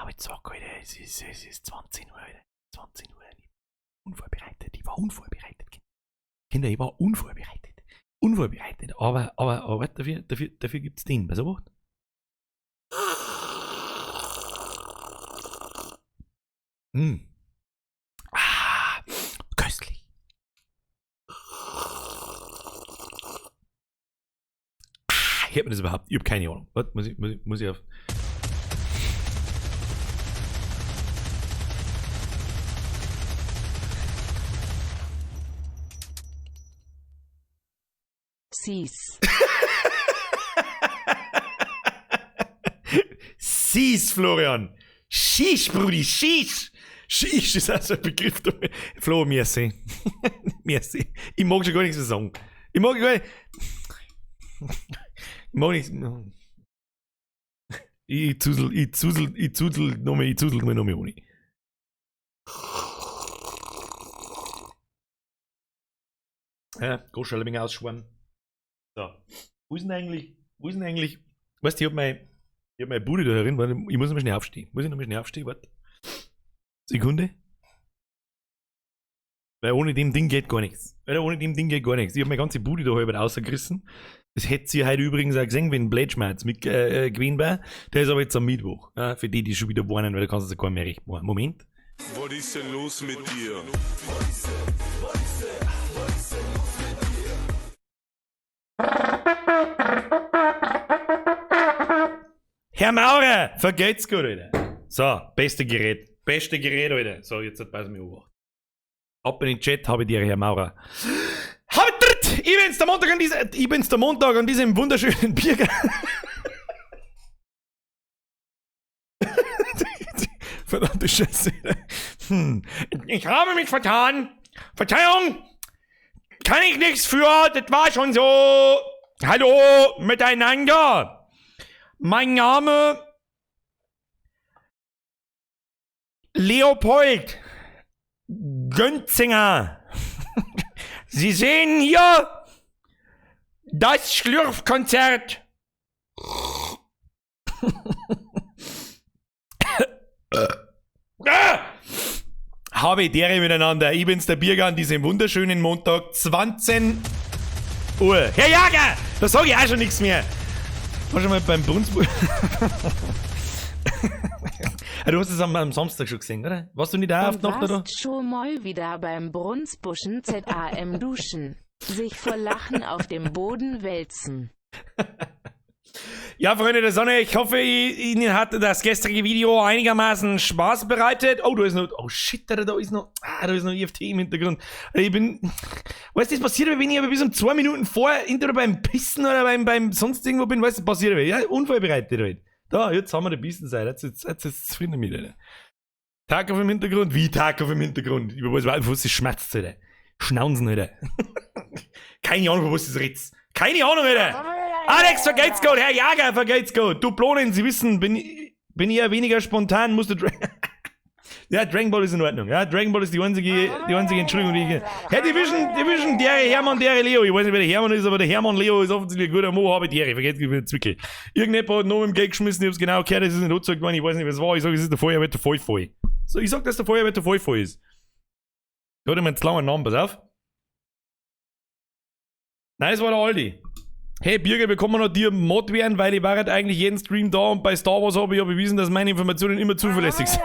jetzt sag, Alter, es ist 20 Uhr, Alter. 20 Uhr. Unvorbereitet. Ich war unvorbereitet. Kinder, ich war unvorbereitet. Aber dafür gibt's den. Pass auf. Köstlich. Ich hab mir das überhaupt. Ich hab keine Ahnung. Was muss ich auf. Siehst. Siehst, Florian. Schieß, Brudi, schieß. Schieß ist auch so ein Begriff. Flo, merci. Merci. Ich mag schon gar nichts mehr sagen. Ich mag gar nicht. Ich mag nichts. Ich zuzl noch mehr ohne. Ja, geh schon ein wenig ausschwammen. So. Wo ist denn eigentlich? Weißt du, ich hab meine Bude da herin, weil ich muss noch mal schnell aufstehen. Warte. Sekunde. Weil ohne dem Ding geht gar nichts. Ich hab meine ganze Bude da halb rausgerissen. Das hätte sie heute übrigens auch gesehen, wenn Blätschmerz mit gewesen wäre. Der ist aber jetzt am Mittwoch. Ja, für die schon wieder warnen, weil da kannst du gar mehr recht machen. Moment. Was ist denn los mit dir? Herr Maurer, vergeht's gut, Alter. So, beste Gerät, Alter. So, jetzt hat pass mich auf. Ab in den Chat, habe ich dir, Herr Maurer. Ich bin's der Montag an diesem wunderschönen Biergarten. Verdammte Scheiße. Ich habe mich vertan. Verzeihung. Kann ich nichts für. Das war schon so. Hallo, miteinander. Mein Name Leopold Gönzinger. Sie sehen hier das Schlürfkonzert. Habe ich dere miteinander. Ich bin's, der Bierger, an diesem wunderschönen Montag, 20 Uhr. Herr Jager, da sag ich auch schon nichts mehr. War schon mal beim Brunsburg. Du hast es am Samstag schon gesehen, oder? Warst du nicht da auf die Nacht, oder? Du warst schon mal wieder beim Brunsbuschen ZAM duschen. Sich vor Lachen auf dem Boden wälzen. Ja, Freunde der Sonne, ich hoffe, Ihnen hat das gestrige Video einigermaßen Spaß bereitet. Oh, da ist noch, oh shit, da ist noch IFT im Hintergrund. Ich bin, weißt du, das passiert, wenn ich aber bis um 2 Minuten vor, entweder beim Pissen oder beim sonst irgendwo bin, weißt du, das passiert, ja, unvorbereitet halt. Da, jetzt haben wir den Bistenseite, jetzt zufrieden damit, Alter. Tag auf dem Hintergrund, wie Tag auf dem Hintergrund? Über was es schmerzt, Alter. Schnauzen, Alter. Keine Ahnung, was das ritzt. Keine Ahnung, Alter. Alex, vergeht's gut. Herr Jager, vergeht's gut. Du Blonen, Sie wissen, bin ich ja weniger spontan, musst du ja, Dragon Ball ist in Ordnung. Ja, Dragon Ball ist die einzige Entschuldigung, die ich... Ja, Division, der Hermann, der Leo. Ich weiß nicht, wer der Hermann ist, aber der Hermann Leo ist offensichtlich ein guter Mo, habe ich die vergeht's über den Zwickel. Irgendjemand hat noch im Geld geschmissen, ich hab's genau gehört, das ist nicht angezeigt worden, ich weiß nicht, was war. Ich sag, es ist der Feuerwehr der Vollvoll. So, ich sag, dass der Feuerwehr der Vollvoll ist. Da hat er mir jetzt langen Namen, pass auf. Nein, das war der Aldi. Hey Birger, wir kommen noch dir Mod werden, weil ich war halt eigentlich jeden Stream da und bei Star Wars habe ich ja bewiesen, dass meine Informationen immer zuverlässig sind.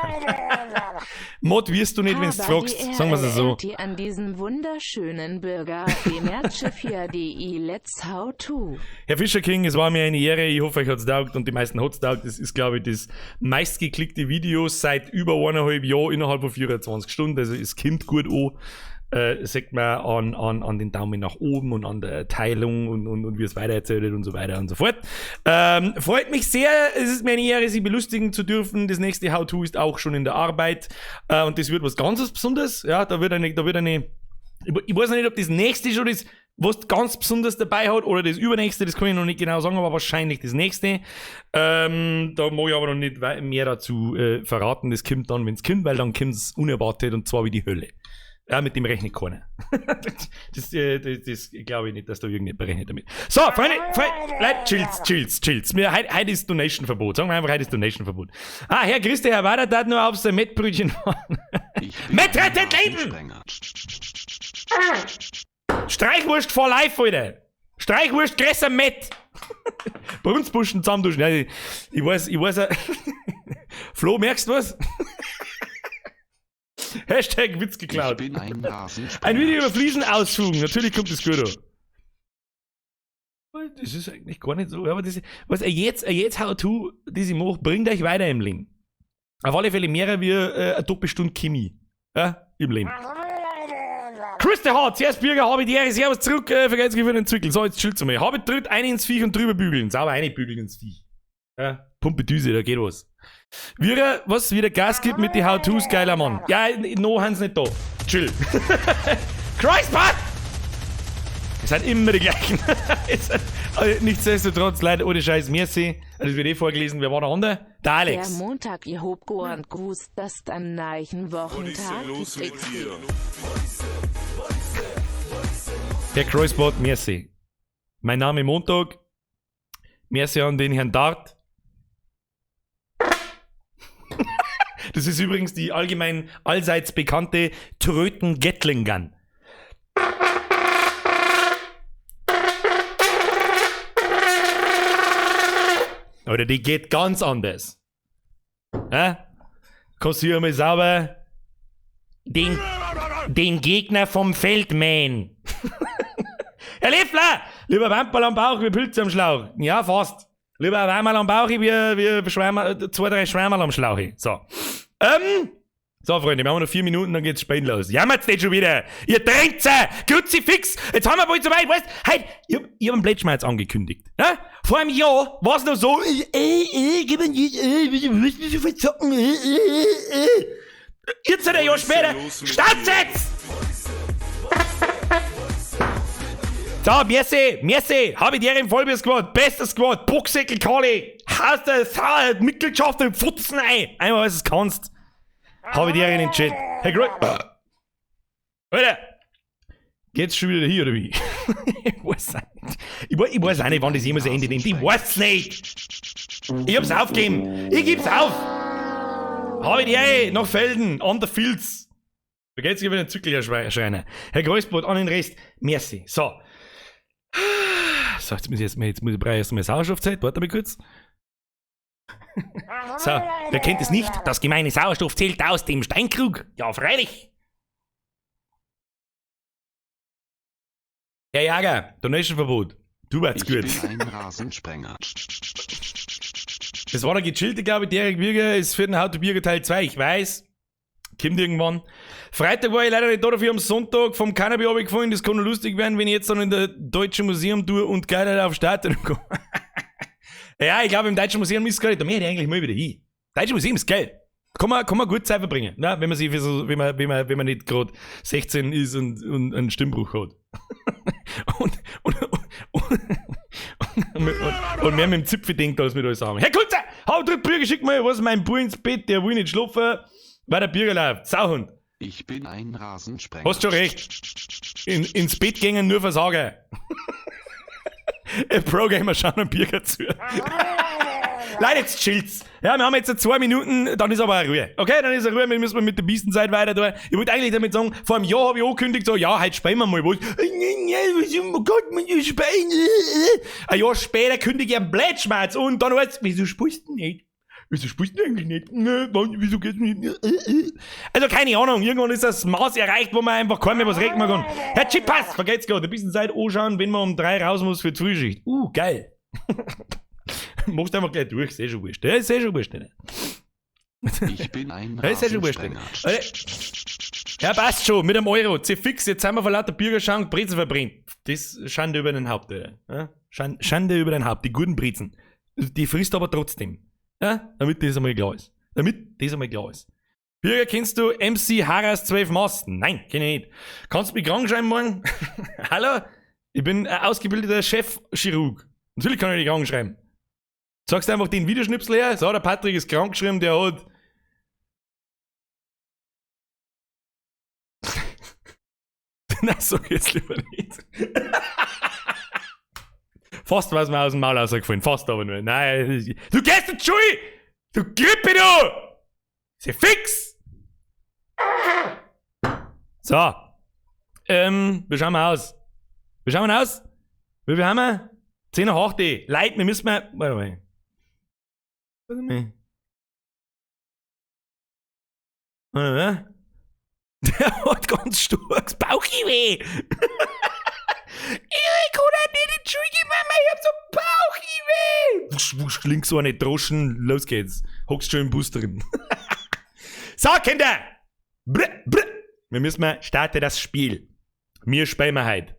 Mod wirst du nicht, wenn du fragst. Sagen wir es so. An diesem wunderschönen Bürger Merch4.de Let's How To. Herr Fischer King, es war mir eine Ehre. Ich hoffe, euch hat's taugt und die meisten hat's taugt. Das ist, glaube ich, das meistgeklickte Video seit über 1,5 Jahren innerhalb von 24 Stunden. Also es kommt gut an. Sagt man an den Daumen nach oben und an der Teilung und wie es weitererzählt und so weiter und so fort. Freut mich sehr, es ist mir eine Ehre, Sie belustigen zu dürfen. Das nächste How-To ist auch schon in der Arbeit und das wird was ganz Besonderes. Ja, da wird eine, ich weiß noch nicht, ob das nächste schon ist, was ganz Besonderes dabei hat oder das übernächste, das kann ich noch nicht genau sagen, aber wahrscheinlich das nächste. Da mag ich aber noch nicht mehr dazu verraten. Das kommt dann, wenn es kommt, weil dann kommt es unerwartet und zwar wie die Hölle. Ja, mit dem rechnet keiner. das glaube ich nicht, dass da irgendjemand berechnet damit. So, Freunde, Leute, chills. Heute ist Donation-Verbot. Sagen wir einfach, heute ist Donation-Verbot. Herr Christi, Herr Wader darf nur aufs Mettbrötchen fahren. Met rettet Leben! Streichwurst for life, Alter! Streichwurst, größer Met! Brunzbuschen zusammenduschen. Ja, ich weiß, Flo, merkst du was? Hashtag Witz geklaut. Ein Video über Fliesen ausfugen. Natürlich kommt das gut an. Das ist eigentlich gar nicht so. Aber das, was jetzt How-To, das ich mache, bringt euch weiter im Leben. Auf alle Fälle mehr wie eine Doppelstunde Chemie. Ja, im Leben. Chris der Hart, zuerst Bürger, habe ich die Ehre, servus zurück, vergesst für den Zirkel. So, jetzt chillt zu mir. Habe tritt eine ins Viech und drüber bügeln. Sauber eine bügeln ins Viech. Ja, Pumpe Düse, da geht was. Wieder Gas gibt mit die How-Tos, geiler Mann. Ja, no, Hans nicht da. Chill. Christpad! Es sind immer die gleichen. Nichtsdestotrotz, Leute, ohne Scheiß, merci. Das wird vorgelesen, wer war der andere? Der Alex. Der Montag, ihr Hobgoand Gruß, das dann Neichen Was ist Wochentag. denn los mit dir? Der Crossbot, merci. Mein Name Montag. Merci an den Herrn Dart. Das ist übrigens die allgemein allseits bekannte Tröten-Gatling-Gun. Oder die geht ganz anders. Ja? Kannst du hier mal sauber den Gegner vom Feld mähen. Herr Leffler! Lieber Wamperl am Bauch wie Pilze am Schlauch. Ja, fast. Lieber Wamperl am Bauch wie 2-3 Schwärmerl am Schlauch. So. So, Freunde, wir haben noch 4 Minuten, dann geht's Spiel los. Jammert's nicht schon wieder? Ihr Drängt's! Kruzifix! Jetzt haben wir bald soweit, weißt du? Hey, ich hab einen Blättschmerz angekündigt. Ne? Vor einem Jahr war's noch so, gib mir nicht, so viel zocken, Jetzt ein Jahr später, Standsetz! So, merci, habe ich dir im Vollbier-Squad, bestes Squad, Boxsäckel, Kali, hast du Mitgliedschaft im Futzen ein, einmal, was du kannst. Habe ich dir in den Chat. Hey, Greg. Alter. Geht's schon wieder hier, oder wie? Ich weiß nicht. Ich weiß auch nicht, wann das jemals endet. Ich weiß nicht. Ich hab's aufgegeben. Ich geb's auf. Habe ich dir nach Felden, an der Filz. Da geht's über den Zückel, Herr Schreiner. Herr Großbrot, an den Rest. Merci. So. So, jetzt muss ich erst mal Sauerstoffzeit. Warte mal kurz. So, wer kennt es nicht? Das gemeine Sauerstoff zählt aus dem Steinkrug. Ja, freilich. Herr Jager, Donation-Verbot. Du warst gut. Ich bin ein Rasensprenger. Das war der gechillte, glaube ich, Derek Bürger ist für den How to Bürger Teil 2. Ich weiß. Kommt irgendwann. Freitag war ich leider nicht da, dafür am Sonntag vom Cannabis runtergefallen. Das kann nur lustig werden, wenn ich jetzt dann in der Deutschen Museum tue und geil auf Stadion komme. Ja, ich glaube, im Deutschen Museum ist es geil. Da möchte ich eigentlich mal wieder hin. Deutsche Museum ist geil. Kann man gut Zeit verbringen, ne? Wenn man sich wenn man nicht gerade 16 ist und einen Stimmbruch hat. und mehr mit dem Zipfel denkt, als mit alles sagen. Herr Kunze, hau drück Bürger, schick mal was mein Bub ins Bett, der will nicht schlafen, weil der Bürger läuft. Sauhund. Ich bin ein Rasensprenger. Hast schon recht. Ins Bett gehen nur Versager. Pro-Gamer schauen einen Bürger zu. Leute, jetzt chillt's. Ja, wir haben jetzt 2 Minuten, dann ist aber eine Ruhe. Okay, dann ist eine Ruhe, wir müssen mit der Biestenzeit weiter tun. Ich wollte eigentlich damit sagen, vor einem Jahr habe ich angekündigt, so, ja, heute spielen wir mal was. Oh Gott, man spielen. Ein Jahr später kündige ich einen Blättschmerz und dann heißt wieso spielst du nicht? Wieso spielst du eigentlich nicht? Wieso geht's nicht? Also keine Ahnung, irgendwann ist das Maß erreicht, wo man einfach kaum mehr was reden kann. Herr Chippas, vergesst's gerade, ein bisschen Zeit anschauen, wenn man um 3 raus muss für die Frühschicht. Geil. Machst einfach gleich durch, ist eh schon wurscht. Ja, ist eh schon wurscht. Ich bin ein Ja, ist eh schon wurscht. Rasensprenger. Ja, passt schon, mit einem Euro. Fix, jetzt sind wir vor lauter Bürgerschank, Brezen verbrennt. Das ist Schande über den Haupt, Alter. Ja? Schande über den Haupt, die guten Brezen. Die frisst aber trotzdem. Ja? Damit das einmal klar ist. Bürger, kennst du MC Harras 12 Masten? Nein, kenn ich nicht. Kannst du mich krank schreiben morgen? Hallo? Ich bin ein ausgebildeter Chefchirurg. Natürlich kann ich dich krank schreiben. Sagst einfach den Videoschnipsel her. So, der Patrick ist krank geschrieben, der hat Nein, sag jetzt lieber nicht. Fast war es mir aus dem Maul rausgefallen, fast aber nur. Nein, du gehst in die Schule! Du Grippe, du! Sei fix! So. Wie schauen wir aus? Wie schauen wir aus? Wie viel haben wir? 10 nach 8. Leute, wir müssen mal. Warte mal. Warte mal. Warte mal. Der hat ganz starkes Bauchweh. Ich kann nicht in die Schule gehen, Mama, ich hab so Bauchweh. Wusch, wusch, links so eine Droschen, los geht's. Hockst schon im Bus drin. So, Kinder. Brr, brr. Wir müssen mal starten das Spiel. Wir spielen heute.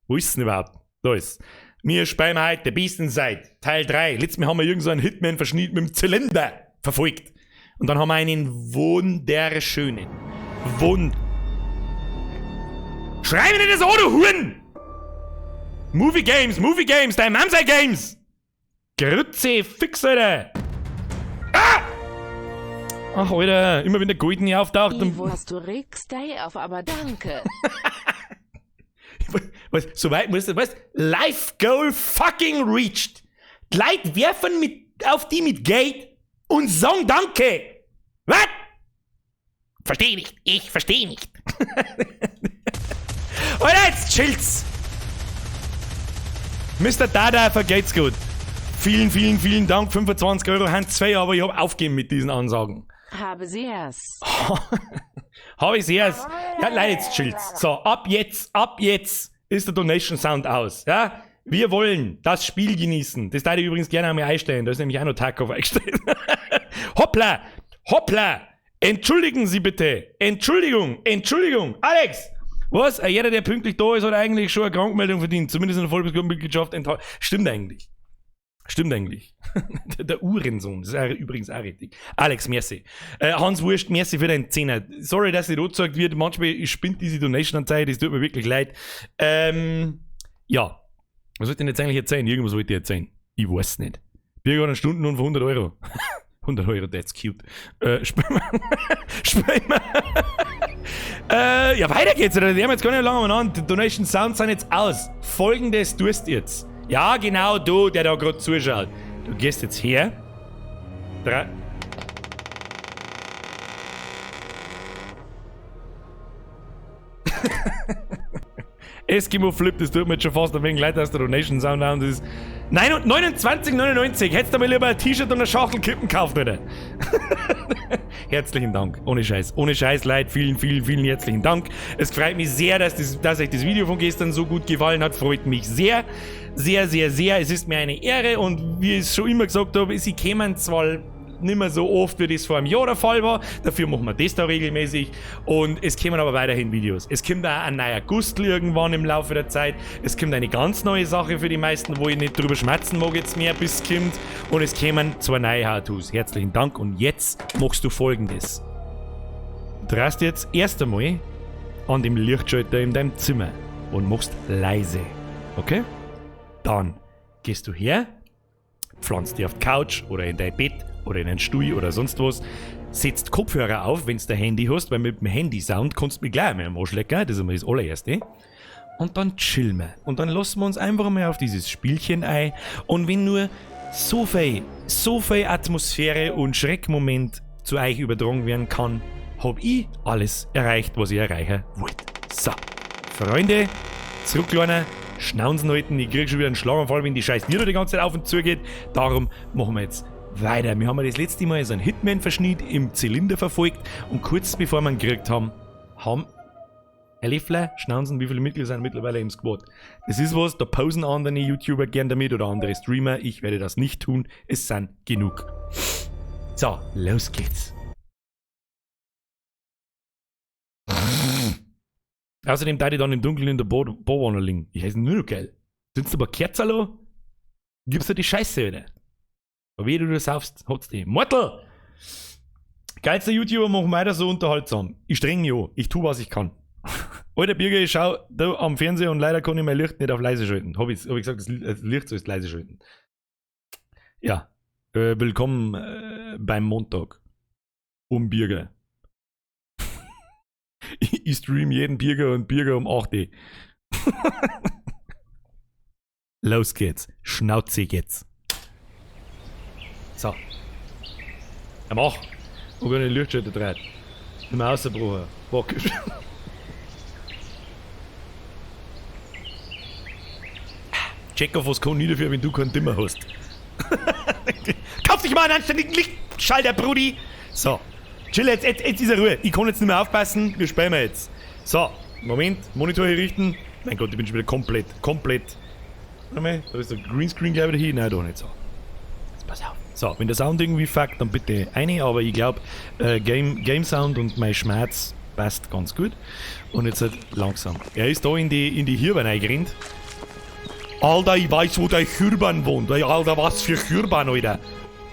Wo ist denn überhaupt? Da ist. Wir spielen heute The Beast Inside, Teil 3. Letztes Mal haben wir irgend so einen Hitman-Verschnitt mit dem Zylinder verfolgt. Und dann haben wir einen wunderschönen. Schreib mir nicht das an, du Huren! Movie Games, dein Mamsei Games! Grütze, fix, Alter! Ah! Ach, Alter, immer wenn der Golden hier auftaucht. Ivo, hast du regst dich auf, aber danke. Was, so weit musst du, was? Life Goal fucking reached! Die Leute werfen auf die mit Geld und sagen Danke! Was? Ich verstehe nicht. Alter, jetzt chillt's! Mr. Dada, vergeht's gut. Vielen Dank, 25 Euro, Hand 2, aber ich hab aufgegeben mit diesen Ansagen. Habe sie es. Habe ich erst. Ja, Leute, jetzt chillt's. So, ab jetzt ist der Donation Sound aus. Ja? Wir wollen das Spiel genießen. Das darf ich übrigens gerne einmal einstellen. Da ist nämlich auch noch Takeoff eingestellt. Hoppla! Entschuldigen Sie bitte. Entschuldigung. Alex! Was? Jeder, der pünktlich da ist, hat eigentlich schon eine Krankmeldung verdient. Zumindest in der Vollmitgliedschaft enthalten. Stimmt eigentlich. Der Uhrensohn, das ist übrigens auch richtig. Alex, merci. Hans Wurst, merci für deinen Zehner. Sorry, dass nicht angezeigt wird. Manchmal spinnt diese Donation-Anzeige, das tut mir wirklich leid. Ja. Was soll ich denn jetzt eigentlich erzählen? Irgendwas wollte ich erzählen. Ich weiß nicht. Bürger hat einen Stundenlohn von 100 Euro. 100 Euro, that's cute. Spielen wir. Ja, weiter geht's. Die haben jetzt gar nicht lange an. Die Donation Sounds sind jetzt aus. Folgendes tust jetzt. Ja, genau du, der da gerade zuschaut. Du gehst jetzt her. Eskimo Flip, das tut mir jetzt schon fast ein wenig leid, dass der Donation Sound haben. Das ist 29,99. Hättest du mir lieber ein T-Shirt und eine Schachtel Kippen gekauft, oder? Herzlichen Dank. Ohne Scheiß, Leute. Vielen herzlichen Dank. Es freut mich sehr, dass euch das Video von gestern so gut gefallen hat. Freut mich sehr. Es ist mir eine Ehre und wie ich es schon immer gesagt habe, sie kämen zwar nicht mehr so oft, wie das vor einem Jahr der Fall war. Dafür machen wir das da regelmäßig. Und es kommen aber weiterhin Videos. Es kommt auch ein neuer Gustl irgendwann im Laufe der Zeit. Es kommt eine ganz neue Sache für die meisten, wo ich nicht drüber schmerzen mag jetzt mehr, bis es kommt. Und es kommen 2 neue How-Tos. Herzlichen Dank. Und jetzt machst du Folgendes. Du drehst jetzt erst einmal an dem Lichtschalter in deinem Zimmer und machst leise. Okay? Dann gehst du her, pflanzt dich auf die Couch oder in dein Bett oder in einen Stuhl oder sonst was, setzt Kopfhörer auf, wenn du dein Handy hast, weil mit dem Handy-Sound kannst du mich gleich einmal am Arsch lecken, das ist einmal das allererste. Und dann chillen wir. Und dann lassen wir uns einfach mal auf dieses Spielchen ein. Und wenn nur so viel Atmosphäre und Schreckmoment zu euch übertragen werden kann, hab ich alles erreicht, was ich erreichen wollte. So, Freunde, zurücklernen, Schnauzen halten, ich krieg schon wieder einen Schlaganfall, wenn die scheiß Nieder die ganze Zeit auf und zu geht. Darum machen wir jetzt weiter. Wir haben das letzte Mal so einen Hitman-Verschnitt im Zylinder verfolgt und kurz bevor wir ihn gekriegt haben Herr Leffler, Schnauzen, wie viele Mitglieder sind mittlerweile im Squad? Das ist was, da posen andere YouTuber gern damit oder andere Streamer. Ich werde das nicht tun. Es sind genug. So, los geht's. Außerdem da die dann im Dunkeln in der Bohrwanne liegen. Ich heiße nur noch geil. Sind du aber Kerzalo? Gibst du die Scheiße wieder? Aber wie du das saufst, hat's die. Mortal! Geilster YouTuber, machen weiter so unterhaltsam. Ich streng mich an. Ich tu, was ich kann. Alter Bürger, ich schau da am Fernseher und leider kann ich mein Licht nicht auf leise schalten. Hab ich gesagt, das Licht soll leise schalten. Ja. Willkommen beim Montag. Bürger. Ich stream jeden Bürger und Bürger um 8 Uhr. Los geht's. Schnauze jetzt. So. Ja, mach. Wo kann ich die Lichtschalter dreht? Nicht mehr rausgebrochen. Bock. Check auf was kann nie dafür, wenn du keinen Dimmer hast. Kauf dich mal einen anständigen Lichtschalter, Brudi! So. Chill, jetzt ist er Ruhe. Ich kann jetzt nicht mehr aufpassen. Wir spielen jetzt. So. Moment. Monitor hier richten. Mein Gott, ich bin schon wieder komplett. Warte mal. Da ist der Greenscreen gleich wieder hier. Nein, da nicht so. Jetzt pass auf. So, wenn der Sound irgendwie fuckt, dann bitte eine. Aber ich glaube, Game Sound und mein Schmerz passt ganz gut. Und jetzt halt langsam. Er ist da in die Hirben reingerannt. Alter, ich weiß, wo der Chürban wohnt. Alter, was für Chürban, Alter.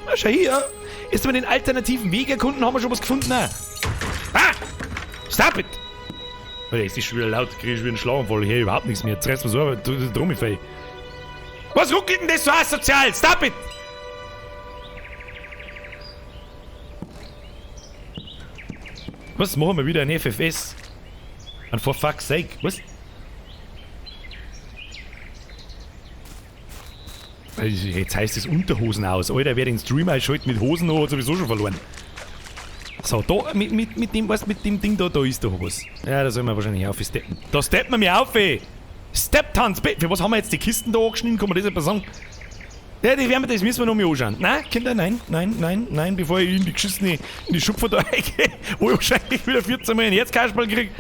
Na, schau hier. Ist man den alternativen Weg erkunden, haben wir schon was gefunden. Ah! Stop it! Alter, ist die schon wieder laut, krieg ich wieder einen Schlaganfall. Hier überhaupt nichts mehr. Jetzt reißt man so, drum ich fei. Was ruckelt denn das so asozial? Stop it! Was machen wir wieder ein FFS? And for fuck's sake, was? Jetzt heißt es Unterhosen aus. Alter, wer den Stream einschaltet mit Hosen noch, hat sowieso schon verloren. So, da, mit dem Ding da ist doch was. Ja, da soll man wahrscheinlich aufsteppen. Da steppen wir mir auf, ey! Step-Tanz, für was haben wir jetzt die Kisten da angeschnitten? Kann man das etwas sagen? Ja, das müssen wir noch mal anschauen. Nein, Kinder, nein, bevor ich in die Schupfer da reingehe, wo ich wahrscheinlich wieder 14 Mal ein Herzkasperl krieg.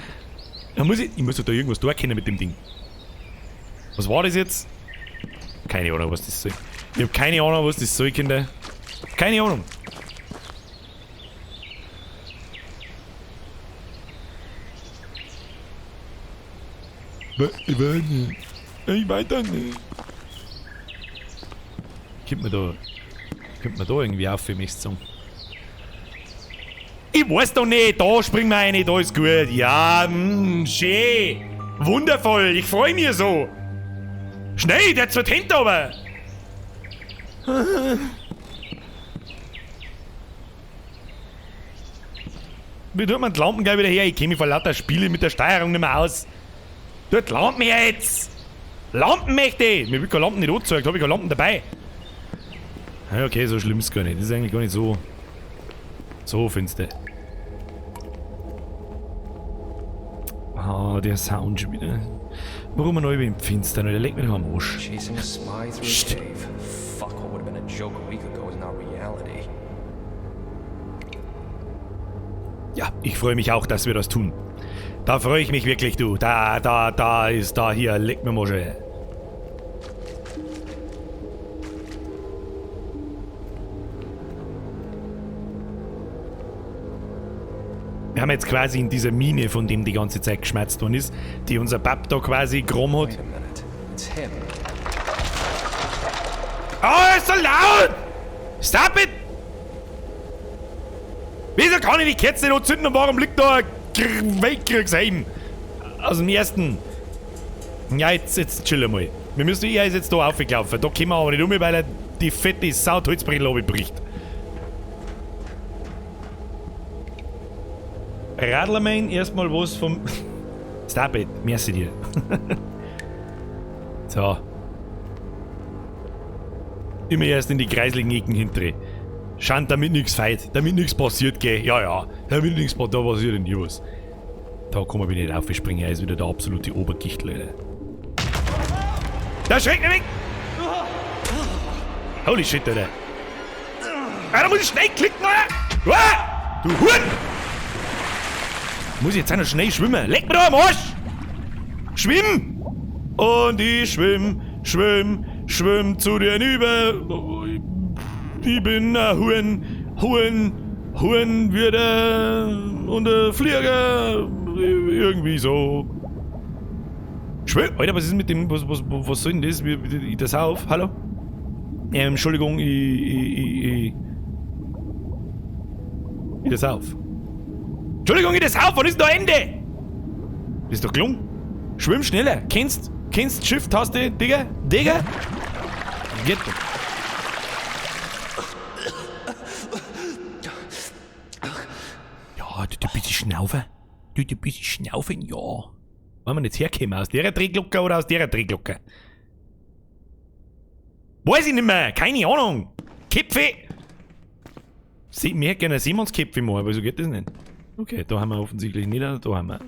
Dann ich muss da irgendwas durchkennen mit dem Ding. Was war das jetzt? Keine Ahnung, was das soll. Ich hab keine Ahnung, was das soll, Kinder. Keine Ahnung. Ich weiß doch nicht. Könnte man da irgendwie auf für mich sagen. Ich weiß doch nicht, da springen wir rein, da ist gut. Ja, schön. Wundervoll, ich freue mich so. Schnell, der wird hinter aber. Wie tut man die Lampen gleich wieder her? Ich kenne mich vor lauter Spiele mit der Steuerung nicht mehr aus. Dort Lampen her jetzt! Lampen möchte ich! Mir wird keine Lampen nicht angezeigt, habe ich keine Lampen dabei. Ja, okay, so schlimm ist es gar nicht. Das ist eigentlich gar nicht so finster. Ah, der Sound schon wieder. Warum er neu im Finstern? Der legt mir doch am Arsch. Chasing a spy through a cave. Fuck, what would have been a joke a week ago is now reality. Ja, ich freue mich auch, dass wir das tun. Da freue ich mich wirklich, du. Da hier, leck mir Mosche. Wir haben jetzt quasi in dieser Mine, von dem die ganze Zeit geschmerzt worden ist, die unser Papp da quasi geräumt hat. Wait a minute. It's him. Oh, ist so laut! Stop it! Wieso kann ich die Kerze nicht anzünden und warum liegt da ein Weltkriegsheim? Aus dem ersten. Ja, jetzt chill mal. Wir müssen jetzt da raufgelaufen. Da kommen wir aber nicht um, weil er die fette Sautholzbrille abbricht. Radler mein erstmal was vom... Stop it, merci dir. So. Immer erst in die kreislichen Ecken hindrehen. Schauen, damit nichts feit, damit nichts passiert, gell? Ja, damit nichts passiert, da passiert nie was. Da kann man wieder nicht aufspringen, er ist wieder der absolute Obergicht, Leute. Da schreckt mich weg! Holy shit, Alter. Da muss ich schnell klicken, Alter! Du Huren! Muss ich jetzt auch noch schnell schwimmen? Leck mir da am Arsch! Schwimm! Und ich schwimm zu dir hinüber. Ich bin ein Huren wieder und ein Flieger. Irgendwie so. Schwimm! Alter, was ist mit dem, was soll denn das? Ich das auf? Hallo? Entschuldigung, ich das auf. Entschuldigung, ich das auf, wann ist denn da Ende? Das ist doch gelungen. Schwimm schneller. Kennst Shift-Taste, Digga? Geht doch. Ja, du bitte schnaufen. Du ein bisschen schnaufen, ja. Wollen wir jetzt herkommen? Aus der Drehglocke oder aus der Drehglocke? Weiß ich nicht mehr, keine Ahnung. Köpfe! Wir hätten gerne Simonsköpfe machen, aber so geht das nicht. Okay, da haben wir offensichtlich nicht, da haben wir.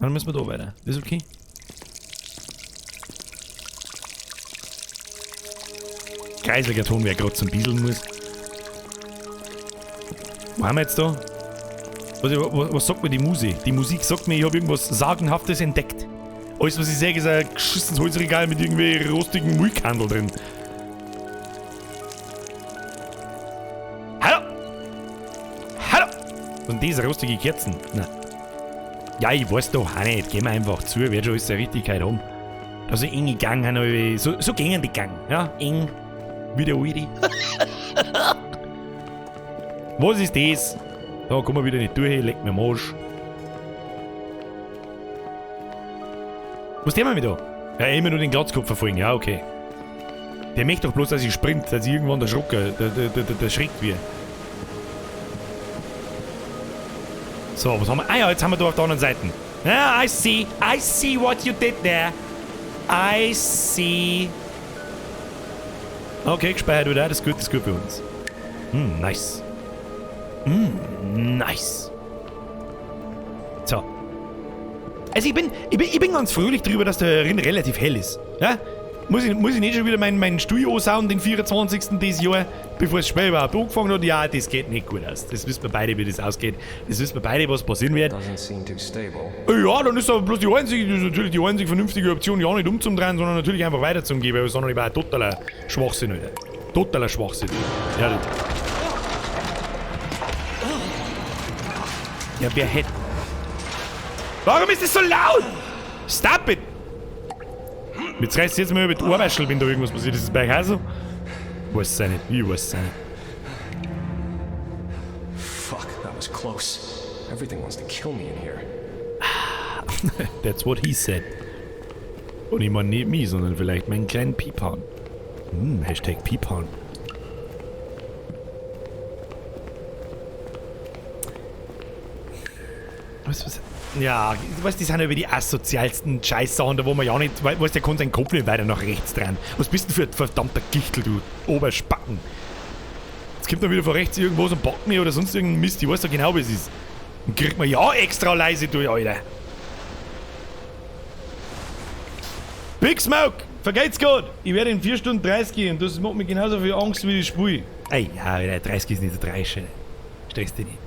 Dann müssen wir da weiter. Das ist okay. Kreisliger Ton, wer gerade zum Bieseln muss. Wo haben wir jetzt da? Was sagt mir die Musik? Die Musik sagt mir, ich habe irgendwas Sagenhaftes entdeckt. Alles, was ich sehe, ist ein geschissenes Holzregal mit irgendwie rostigen Mullkandel drin. Hallo! Hallo! Und diese rostige Kerzen. Na. Ja, ich weiß doch auch nicht. Gehen wir einfach zu, wird schon alles der Richtigkeit haben. Da so enge Gang haben, so gingen die Gang. Ja, eng. Wie der Uidi. Was ist das? Da kommen wir wieder nicht durch, leckt mir am Arsch. Was der mal wieder? Ja, immer nur den Glatzkopf verfolgen, ja, okay. Der möchte doch bloß, dass ich sprint, dass ich irgendwann der Schrocker, der schreckt wird. So, was haben wir? Ah ja, jetzt haben wir da auf der anderen Seite. Ah, I see what you did there. I see. Okay, gespeichert wieder, das ist gut für uns. Nice. Nice. So. Also ich bin ganz fröhlich drüber, dass der Rind relativ hell ist. Ja? Muss ich nicht schon wieder meinen Stuhl ansauen, den 24. dieses Jahr, bevor das Spiel überhaupt angefangen hat? Ja, das geht nicht gut aus. Das wissen wir beide, wie das ausgeht. Das wissen wir beide, was passieren wird. Doesn't seem too stable. Ja, dann ist aber bloß das ist natürlich die einzige vernünftige Option, ja nicht umzudrehen, sondern natürlich einfach weiterzugeben, weil sonst war ein totaler Schwachsinn, Alter. Totaler Schwachsinn. Ja, ja, wer hätte... Warum ist das so laut? Stop it! Jetzt reißt jetzt mal über die Ohrwäschel, wenn da irgendwas passiert. Ist das bei euch auch so? Ich weiß es nicht. Ich weiß es nicht. Fuck, that was close. Everything wants to kill me in here. That's what he said. Und ich meine nicht mich, sondern vielleicht meinen kleinen Piephahn. Hashtag Piephahn. Was? Ja, du weißt, die sind ja über die asozialsten Scheißsachen, da wo man ja nicht, weißt, der kann seinen Kopf nicht weiter nach rechts drehen. Was bist du für ein verdammter Gichtel, du Oberspacken? Jetzt kommt dann wieder von rechts irgendwas und packt mich oder sonst irgendein Mist, ich weiß doch genau, wie es ist. Und kriegt man ja extra leise durch, Alter. Big Smoke, vergeht's gut. Ich werde in 4 Stunden 30 gehen und das macht mir genauso viel Angst wie das Spiel. Ey, ja, Alter, 30 ist nicht so 30. Stress dich nicht.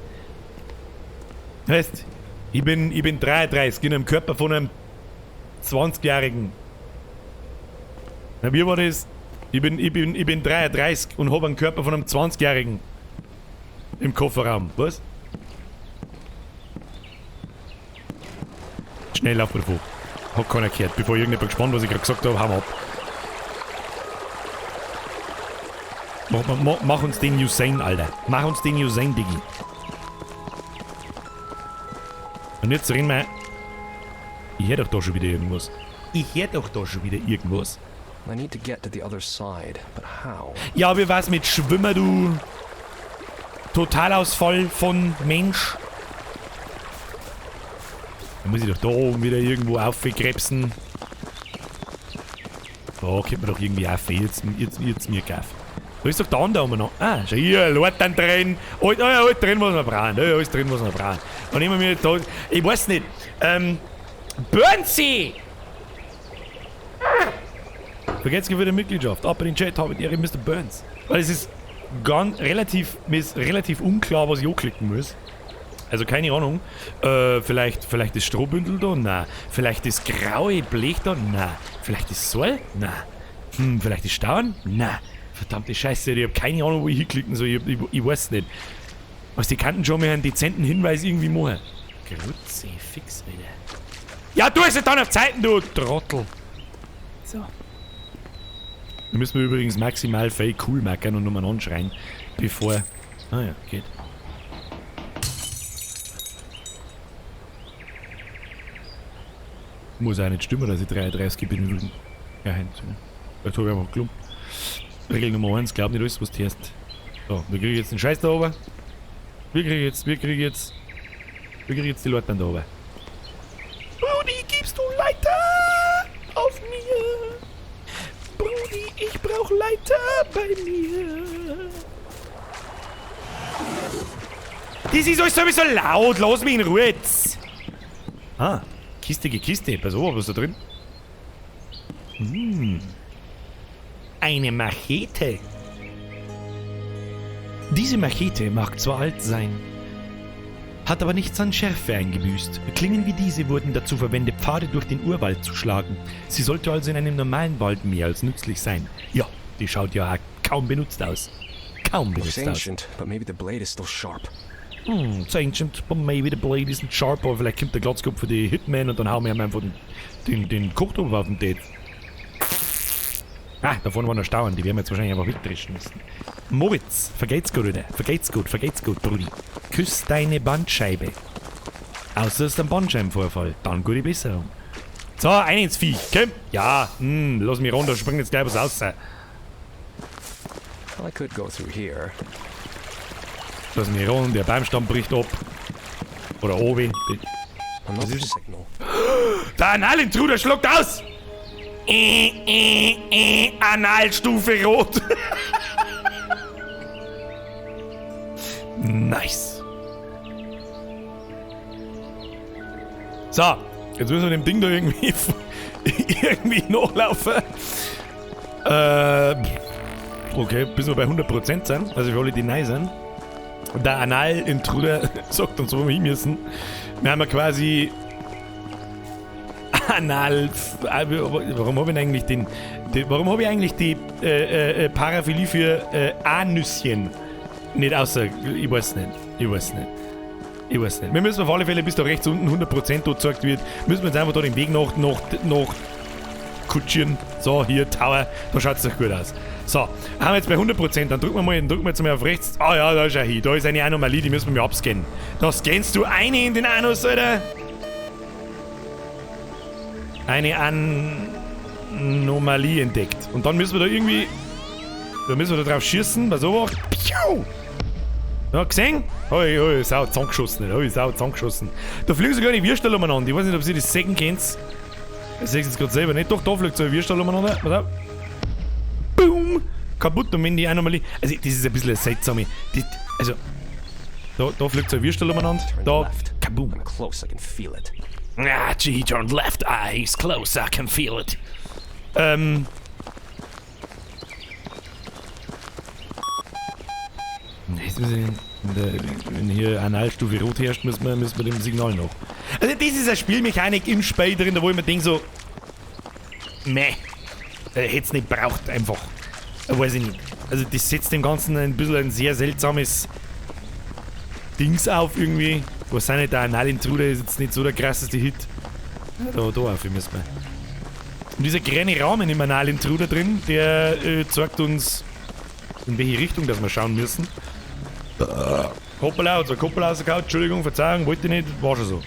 Weißt, ich bin 33, in einem Körper von einem 20-Jährigen. Na, wie war das? Ich bin 33 und habe einen Körper von einem 20-Jährigen. Im Kofferraum, was? Schnell lauf davon. Hat keiner gehört. Bevor irgendjemand gespannt, was ich gerade gesagt habe, hauen wir ab. Mach uns den Usain, Alter. Mach uns den Usain, Diggi. Und jetzt reden wir... Ich hör doch da schon wieder irgendwas. I need to get to the other side, but how? Ja, wie war's mit Schwimmer, du... Totalausfall von Mensch? Da muss ich doch da oben wieder irgendwo aufkrebsen. Da kommt man doch irgendwie auf. Jetzt mir gaff. Da ist doch der andere noch. Ah, schau hier, Lorten drin. Alles drin, was wir brauchen. Alles drin, was wir brauchen. Und immer mir da. Ich weiß nicht. Burnsy! Vergesst wieder Mitgliedschaft. Ab in den Chat habe ich Ehre Mr. Burns. Weil es ist mir ist relativ unklar, was ich anklicken muss. Also keine Ahnung. Vielleicht das Strohbündel da? Nein. Vielleicht das graue Blech da? Nein. Vielleicht das Soll? Nein. Vielleicht das Stauen? Nein. Verdammte Scheiße, ich habe keine Ahnung, wo ich hinklicken soll. Ich weiß nicht. Was die Kanten schon mal einen dezenten Hinweis irgendwie machen. Grütze, fix wieder. Ja, du hast es dann auf Zeiten, du Trottel. So. Da müssen wir übrigens maximal fake cool machen und nochmal anschreien, bevor... Ah ja, geht. Muss auch nicht stimmen, dass ich 33 bin. Ja, jetzt habe ich einfach geklumpt. Regel Nummer 1, glaub nicht alles, was du hörst. So, wir kriegen jetzt den Scheiß da oben. Wir kriegen jetzt Wie krieg ich jetzt die Leute dann da oben? Brudi, gibst du Leiter auf mir? Brudi, ich brauch Leiter bei mir. Das ist alles sowieso laut. Lass mich in Ruhe jetzt. Ah, kistige Kiste. Pass auf, was ist da drin? Eine Machete. Diese Machete mag zwar alt sein, hat aber nichts an Schärfe eingebüßt. Klingen wie diese wurden dazu verwendet, Pfade durch den Urwald zu schlagen. Sie sollte also in einem normalen Wald mehr als nützlich sein. Ja, die schaut ja auch kaum benutzt aus. Kaum Looks benutzt aus. ancient, but maybe the blade is still sharp. It's ancient, but maybe the blade isn't sharp. Aber vielleicht kommt der Glatzkopf für die Hitman und dann hauen wir ihm einfach den Kochtopf auf den Date. Ah, da vorne war noch Stauern, die werden wir jetzt wahrscheinlich einfach wegdreschen müssen. Moritz, vergeht's gut, oder? Vergeht's gut, Brudi. Küss deine Bandscheibe. Außer es ist ein Bandscheibenvorfall. Dann gute Besserung. So, ein ins Viech, komm. Ja, lass mich runter, spring jetzt gleich was raus. Well, I could go through here. Lass mich runter, der Baumstamm bricht ab. Oder oben. Another ist- signal. Der Analintruder schluckt aus! Analstufe rot. Nice. So, jetzt müssen wir dem Ding da irgendwie nachlaufen. Okay, bis wir bei 100% sind, also für alle, die neu sind. Und der Analintruder sagt uns, wo wir hin müssen. Wir haben ja quasi warum habe ich eigentlich warum habe ich eigentlich die Paraphilie für Anüsschen nicht außer, ich weiß nicht. Wir müssen auf alle Fälle, bis da rechts unten 100% dort gezeigt wird, müssen wir jetzt einfach da den Weg nach kutschieren. So, hier, Tower, da schaut es doch gut aus. So, haben wir jetzt bei 100%, dann drücken wir jetzt mal auf rechts. Ah ja, da ist er hier, da ist eine Anomalie, die müssen wir mal abscannen. Da scannst du eine in den Anus, Alter. Eine Anomalie entdeckt. Und dann müssen wir da drauf schießen, pass auf. Piu! Ja, gesehen? Hoi, Sau, zusammengeschossen. Da fliegen sogar die Würstel umeinander. Ich weiß nicht, ob ihr das sehen könnt. Ich sehe es jetzt gerade selber nicht. Doch, da fliegt so ein Würstel umeinander. Pass auf. Boom! Kaputt, und wenn die Anomalie... Also, das ist ein bisschen eine seltsame... Da fliegt so ein Würstel umeinander. Turn Da... left. Kaboom! I'm close, I can feel it. Ah, gee, turned left eye. He's close. I can feel it. Jetzt müssen wenn hier Analstufe rot herrscht, müssen wir dem Signal noch. Also, das ist eine Spielmechanik im Spiel drin, da wo ich mir denke so... Meh. Hätte es nicht braucht, einfach. Weiß ich nicht. Also, das setzt dem Ganzen ein bisschen ein sehr seltsames Dings auf irgendwie. Was sei nicht, der Analintruder ist jetzt nicht so der krasseste Hit. Ja, da auf müssen wir. Und dieser kleine Rahmen im Analintruder drin, der zeigt uns, in welche Richtung dass wir schauen müssen. Hoppala, hat Koppel rausgehauen, Entschuldigung, Verzeihung, wollte ich nicht, war schon so.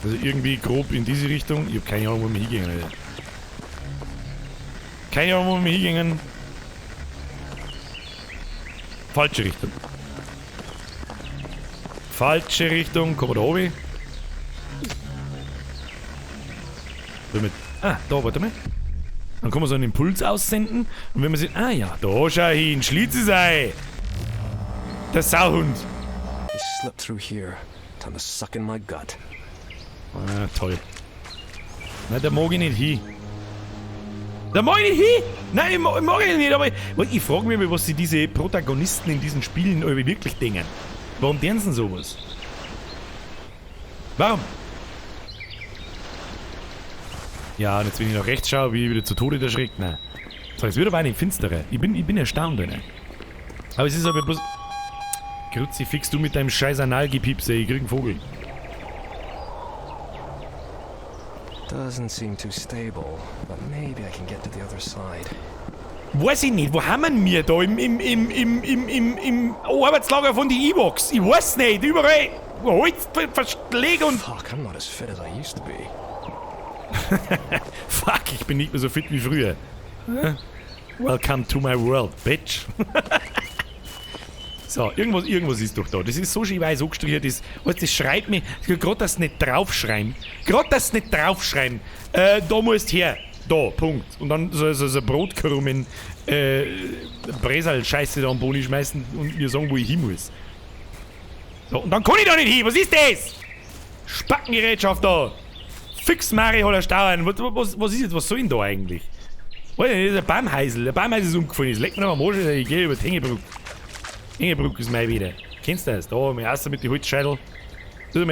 Also irgendwie grob in diese Richtung. Ich hab keine Ahnung, wo wir hingehen, Alter. Keine Ahnung, wo wir hingehen. Falsche Richtung. Falsche Richtung, komm da oben. Da, warte mal. Dann kann man so einen Impuls aussenden. Und wenn man sieht, ah ja, da schau hin, Schlitzesei. Der Sauhund. He slipped through here. Time to suck in my gut. Ah, toll. Nein, da mag ich nicht hin. Da mag ich nicht hin! Nein, ich mag ich nicht, aber ich frage mich, was sich diese Protagonisten in diesen Spielen wirklich denken. Warum denken sie sowas? Warum? Ja, und jetzt, wenn ich nach rechts schaue, wie ich wieder zu Tode erschreckt. Nein. So, jetzt wird aber eine finstere. Ich bin erstaunt, ne? Aber es ist aber bloß... Kruzifix, du mit deinem scheiß Analgepiepse, ich krieg einen Vogel. Doesn't seem too stable, but maybe I can get to the other side. Weiß ich nicht, wo haben wir da? Im Arbeitslager von die E-Box? Ich weiß nicht, überall. Verschläge und... Fuck, I'm not as fit as I used to be. Fuck, ich bin nicht mehr so fit wie früher. Welcome to my world, bitch. So, irgendwas ist doch da. Das ist so schön weiß angestrichen, das schreit mir. Gerade das nicht draufschreiben. Da musst her. Da, Punkt. Und dann so ein Brotkrumen, Bresal-Scheiße da am Boni schmeißen und mir sagen, wo ich hin muss. So, und dann kann ich da nicht hin. Was ist das? Spackengerätschaft da. Fix Mari Holler Stauern. Was ist jetzt? Was soll denn da eigentlich? Alter, das ist ein Baumheisel. Der Baumheisel ist umgefallen. Das leckt mir noch am Arsch. Ich gehe über die Hängebrücke. Hängebrücke ist mein wieder. Kennst du das? Da, mal raus mit den Holzscheitel. Tu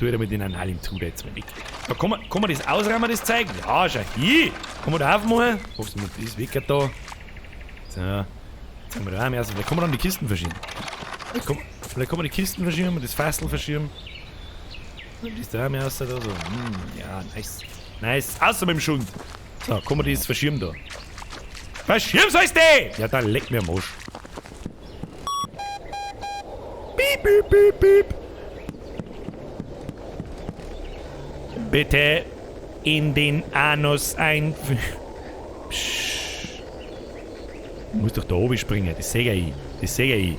dir mit den Hallen zu, jetzt mal weg. Da kann man das ausräumen, das Zeug? Ja, schau hier. Kann man da aufmachen? Machst du mal das weg da. So. Jetzt haben wir da auch mehr. Vielleicht kann man dann die Kisten verschieben. Vielleicht kann man die Kisten verschieben und das Fassel verschieben. Und das da auch mehr aus da so. Ja, nice. Nice. Außer mit dem Schund. So, kann man das verschieben da. Verschieben sollst du! Ja, dann leck mir am Arsch. Piep, piep, piep, piep. Bitte in den Anus ein... Psch. Du musst doch da oben springen, das sehe ich.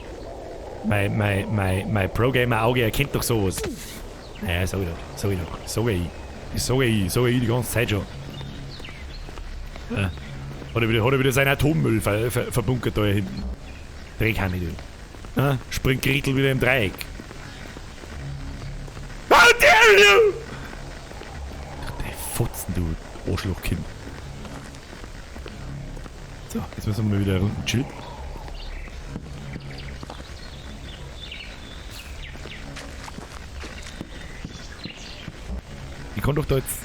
Mein Pro-Gamer-Auge erkennt doch sowas. Naja, sag ich die ganze Zeit schon. Ja. Hat er wieder seinen Atommüll verbunkert da hinten. Dreck auch nicht. Ja, springt Gretel wieder im Dreieck. How dare you! Fotzen, du Arschlochkind. So, jetzt müssen wir mal wieder unten chillen. Ich kann doch da jetzt...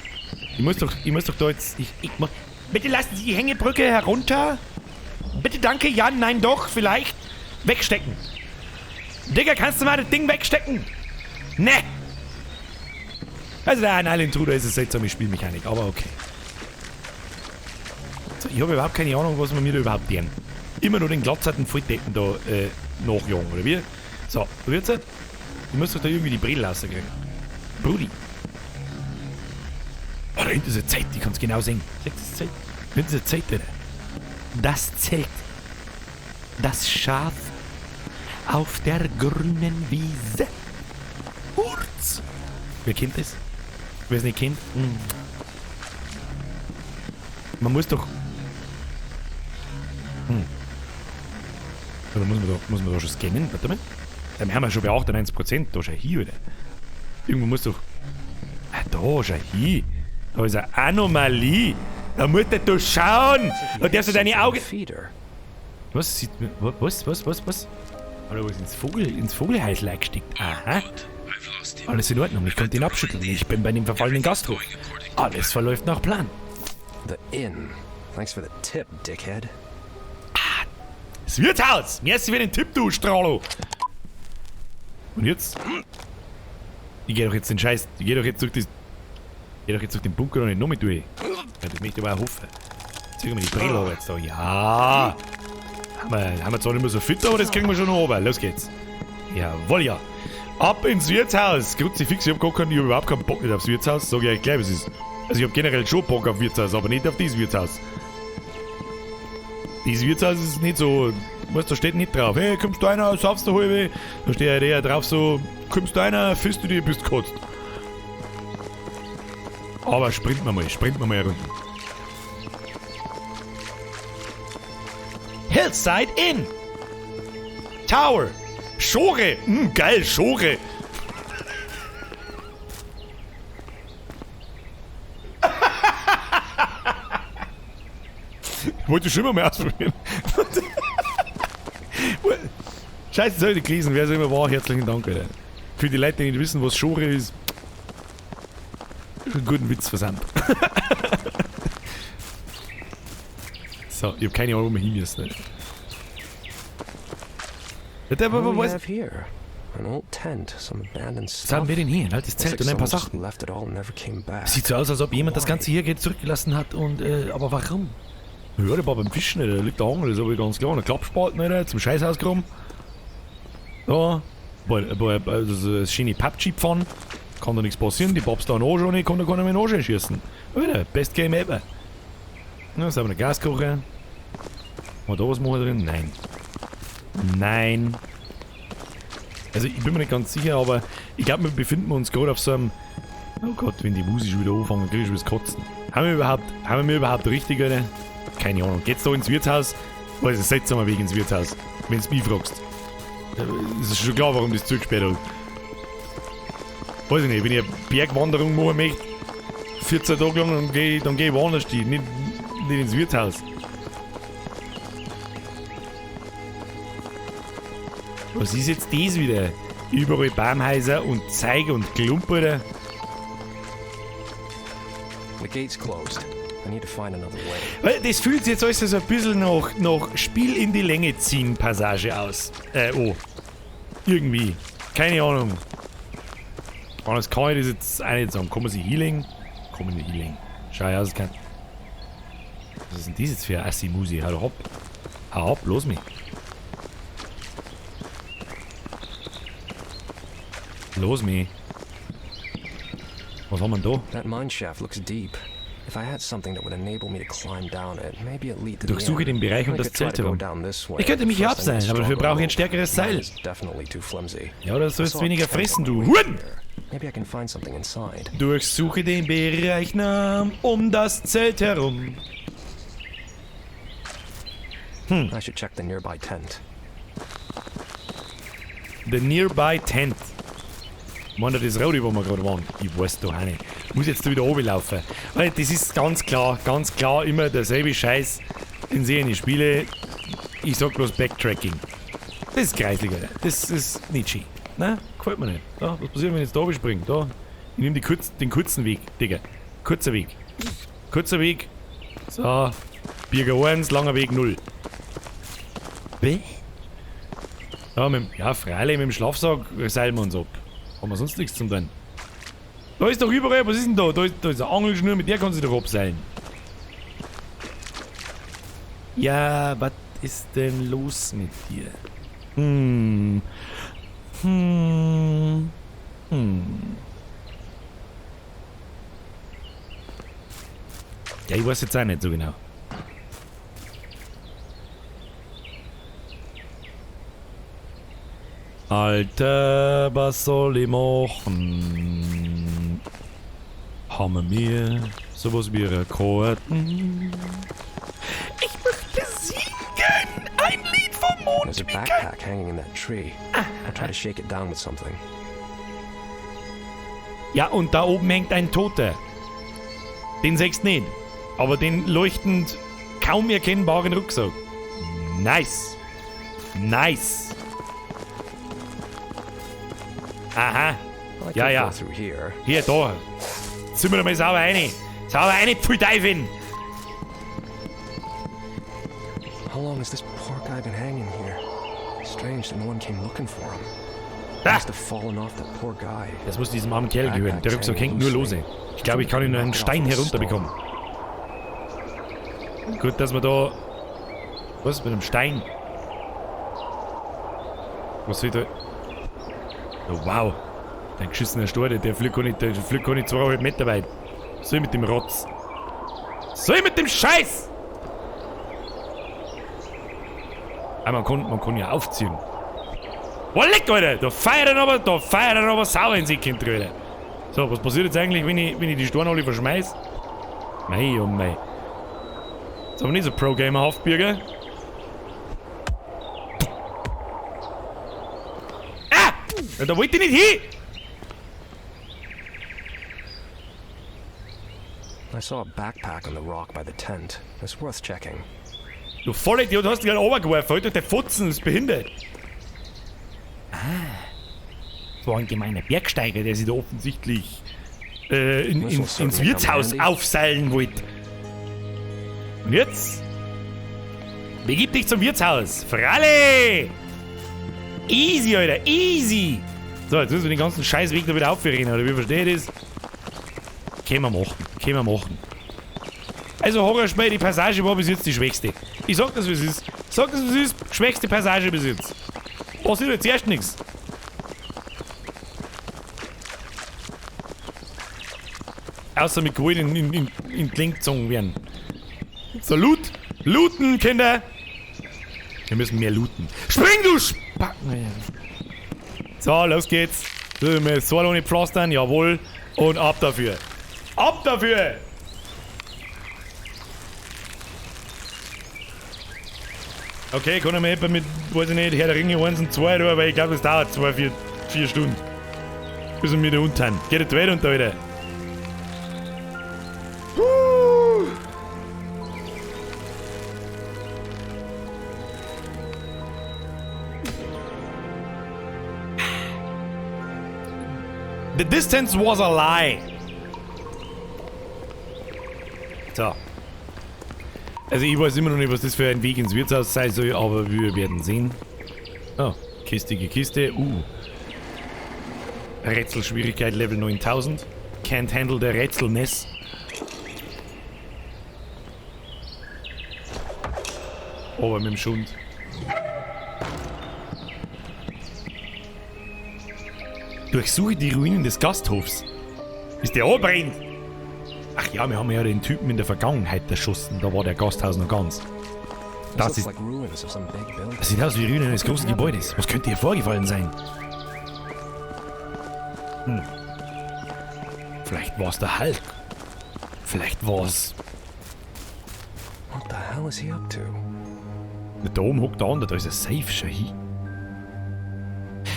Ich muss doch da jetzt... Bitte lassen Sie die Hängebrücke herunter. Bitte, danke, ja, nein, doch, vielleicht. Wegstecken. Digga, kannst du mal das Ding wegstecken? Ne! Also der Island-Intruder ist eine seltsame Spielmechanik, aber okay. So, ich habe überhaupt keine Ahnung, was wir mir da überhaupt deren. Immer nur den glatzerten Volldecken da nachjagen, oder wie? So, du wirst halt. Du musst doch da irgendwie die Brille rauskriegen. Brudi. Oh, da hinten ist eine Zeit, die kannst du genau sehen. Siehst du das Zelt? Da hinten ist eine Zeit, Alter. Das Zelt. Das Schaf auf der grünen Wiese. Hurz. Wer kennt das? Wer es nicht kennt? Man muss doch... Oder muss man da schon scannen? Warte mal. Dann haben wir schon bei 98%. Da schau hier, oder? Irgendwo muss doch... Ah, da schau hier. Da ist eine Anomalie. Da musst du schauen. Da darfst du deine Augen... Was? Was? Oder was ins Vogelhäusl eingesteckt? Aha. Alles in Ordnung, ich konnte ihn abschütteln. Ich bin bei dem verfallenen Gasthof. Alles verläuft nach Plan. The inn. Thanks for the tip, dickhead. Das Wirtshaus! Merci für den Tipp, du Strahlo! Und jetzt? Ich geh doch jetzt den Scheiß. Ich geh doch jetzt durch den Bunker noch nicht noch mit durch. Ja, das möchte ich aber auch hoffen. Ziehen wir die Brille aber jetzt da. Ja! Haben wir zwar nicht mehr so fit, aber das kriegen wir schon noch oben. Los geht's. Jawohl, ja. Ab ins Wirtshaus! Kruzifix, ich hab überhaupt keinen Bock nicht aufs Wirtshaus. Sag ich euch gleich, was ist. Also ich hab generell schon Bock auf Wirtshaus, aber nicht auf dieses Wirtshaus. Dieses Wirtshaus ist nicht so... Da steht nicht drauf, hey, kommst du einer, saufst du halbe. Da steht ja der drauf so, kommst du einer, fisst du dir, bist gekotzt. Aber sprinten wir mal herunter. Hillside Inn! Tower! Schore! Geil, Schore! Ich wollte schon immer mal ausprobieren. Scheiße, soll ich gelesen, wer es immer war, herzlichen Dank, Alter. Für die Leute, die nicht wissen, was Schore ist, einen guten Witz versandt. So, ich hab keine Ahnung, wo wir hin müssen. Was haben wir denn hier? Ein altes Zelt und ein paar Sachen. Sieht so aus, als ob jemand das ganze hier zurückgelassen hat und, aber warum? Ja, der war beim Fischen, da liegt der Angel, das ist aber ganz klar. Ein Klappspalten, Alter, zum Scheißhaus gekommen. Ja, das schöne PUBG-Pfann. Kann da nichts passieren, die Babs da noch schon nicht, kann da keiner mehr nachschießen. Alter, best Game ever. Ja, jetzt haben wir eine Gaskocher. Haben wir da was machen drin? Nein. Nein. Also ich bin mir nicht ganz sicher, aber ich glaube, wir befinden uns gerade auf so einem... Oh Gott, wenn die Musik schon wieder anfangen, krieg ich schon das Kotzen. Haben wir überhaupt richtig, oder? Keine Ahnung. Geht's da ins Wirtshaus? Also setz mal Weg ins Wirtshaus, wenn du mich fragst. Es ist schon klar, warum das zugesperrt hat. Weiß ich nicht, wenn ich eine Bergwanderung machen möchte, 14 Tage lang, dann geh ich woanders hin, nicht ins Wirtshaus. Was ist jetzt das wieder? Überall Baumhäuser und Zeug und Klump, oder? The gate's closed. I need to find another way. Weil das fühlt sich jetzt alles so ein bisschen nach Spiel in die Länge ziehen Passage aus. Oh. Irgendwie. Keine Ahnung. Anders kann ich das jetzt auch nicht sagen. Kann man sich healing? Kann man nicht healing. Schau ja, das kann. Was ist denn das jetzt für eine Assi-Musi? Hau doch ab. Hau ab, los mich. Los mich. Was haben wir denn da? That mine shaft looks deep. If I had something that would enable me to climb down it, maybe it lead to the Durchsuche den Bereich um I das could try Zelt to go herum. down this way. Ich könnte mich hier First I need abseilen, aber dafür stronger brauche ich ein rope. stärkeres Mine Seil. is definitely too flimsy. Ja, oder I sollst saw du a weniger tent fressen, on the du way Huren! here. Maybe I can find something inside. Durchsuche den Bereich um das Zelt herum. I should check the nearby tent. The nearby tent. Meint ihr das Rodi, wo wir gerade waren? Ich weiß doch auch nicht. Muss jetzt da wieder runterlaufen. Weil das ist ganz klar immer derselbe Scheiß, den sehe ich in den Spielen. Ich sag bloß Backtracking. Das ist kreislig, Alter. Das ist nicht schön. Nein, gefällt mir nicht. Da, was passiert, wenn ich jetzt da überspringe? Da. Ich nehme den kurzen Weg, Digga. Kurzer Weg. Kurzer Weg. So. Bierger 1, langer Weg 0. Bäh? Ja, freilich, mit dem Schlafsack seilen wir uns ab. Haben wir sonst nichts zum tun. Da ist doch überall, was ist denn da? Da ist eine Angelschnur, mit der kannst du dich doch abseilen. Ja, was ist denn los mit dir? Ja, ich weiß jetzt auch nicht so genau. Alter, was soll ich machen? Haben wir sowas wie Rekorden? Ich möchte singen! Ein Lied vom There's a Mondwinkel! backpack hanging in that tree. I'll try to shake it down with something. Ja, und da oben hängt ein Toter. Den sechst nicht. Aber den leuchtend kaum erkennbaren Rucksack. Nice. Nice. Aha. I could Ja, ja. go through here. Hier, da. Ziehen wir doch mal sauber rein. Sauber rein, Pfui-Teufel. How long has this poor guy been hanging here? Strange that no one came looking for him. Da. Must have fallen off that poor guy. Das muss diesem armen Kerl gehören. Der Rucksack hängt nur lose. Ich glaube, ich kann ihn nur einen Stein herunterbekommen. Gut, dass wir da... Was? Mit einem Stein? Was wird da... Oh, wow. Ein geschissener Storde, der fliegt gar nicht 2,5 Meter weit. Was soll ich mit dem Rotz? Was soll ich mit dem Scheiß? Ah, man kann ja aufziehen. Oh, leck, Alter! Da feiert er aber sauer in sich, Kind, Alter. So, was passiert jetzt eigentlich, wenn ich die Steine alle verschmeiß? Mei, oh mei. Ist aber nicht so Pro-Gamer-haft, Bürger. Ah! Ja, da wollte ich nicht hin! I saw a backpack on the rock by the tent. It's worth checking. Du Vollidiot, hast dich gerade runtergeworfen, halt doch der Futzen, ist behindert. Das war ein gemeiner Bergsteiger, der sich da offensichtlich ins Wirtshaus aufseilen wollte. Und jetzt? Begib dich zum Wirtshaus. Fralle! Easy, Alter, easy! So, jetzt müssen wir den ganzen Scheißweg da wieder aufrennen, oder wie versteht ihr das? Können wir machen. Also Horrorspiel, die Passage war bis jetzt die schwächste. Ich sag das, wie es ist. Schwächste Passage bis jetzt. Passiert jetzt erst nichts. Außer mit Gewalt in die Klinge gezogen werden. So, looten, Kinder! Wir müssen mehr looten. Spring, du Spacken! So, los geht's. So ohne Pflastern, jawohl. Und ab dafür. Ab dafür! Okay, kann ich mir etwa mit, weiß ich nicht, Herr der Ringe 1 und 2 tun, aber ich glaube, das dauert 4 Stunden. Bis wir wieder unten haben. Geht der Welt unter wieder. The distance was a lie. So. Also ich weiß immer noch nicht, was das für ein Weg ins Wirtshaus sein soll, aber wir werden sehen. Oh, kistige Kiste. Rätselschwierigkeit Level 9000. Can't handle the Rätselness. Aber mit dem Schund. Durchsuche die Ruinen des Gasthofs. Bis der anbrennt. Ach ja, wir haben ja den Typen in der Vergangenheit erschossen. Da war der Gasthaus noch ganz. Das sieht aus wie Ruinen eines großen Gebäudes. Was könnte hier vorgefallen sein? Vielleicht war es der Hulk. Vielleicht war es... What the hell is he up to? Da oben hockt der andere, da ist ein Safe schon hin.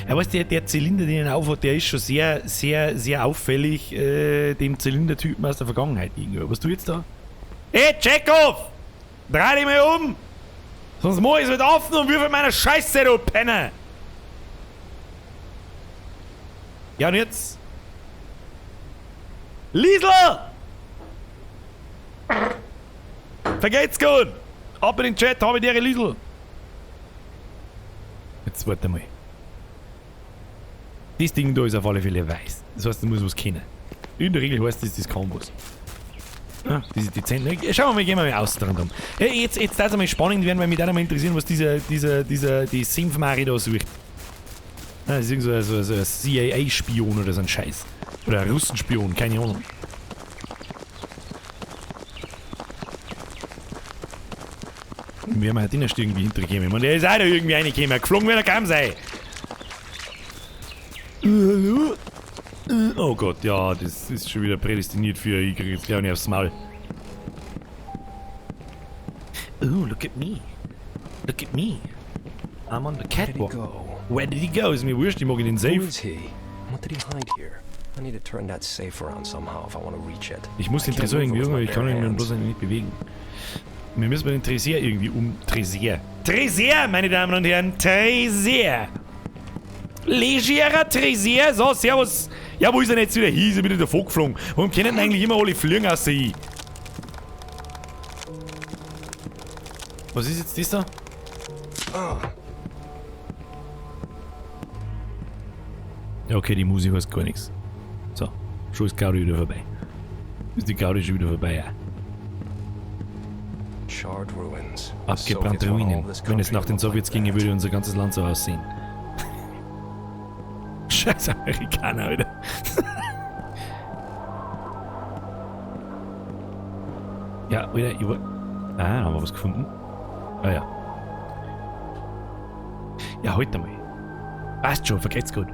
Ja, weißt du, der Zylinder, den er aufhat, der ist schon sehr, sehr, sehr auffällig dem Zylindertypen aus der Vergangenheit gegenüber. Was tust du jetzt da? Hey, Chekhov! Dreh dich mal um! Sonst mach ich's mit offen und würfel meiner Scheiße, du Penner! Ja, und jetzt? Liesl! Vergeht's gut! Ab in den Chat, habe ich dir Liesl! Jetzt warte mal. Das Ding da ist auf alle Fälle weiß. Das heißt, du musst was kennen. In der Regel heißt das Kombos. Ah, diese dezenten. Schauen wir mal, gehen wir mal aus dran um. Hey, jetzt darf es mal spannend werden, weil mich da mal interessieren, was die Synth-Mari da sucht. Ah, das ist irgend so ein CIA-Spion oder so ein Scheiß. Oder ein Russenspion, keine Ahnung. Wir haben halt erst irgendwie hintergekommen. Und der ist auch da irgendwie reingekommen. Geflogen wird er kaum sein. Oh Gott, ja, das ist schon wieder prädestiniert für ich krieg jetzt gleich nicht aufs Maul. Oh, look at me. Look at me. I'm on the catwalk. Where did he go? Ist mir wurscht, ich mag in den Safe. Who is he? What did he hide here? I need to turn that safe around somehow if I want to reach it. Ich muss den Tresor irgendwie aber ich kann ihn bloß nicht bewegen. Wir müssen den Tresor irgendwie Tresor! Tresor, meine Damen und Herren! Tresor! Legerer Tresor! So, servus! Ja, wo ist er jetzt wieder hin? Ist er wieder davon geflogen? Warum können denn eigentlich immer alle fliegen aus der Was ist jetzt das da? Ja, okay, die Musik heißt gar nichts. So, schon ist Gaudi wieder vorbei. Ist die Gaudi schon wieder vorbei, ja. Abgebrannte Ruinen. Wenn es nach den Sowjets ginge, würde unser ganzes Land so aussehen. Scheiß Amerikaner, Alter. Ja, wieder. Ah, haben wir was gefunden? Ah ja. Ja, heute mal. Passt schon, vergeht's gut.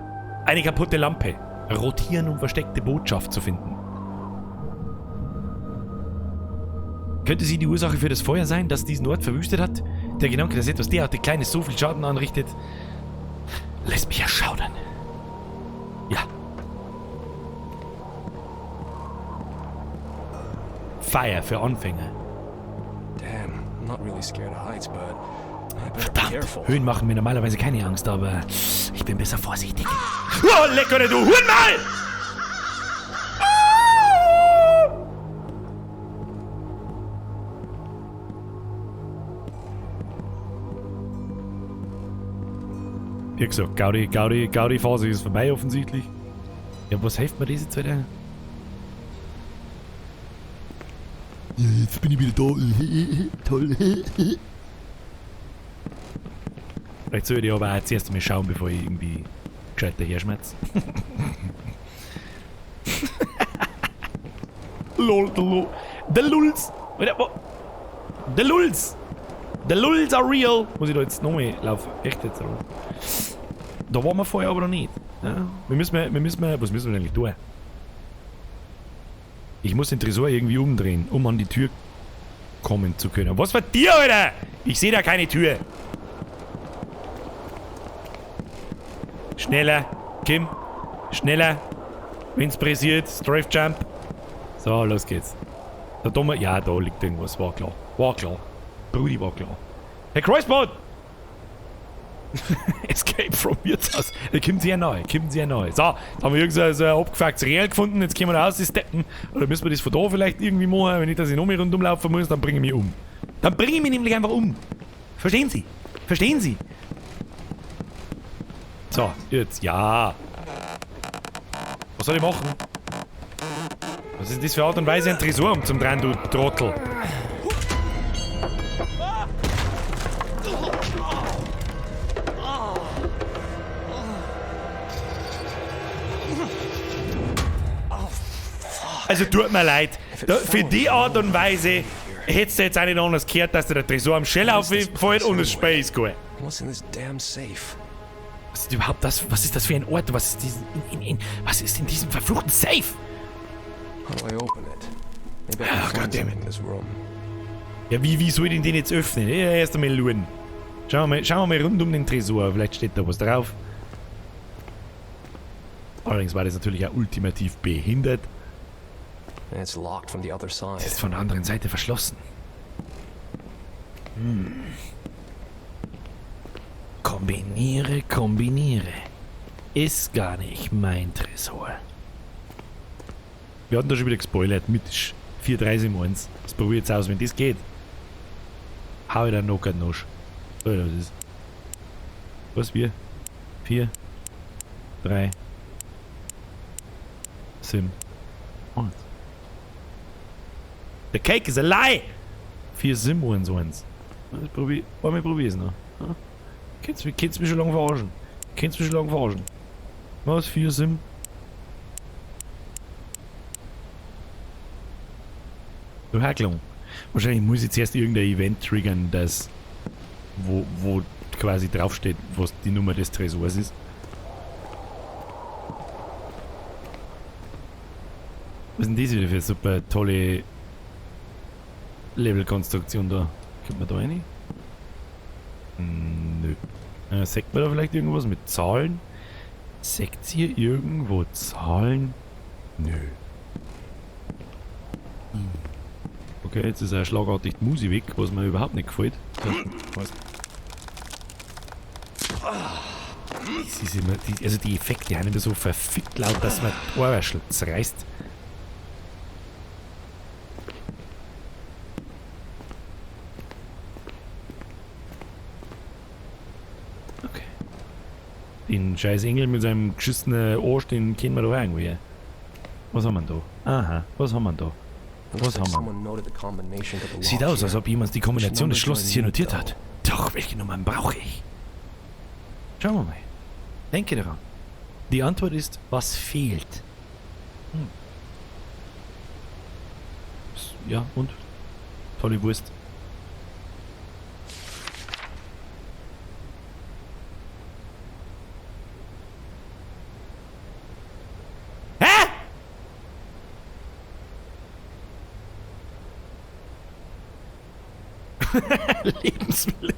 Eine kaputte Lampe. Rotieren, um versteckte Botschaft zu finden. Könnte sie die Ursache für das Feuer sein, das diesen Ort verwüstet hat? Der Gedanke, dass etwas derartig Kleines so viel Schaden anrichtet, lässt mich erschaudern. Ja. Feuer für Anfänger. Damn, I'm not really scared of heights, but I better be Verdammt, careful. Höhen machen mir normalerweise keine Angst, aber ich bin besser vorsichtig. Oh, lecker, du Hurenmal! Wie gesagt, Gaudi-Phase ist vorbei offensichtlich. Ja, was hilft mir das jetzt wieder? Ja, jetzt bin ich wieder da. Toll. Vielleicht sollte ich aber auch zuerst einmal schauen, bevor ich irgendwie gescheit daherschmerze. Lol, der Lulz. Der Lulz. The Lulz are real. Muss ich da jetzt nochmal laufen? Echt jetzt? Da waren wir vorher aber noch nicht. Ja? Was müssen wir eigentlich tun? Ich muss den Tresor irgendwie umdrehen, um an die Tür kommen zu können. Was für dir, Alter? Ich sehe da keine Tür. Schneller, Kim. Schneller. Wenn's pressiert, Strafe Jump. So, los geht's. Da dumme. Ja, da liegt irgendwas. War klar. War klar. Brudi, war klar. Herr Kreuzbart! Escape from Wirtshaus. Da kommt sie ja neu. So, jetzt haben wir irgend so ein abgefucktes Real gefunden. Jetzt können wir da raus, die steppen. Oder müssen wir das von da vielleicht irgendwie machen? Wenn ich dass ich noch mehr rundum laufen muss, dann bringe ich mich um. Dann bringe ich mich nämlich einfach um. Verstehen Sie? Verstehen Sie? So, jetzt. Ja. Was soll ich machen? Was ist das für Art und Weise, ein Tresor zum Drehen, du Trottel? Also tut mir leid. Für die Art und Weise hättest du jetzt auch nicht anders gehört, dass dir der Tresor am Shell auffällt und das Spiel ist gut. What's in this damn safe? Was ist überhaupt das? Was ist das für ein Ort? Was ist in diesem verfluchten Safe? How do I open it? Maybe I can find something in this room. Ja, wie soll ich den jetzt öffnen? Ja, erst einmal schauen. Schauen wir mal rund um den Tresor. Vielleicht steht da was drauf. Allerdings war das natürlich auch ultimativ behindert. And it's locked from the other side. Das ist von der anderen Seite verschlossen. Kombiniere. Ist gar nicht mein Tresor. Wir hatten da schon wieder gespoilert mit 4-3-7-1. Das probiere jetzt aus, wenn das geht. Hau ich dann noch einen Nosch. Oder was ist? Was wir? 4, 3, 7, 1. The cake is a lie! 4, 7, 1, 1. Das probier's noch. Ja? Kennst mich schon lange verarschen. Was? 4, 7? Du Hacklung. Wahrscheinlich muss ich jetzt erst irgendein Event triggern, das wo quasi draufsteht, was die Nummer des Tresors ist. Was ist denn das wieder für eine super tolle Levelkonstruktion da? Kommt man da rein? Nö. Sagt man da vielleicht irgendwas mit Zahlen? Sagt ihr irgendwo Zahlen? Nö. Okay, jetzt ist schlagartig die Musik weg, was mir überhaupt nicht gefällt. Also die Effekte haben immer so verfickt laut, dass man die Ohrwäschel zerreißt. Okay. Den scheiß Engel mit seinem geschissenen Arsch, den kennen wir da irgendwie. Was haben wir da? Aha, was haben wir da? Was haben wir? Sieht aus, als ob jemand die Kombination des Schlosses hier notiert hat. Doch, welche Nummern brauche ich? Schauen wir mal. Denke daran. Die Antwort ist, was fehlt? Ja, und? Tolle Wurst. Lebensmittel.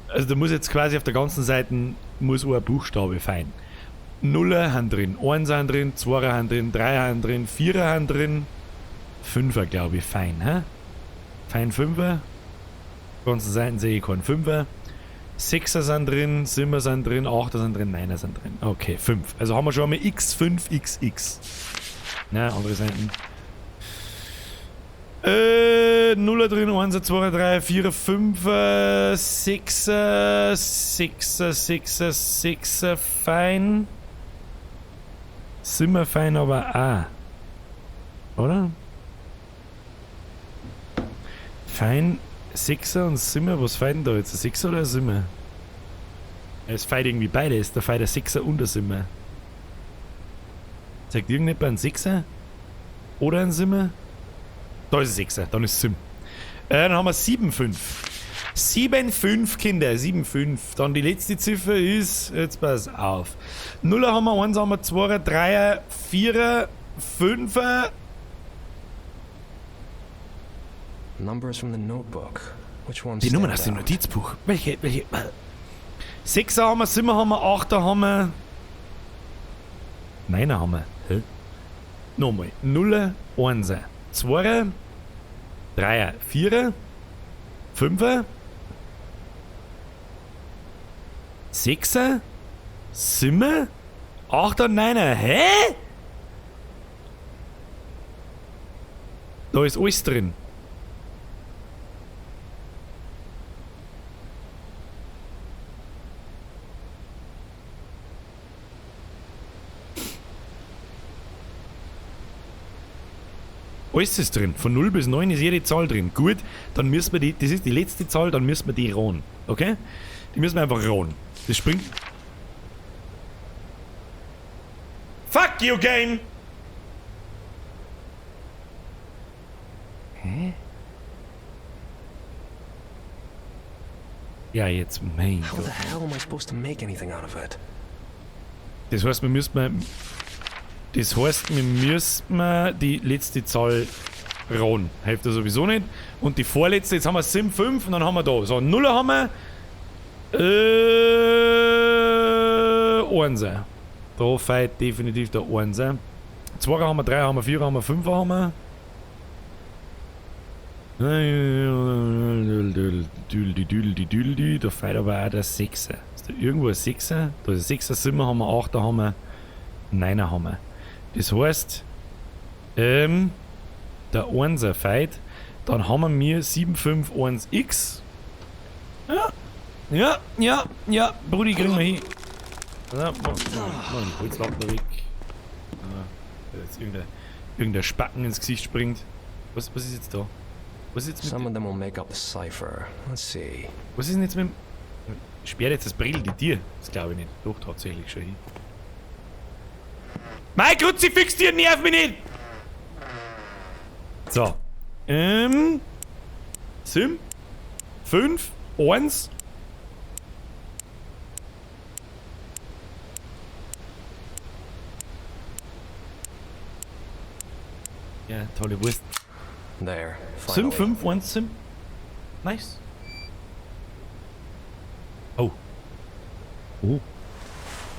Also da muss jetzt quasi auf der ganzen Seite muss ein Buchstabe fein. Nuller haben drin, 1 haben drin, 2 haben drin, 3 haben drin, 4 haben drin, 5er glaube ich fein, hä? Fein 5er. Ganzen Seiten sehe ich keinen 5er. 6er sind drin, 7er sind drin, 8er sind drin, 9er sind drin. Okay, 5. Also haben wir schon mal X5, XX. Na, andere Seiten. 0 drin, 1, 2, 3, 4, 5, 6er, 6er, fein. Sind wir fein, aber auch. Oder? Fein, 6er und Simmer, was feiern da jetzt? Ein 6er oder ein Simmer? Es feiert irgendwie beides, da feiert ein 6er und ein Simmer. Zeigt irgendjemand ein 6er? Oder ein Simmer? Da ist ein 6er, dann ist Sim. Dann haben wir 7,5. 7,5, Kinder, 7,5. Dann die letzte Ziffer ist, jetzt pass auf. 0 haben wir, 1 haben wir, 2, 3, 4, 5. Numbers from the notebook. Which ones? Die Nummern aus dem Notizbuch. Welche? 6 haben wir, 7 haben wir, 8 haben wir. 9 haben wir. Hä? Nochmal. 0, 1, 2, 3, 4, 5, 6, 7, 8 und 9. Hä? Da ist alles drin. Alles ist drin. Von 0 bis 9 ist jede Zahl drin. Gut, dann müssen wir die, das ist die letzte Zahl, dann müssen wir die rohen. Okay? Die müssen wir einfach rohen. Das springt. Fuck you, Game! Hä? Ja, jetzt, mein How Gott. the hell am I supposed to make anything out of it? Das heißt, wir müssen die letzte Zahl rohen. Hilft ja sowieso nicht. Und die vorletzte, jetzt haben wir 7, 5 und dann haben wir da. So, 0 haben wir. 1. Da fehlt definitiv der 1. 2 haben wir, 3 haben wir, 4 haben wir, 5 haben wir. Da fehlt aber auch der 6. Ist da irgendwo ein 6? Da ist ein 6, 7 haben wir, 8 haben wir, 9 haben wir. Das heißt, der 1er fehlt. Dann haben wir 751X. Ja, Brudi, kriegen wir hin. Ja, Mann, jetzt laufen wir weg. Da jetzt irgendein Spacken ins Gesicht springt. Was ist jetzt da? Was ist jetzt mit Some of them will make up the cipher. Let's see. Was ist denn jetzt mit dem... Sperrt jetzt das Brill die Tier? Das glaube ich nicht. Doch, tatsächlich schon hin. Mein Kruzifix, dir nerv mich nicht! So. 7, 5, 1. Ja, tolle Wurst. There. 7, Finally. 5, 1, 7. Nice. Oh. Oh.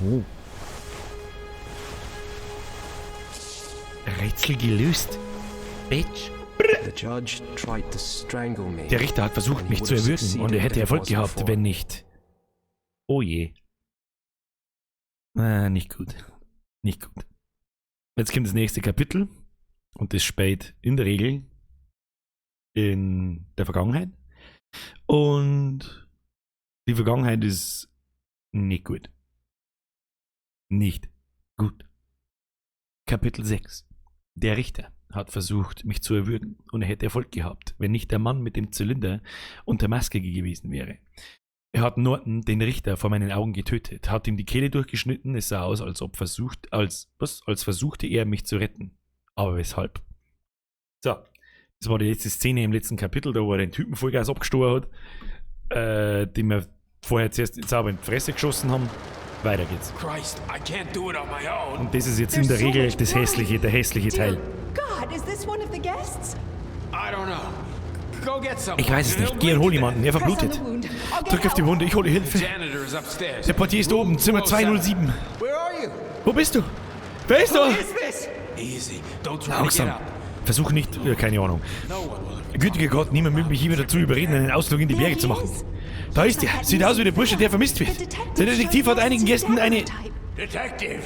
Oh. Rätsel gelöst. Bitch. The judge tried to strangle me. Der Richter hat versucht, mich zu erwürgen und er hätte Erfolg gehabt, wenn nicht. Oh je. Nicht gut. Nicht gut. Jetzt kommt das nächste Kapitel und das spielt in der Regel in der Vergangenheit. Und die Vergangenheit ist nicht gut. Nicht gut. Kapitel 6. Der Richter hat versucht, mich zu erwürgen und er hätte Erfolg gehabt, wenn nicht der Mann mit dem Zylinder und der Maske gewesen wäre. Er hat Norton, den Richter, vor meinen Augen getötet, hat ihm die Kehle durchgeschnitten, es sah aus, als versuchte er, mich zu retten. Aber weshalb? So, das war die letzte Szene im letzten Kapitel, da wo er den Typen Vollgas abgestoßen hat, den wir vorher zuerst sauber in die Fresse geschossen haben. Weiter geht's. Christ, I can't do it on my own. Und das ist jetzt in der Regel der hässliche Teil. God, is this one of the guests? I don't know. Go get someone. Ich weiß es nicht. Geh und hol jemanden. Er verblutet. Drück auf die Wunde. Ich hole Hilfe. Janitor is upstairs. Der Portier ist oben. Zimmer 207. Where are you? Wo bist du? Wer ist da? this? Easy. Don't try to get Langsam. up. Versuch nicht... keine Ahnung. No one will. Gütiger Gott, niemand will mich hier dazu überreden, einen Ausflug in die Berge zu machen. Da ist er. Sieht aus wie der Bursche, der vermisst wird. Der Detektiv hat einigen Gästen eine... Detective!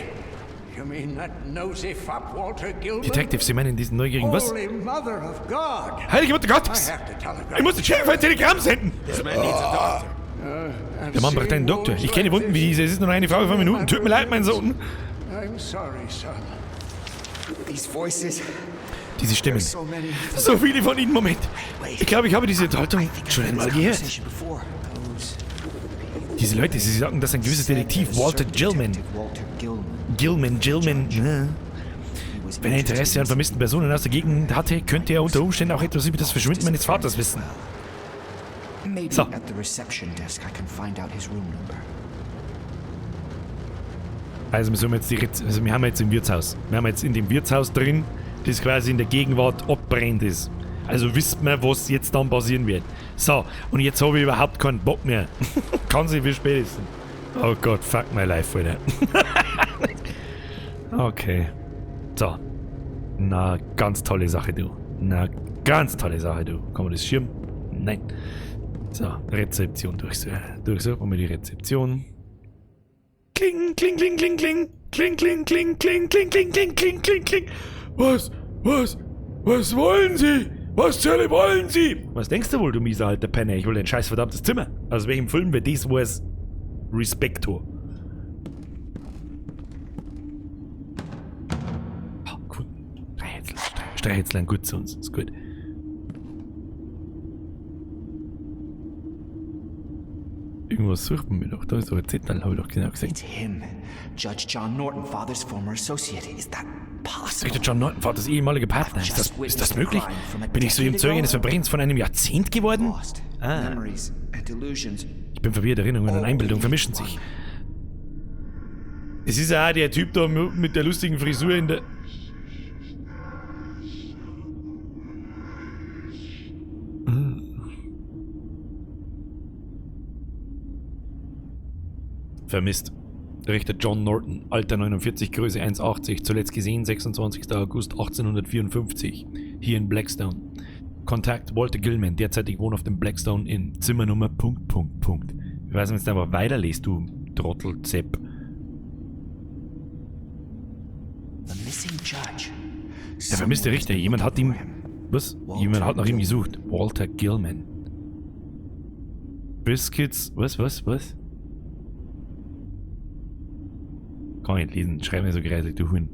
You mean that nosy fop Walter Gilman? Detective, Sie meinen diesen neugierigen was? Holy Mother of God! Heilige Mutter I Gottes! have to telegraph. Ich muss den Sheriff ein Telegramm senden! This man needs a doctor. Der Mann braucht einen Doktor. Ich kenne Wunden wie diese. Es ist nur eine Frage von Minuten. Tut mir leid, mein Sohn. I'm sorry, son. These voices. Diese Stimmen. So many. So viele von ihnen. Moment. Ich glaube, ich habe diese Unterhaltung schon einmal gehört. Before. Diese Leute, sie sagen, dass ein gewisser Detektiv, Walter Gilman, Walter Gilman. Gilman, Wenn er Interesse an vermissten Personen aus der Gegend hatte, könnte er unter Umständen auch etwas über das Verschwinden meines Vaters wissen. Maybe So. at the reception desk I can find out his room number. Also wir haben jetzt im Wirtshaus. Wir haben jetzt in dem Wirtshaus drin, das quasi in der Gegenwart abbrennt ist. Also wisst man, was jetzt dann passieren wird. So, und jetzt habe ich überhaupt keinen Bock mehr. Kann sich für spätestens. Oh Gott, fuck my life, Alter. Okay. So. Na, ganz tolle Sache, du. Na, ganz tolle Sache, du. Kann man das schirmen? Nein. So, Rezeption durchsuchen. Durchsuchen wir die Rezeption. Kling, kling, kling, kling, kling. Kling, kling, kling, kling, kling, kling, kling, kling, kling, kling. Was wollen Sie? Was zur Hölle wollen Sie? Was denkst du wohl, du mieser alter Penner? Ich will dein scheiß verdammtes Zimmer. Aus welchem Film wird dies, wo es Respektor? Oh, gut. Streichhätzlein gut zu uns. Ist gut. Irgendwas sucht man mir doch. Da ist so ein Zettel, habe ich doch genau gesagt. It's him. Judge John Norton, Father's former associate. Is that possible? Richard John Norton, Vaters ehemaliger Partner. Ist das möglich? Bin ich so im Zeuge eines Verbrechens von einem Jahrzehnt geworden? Lost. Memories and delusions. Ich bin verwirrt, Erinnerungen und Einbildung vermischen sich. Es ist ja auch der Typ da mit der lustigen Frisur in der... Vermisst. Richter John Norton, Alter 49, Größe 1,80, zuletzt gesehen 26. August 1854, hier in Blackstone. Kontakt Walter Gilman, derzeitig wohnhaft in Blackstone in Zimmernummer... Ich weiß nicht, wenn du einfach weiterlest, du Trottelzepp. The missing judge. Der vermisste Richter, jemand hat ihm... Was? Jemand hat nach ihm gesucht. Walter Gilman. Biscuits... Was? Kann ich nicht lesen, schreib mir so greisig, du Huhn.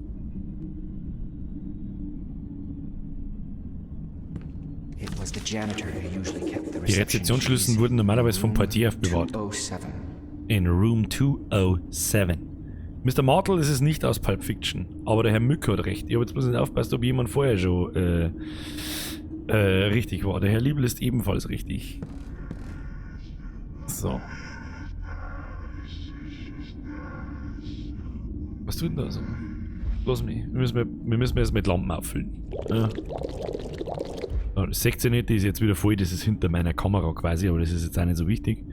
It was the janitor who usually kept the Die Rezeptionsschlüssel wurden normalerweise vom Portier aufbewahrt. 207. In Room 207. Mr. Martel ist es nicht aus Pulp Fiction, aber der Herr Mück hat recht. Ich habe jetzt bloß nicht aufgepasst, ob jemand vorher schon richtig war. Der Herr Liebel ist ebenfalls richtig. So. Was tut denn da so? Lass mich. Wir müssen jetzt mit Lampen auffüllen. Ja. Das seht ihr nicht, die ist jetzt wieder voll, das ist hinter meiner Kamera quasi, aber das ist jetzt auch nicht so wichtig.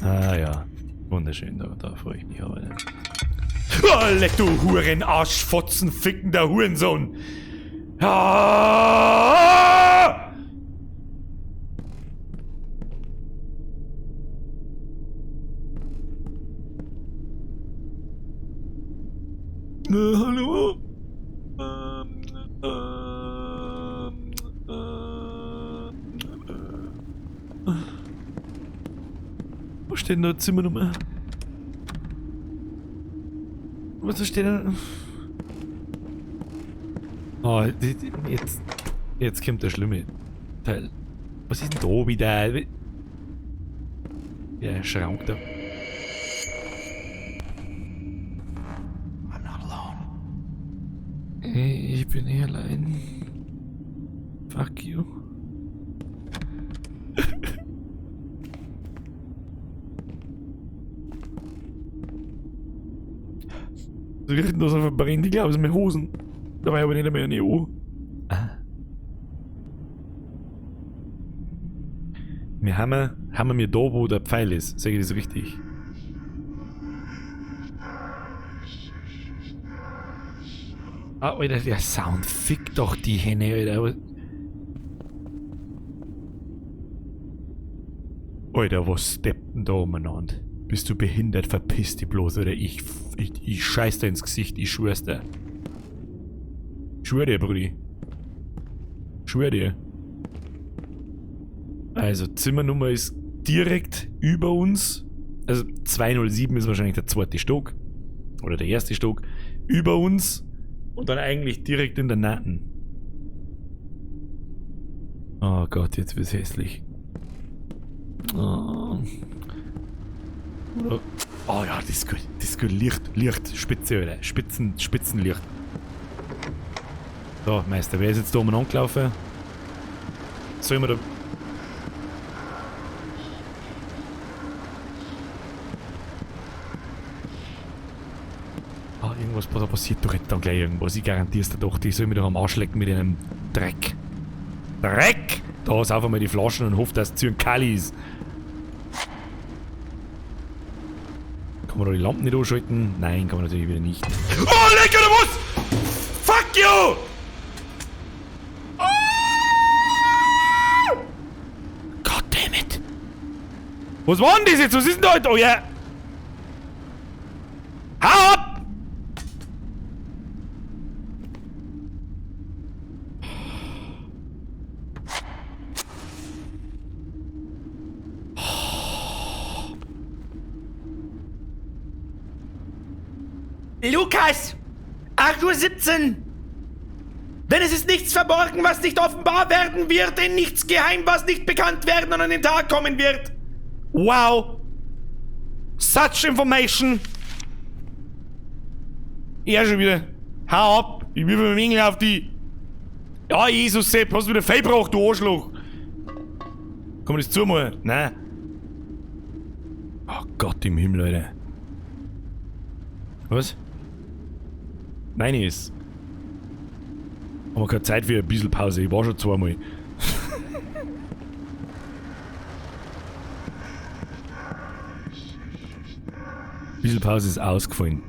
Ah ja, wunderschön, da freue ich mich aber. Oh, leck du Huren, Arschfotzen, fickender Hurensohn! Ah! Hallo? Wo steht denn da Zimmernummer? Was steht da? Oh, jetzt kommt der schlimme Teil. Was ist denn da wieder? Ja, Schrank da. I'm not alone. Ich bin nicht allein. Fuck you. Sie riechen das einfach verbrennt, ich glaube, es sind meine Hosen. Da war aber nicht mehr eine EU. Ah. Wir haben wir da, wo der Pfeil ist. Sag ich das richtig? Ah, Alter, der Sound. Fick doch die Hände, Alter. Alter, was steppt denn da umeinander? Bist du behindert? Verpiss dich bloß, oder ich scheiß dir ins Gesicht, ich schwör's dir. Schwör dir, Brudi. Schwör dir. Also, Zimmernummer ist direkt über uns. Also, 207 ist wahrscheinlich der zweite Stock. Oder der erste Stock. Über uns. Und dann eigentlich direkt in der Nahen. Oh Gott, jetzt wird's hässlich. Oh. Oh ja, das ist gut. Das ist gut. Licht, Spitze, Alter. Spitzenlicht. So, Meister, wer ist jetzt da oben angelaufen? Sollen wir da... Ah, irgendwas, da passiert doch jetzt dann gleich irgendwas. Ich garantiere es dir doch, die sollen mir doch am Arsch lecken mit einem Dreck. Dreck! Da ist einfach mal die Flaschen und hofft, dass es Zyankali ist. Kann man da die Lampen nicht ausschalten? Nein, kann man natürlich wieder nicht. Oh, lecker, oder was? Fuck you! Oh! Goddammit! Was war denn das jetzt? Was ist denn da heute? Oh ja! Hau ab! Lukas! 8:17 Uhr! Denn es ist nichts verborgen, was nicht offenbar werden wird, denn nichts geheim, was nicht bekannt werden und an den Tag kommen wird. Wow! Such information! Ja, schon wieder. Hau ab! Ich will mit dem Engel auf die... Ja, Jesus Sepp, hast du wieder Fell gebracht, du Arschloch! Kann man das zumachen? Nein. Oh Gott im Himmel, Leute. Was? Nein, ist. Haben wir keine Zeit für ein bisschen Pause. Ich war schon zweimal. Ein bisschen Pause ist ausgefallen.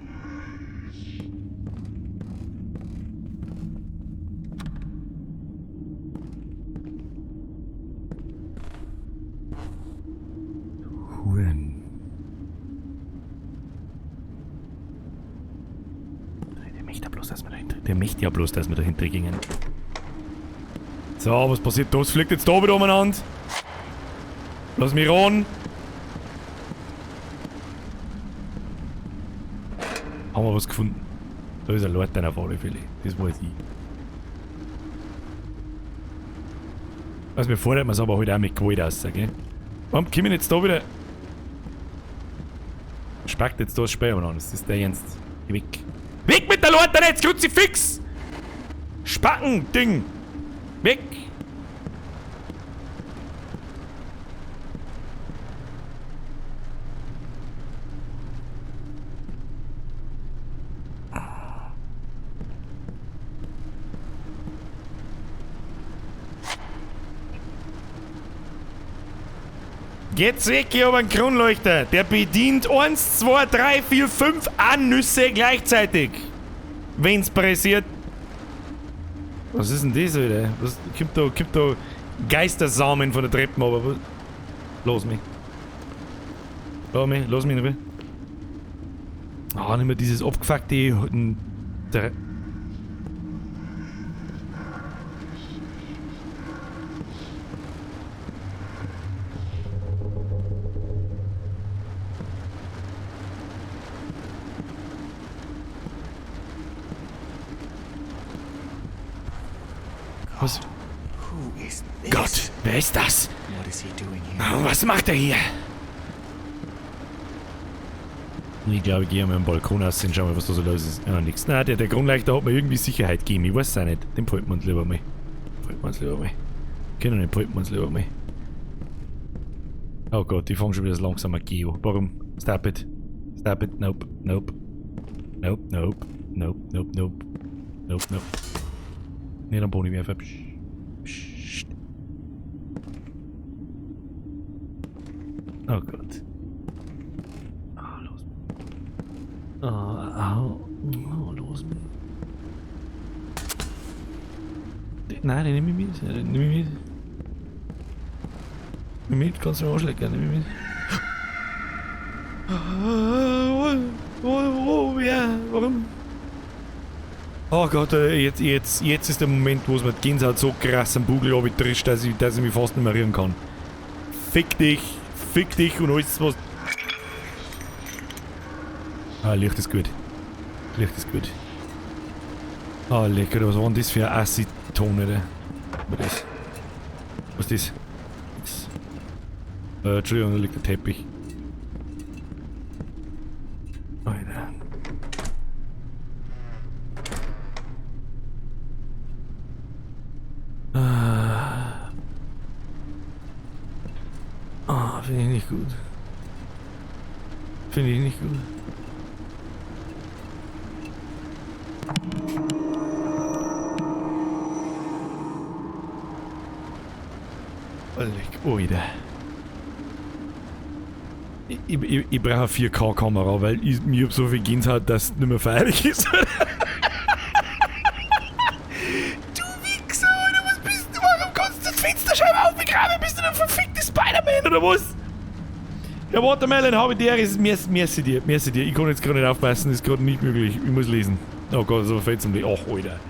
Huren. Der möchte ja bloß, dass wir dahinter gingen. So, was passiert da? Was fliegt jetzt da wieder umeinander? Lass mich ran. Haben wir was gefunden? Da ist ein Leuten auf alle Fälle. Das weiß ich. Also mir fordert man es aber heute auch mit Gewalt aus, gell? Warum kommen jetzt da wieder... Spackt jetzt da das Speer an, das ist der Ernst. Geh weg. Weg mit der Leute jetzt, Kruzifix! Spacken, Ding! Weg! Geht's weg hier über den Kronleuchter. Der bedient 1, 2, 3, 4, 5 Nüsse gleichzeitig. Wenn's pressiert. Was ist denn das, Alter? Was kommt da Geistersamen von der Treppe runter? Los mich. Lass mich in Ruhe. Ah, nicht mehr dieses abgefuckte... Was? Gott, wer ist das? Was macht er hier? Ich glaube, ich gehe mal am Balkon aus und schau mal, was da so los ist. Ja, nix. Nein, der Kronleuchter hat mir irgendwie Sicherheit gegeben. Ich weiß es auch nicht. Den behalten wir uns lieber mal. Können nicht, behalten wir uns lieber mal. Oh Gott, ich fange schon wieder so langsam an Geo. Warum? Stop it. Stop it. Nope. Nope. Nope. Nope. Nope. Nope. Nope. Nope. Nope. Nicht am Boden werfen. Psst. Oh Gott. Ah, los. Oh, los. Nein, den nehme ich mit. Nimm mit, kannst du anschlecken, nimm mit. Ja, warum? Oh Gott, jetzt ist der Moment, wo es mir die Gänsehaut so krass am Bugel abtrischt, dass ich mich fast nicht mehr rühren kann. Fick dich und alles was... Ah, Licht ist gut. Ah, lecker, was war denn das für ein Acid-Ton, Alter? Was ist das? Entschuldigung, da liegt der Teppich. Alter. Ah, finde ich nicht gut. Finde ich nicht gut. Oh, wieder. Ich brauche eine 4K-Kamera, weil mir hab so viel Gänsehaut, dass es nicht mehr feierlich ist. Du Wichser, Alter, was bist du? Warum kannst du das Fensterscheibe aufbegraben? Bist du ein verfickter Spider-Man oder was? Ja, Watermelon habe ich dir, ist merci dir. Ich kann jetzt gerade nicht aufpassen, ist gerade nicht möglich. Ich muss lesen. Oh Gott, so fällt zum Lesen. Ach, Alter.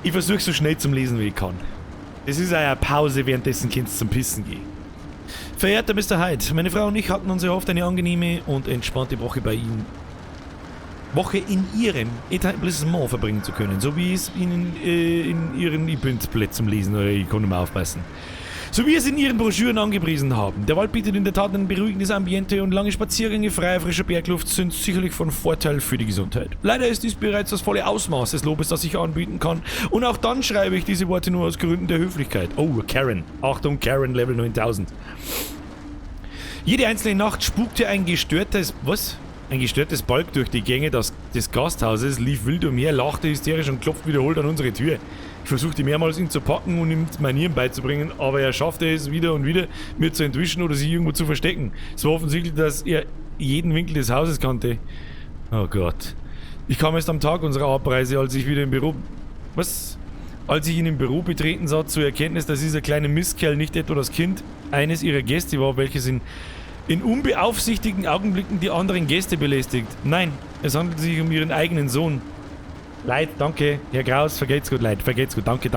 Ich versuche so schnell zum Lesen, wie ich kann. Es ist eine Pause, währenddessen Kind zum Pissen gehen. Verehrter Mr. Hyde, meine Frau und ich hatten uns erhofft, eine angenehme und entspannte Woche in Ihrem Etablissement verbringen zu können, so wie es Ihnen in Ihren Plätzen lesen, oder ich kann nicht mehr aufpassen. So wie es in Ihren Broschüren angepriesen haben. Der Wald bietet in der Tat ein beruhigendes Ambiente und lange Spaziergänge frei frischer Bergluft sind sicherlich von Vorteil für die Gesundheit. Leider ist dies bereits das volle Ausmaß des Lobes, das ich anbieten kann. Und auch dann schreibe ich diese Worte nur aus Gründen der Höflichkeit. Oh, Karen. Achtung, Karen, Level 9000. Jede einzelne Nacht spukte ein gestörtes Balg durch die Gänge des Gasthauses, lief wild umher, lachte hysterisch und klopfte wiederholt an unsere Tür. Ich versuchte mehrmals, ihn zu packen und ihm Manieren beizubringen, aber er schaffte es wieder und wieder, mir zu entwischen oder sich irgendwo zu verstecken. Es war offensichtlich, dass er jeden Winkel des Hauses kannte. Oh Gott. Ich kam erst am Tag unserer Abreise, als ich ihn im Büro betreten sah, zur Erkenntnis, dass dieser kleine Mistkerl nicht etwa das Kind eines ihrer Gäste war, welches in unbeaufsichtigten Augenblicken die anderen Gäste belästigt. Nein, es handelt sich um ihren eigenen Sohn. Leid, danke, Herr Kraus, vergeht's gut, Leid, vergeht's gut, danke.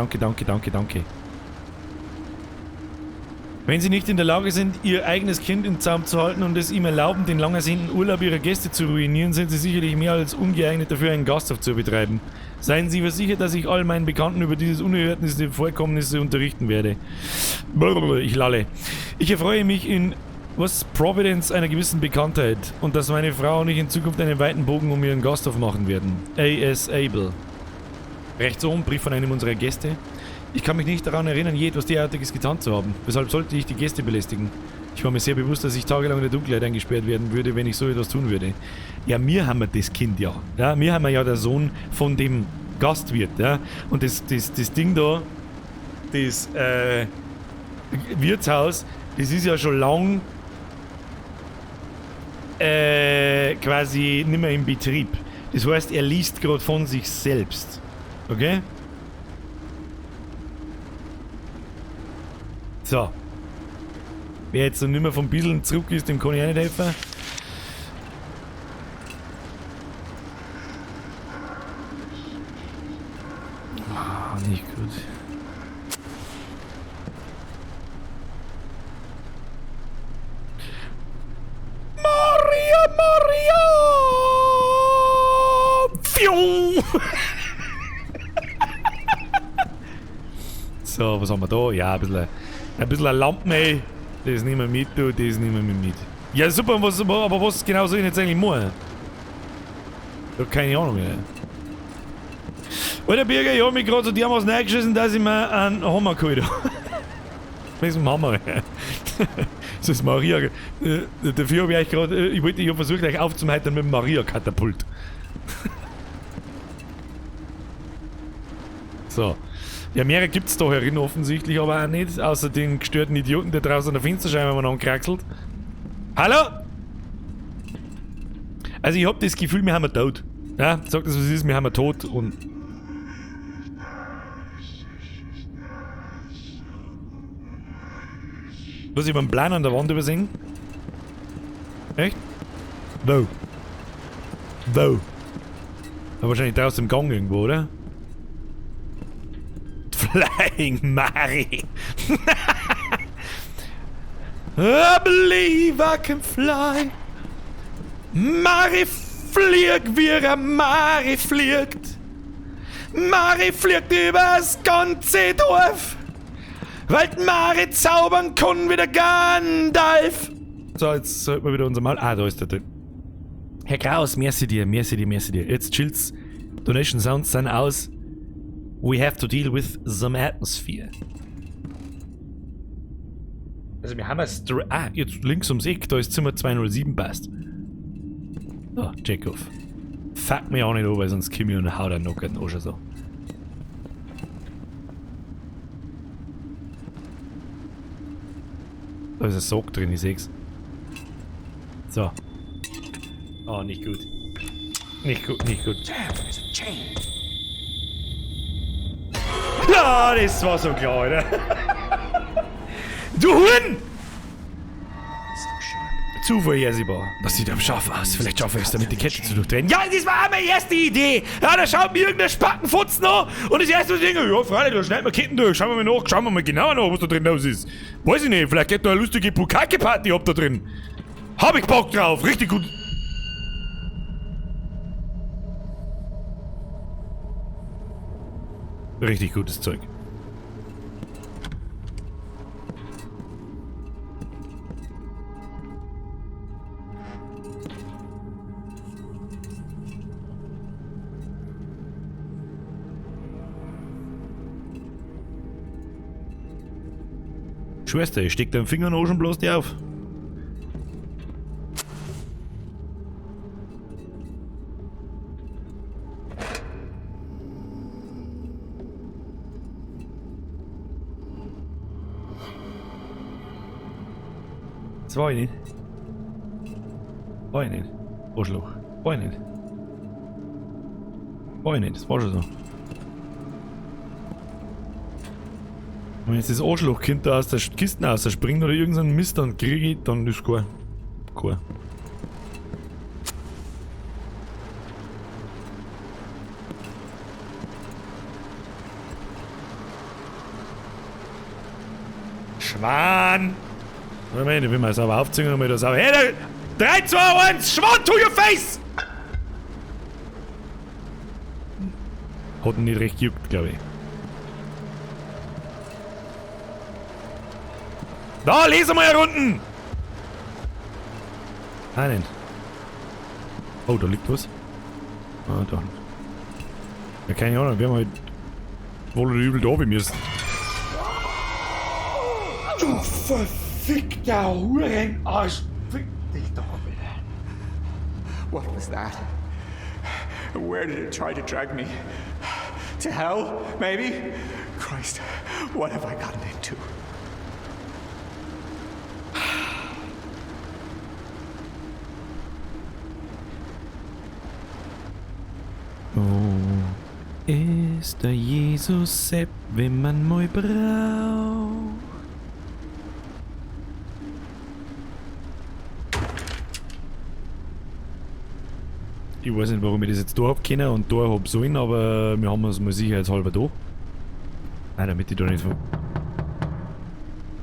Wenn Sie nicht in der Lage sind, Ihr eigenes Kind im Zaum zu halten und es ihm erlauben, den lang ersehnten Urlaub Ihrer Gäste zu ruinieren, sind Sie sicherlich mehr als ungeeignet dafür, einen Gasthof zu betreiben. Seien Sie versichert, dass ich all meinen Bekannten über dieses unerhörte Vorkommnisse unterrichten werde. Blablabla, ich lalle. Ich erfreue mich in Providence einer gewissen Bekanntheit und dass meine Frau und ich in Zukunft einen weiten Bogen um ihren Gasthof machen werden. A.S. Abel. Rechts oben, Brief von einem unserer Gäste. Ich kann mich nicht daran erinnern, je etwas derartiges getan zu haben. Weshalb sollte ich die Gäste belästigen? Ich war mir sehr bewusst, dass ich tagelang in der Dunkelheit eingesperrt werden würde, wenn ich so etwas tun würde. Ja, wir haben das Kind ja. Ja, wir haben ja der Sohn von dem Gastwirt, ja. Und das Ding da, das Wirtshaus, das ist ja schon lang quasi nicht mehr im Betrieb. Das heißt, er liest gerade von sich selbst. Okay? So. Wer jetzt noch nicht mehr vom Bisseln zurück ist, dem kann ich auch nicht helfen. Ah, nicht gut. Maria! Pfiuh! So, was haben wir da? Ja, ein bisschen Lampen, ey. Das nehmen wir mit, du, das nehmen wir mit. Ja, super, aber was genau soll ich jetzt eigentlich machen? Ich hab keine Ahnung mehr. Alter Birger, ich hab mich gerade so dermaßen reingeschissen, dass ich mir einen Hammer geholt habe. Mit dem Hammer, ja. Das ist Maria. Dafür habe ich euch gerade. Ich hab versucht, euch aufzuheitern mit dem Maria-Katapult. So. Ja, mehrere gibt's da herin offensichtlich, aber auch nicht. Außer den gestörten Idioten, der draußen an der Fensterscheibe mal ankraxelt. Hallo? Also ich hab das Gefühl, wir haben ihn tot. Ja, sag das was es ist, wir haben ihn tot und... Was, ich einen Plan an der Wand übersehen? Echt? Wo? Wo? Aber wahrscheinlich draußen im Gang irgendwo, oder? Flying Mary! I believe I can fly. Mary fliegt, wie Mary fliegt. Mary fliegt übers ganze Dorf. Weil Mari zaubern kann wie der Gandalf. So, jetzt sollten wir wieder unser Mal... Ah, da ist der drin. Herr Kraus, merci dir. Jetzt chillt's. Donation Sounds sind aus. We have to deal with some atmosphere. Also wir haben jetzt links ums Eck, da ist Zimmer 207 passt. So, Check-off. Fuck mich auch nicht an, weil sonst komme ich und hau den Nocken auch schon so. Da ist ein Sock drin, ich seh's. So. Oh, nicht gut. Nicht gut, nicht gut. Ja, das war so klar, oder? Du Huhn! Zu vorhersehbar. Das sieht am scharf aus. Vielleicht schaffe ich es damit, die Kette zu durchtrennen. Ja, das war meine erste Idee. Ja, da schaut mir irgendein Spackenfutz noch. Und das erste Ding, ja, Freunde, da schneiden wir Ketten durch. Schauen wir mal nach, schauen wir mal genauer nach, was da drin los ist. Weiß ich nicht, vielleicht geht da eine lustige Bukake-Party ab da drin. Hab ich Bock drauf. Richtig gut. Richtig gutes Zeug. Schwester, ich steck deinen Finger noch schon bloß dir auf. Das war ich nicht. War ich nicht. Arschloch. War ich nicht. War ich nicht, das war schon so. Wenn jetzt das Arschlochkind da aus der Kiste rausspringt oder irgendeinen Mist dann kriege ich, dann ist kein. Schwan! Moment, ich will mal sauber aufziehen und mal das sauber. Hey, 3, 2, 1, Schwan to your face! Hat ihn nicht recht gejuckt, glaube ich. Da, lese mal hier unten! Nein. Oh, da liegt was. Ah, da. Ja, keine Ahnung, wir haben halt wohl oder übel da oben müssen. Du verfickter Hurenarsch! Fick dich doch bitte! What was that? Where did it try to drag me? To hell, maybe? Christ, what have I gotten into? Oh, ist der Jesus Sepp, wenn man mal braucht? Ich weiß nicht, warum ich das jetzt da hab können und da hab sollen, aber wir haben uns mal sicherheitshalber da. Nein, damit ich da nicht von...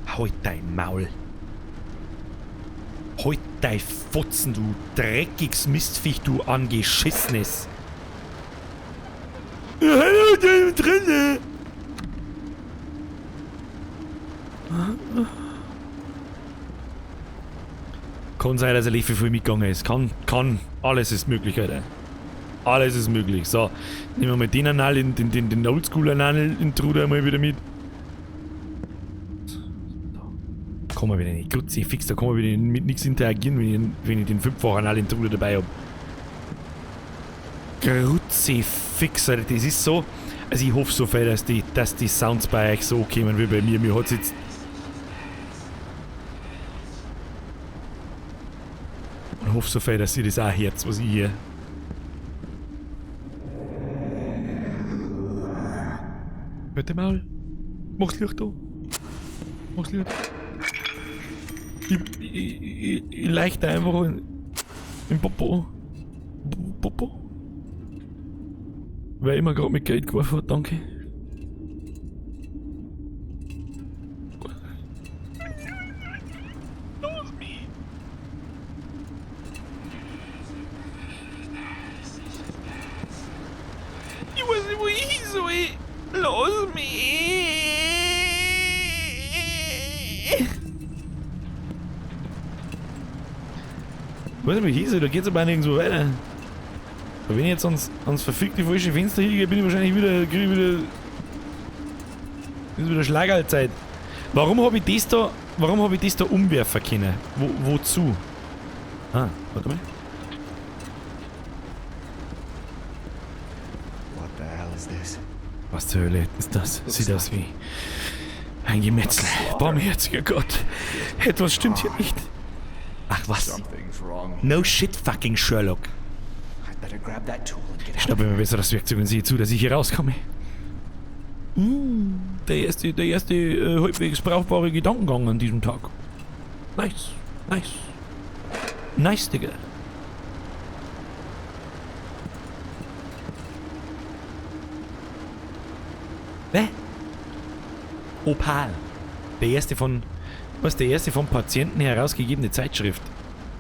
Halt dein Maul! Halt dein Fotzen, du dreckiges Mistviech, du angeschissenes! Ja, hallo, da drinne! Kann sein, dass er für viel mitgegangen ist. Kann. Alles ist möglich, Alter. Alles ist möglich. So, nehmen wir mal den Anal, den Oldschool-Anal, den Truder mal wieder mit. Kann man wieder nicht. Grutzi, fix, da kann man wieder mit nichts interagieren, wenn ich den 5-fachen Intruder dabei hab. Grutzi, fix, Alter, das ist so. Also ich hoffe so viel, dass die Sounds bei euch so kommen wie bei mir. Mir hat's jetzt. Ich hoffe so viel, dass ihr das auch hört, was ich hier. Hört ihr Maul? Mach's Licht da. Mach's Licht. Ich leichte einfach im Popo. Popo. Weil ich mir gerade mit Geld geworfen hat, danke. Los mich! Ich weiß nicht, wo ich hin soll. Los mich! Ich weiß nicht, wo ich hin soll, da geht's aber nirgendwo weiter. Wenn ich jetzt ans verfickte falsche Fenster hingehe, bin ich wahrscheinlich wieder, ist wieder Schlagerlzeit. Warum habe ich das da umwerfen können? Wozu? Ah, warte mal. What the hell is this? Was zur Hölle ist das? Sieht aus wie ein Gemetzel. Barmherziger Gott. Etwas stimmt hier nicht. Ach was? Something's wrong. No shit fucking Sherlock. I'd better grab that tool and get Ich out. schnappe mir besser das Werkzeug und sehe zu, dass ich hier rauskomme. Der erste halbwegs brauchbare Gedankengang an diesem Tag. Nice. Nice, Digga. Opal. Der erste von Patienten herausgegebene Zeitschrift.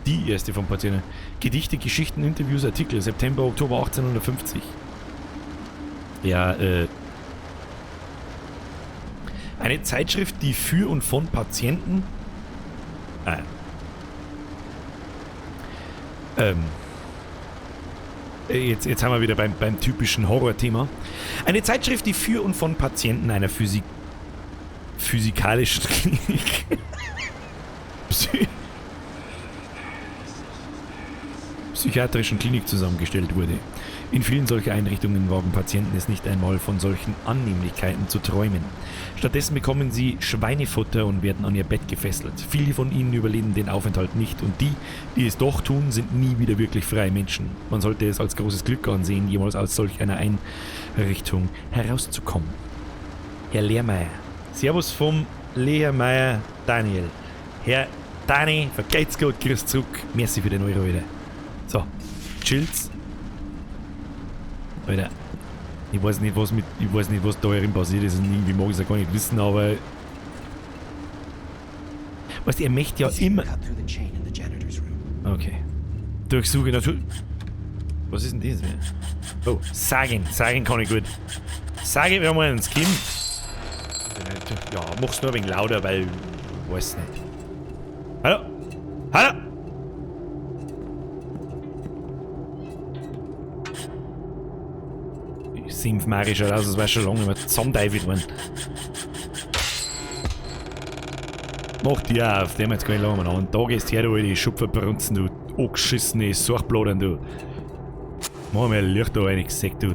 Die erste von Patienten. Gedichte, Geschichten, Interviews, Artikel. September, Oktober 1850. Ja, eine Zeitschrift, die für und von Patienten... Jetzt haben wir wieder beim typischen Horrorthema. Eine Zeitschrift, die für und von Patienten einer physikalischen Klinik... psychiatrischen Klinik zusammengestellt wurde. In vielen solcher Einrichtungen wagen Patienten es nicht einmal von solchen Annehmlichkeiten zu träumen. Stattdessen bekommen sie Schweinefutter und werden an ihr Bett gefesselt. Viele von ihnen überleben den Aufenthalt nicht und die es doch tun, sind nie wieder wirklich freie Menschen. Man sollte es als großes Glück ansehen, jemals aus solch einer Einrichtung herauszukommen. Herr Lehrmeier. Servus vom Lehrmeier Daniel. Herr Dani, vergeht's gut, grüß zurück. Merci für den Euro wieder. So, chillt's. Alter, ich weiß nicht, was da herin passiert ist und irgendwie mag ich es gar nicht wissen, aber... Weißt du, er möchte ja immer... Okay. Durchsuche natürlich... Was ist denn das? Oh, sagen kann ich gut. Sagen wir mal ins Kim. Ja, mach's nur ein wenig lauter, weil... Ich weiß nicht. Hallo? Hallo? Simpfmarisch aus, das war schon lange nicht mehr zusammenteifelt worden. Mach die auf, der jetzt gar nicht lange an. Da gehst her, du alte Schupferbrunzen, du angeschissene Sorgbladern, du. Mach mal ein Licht da rein, gesagt, du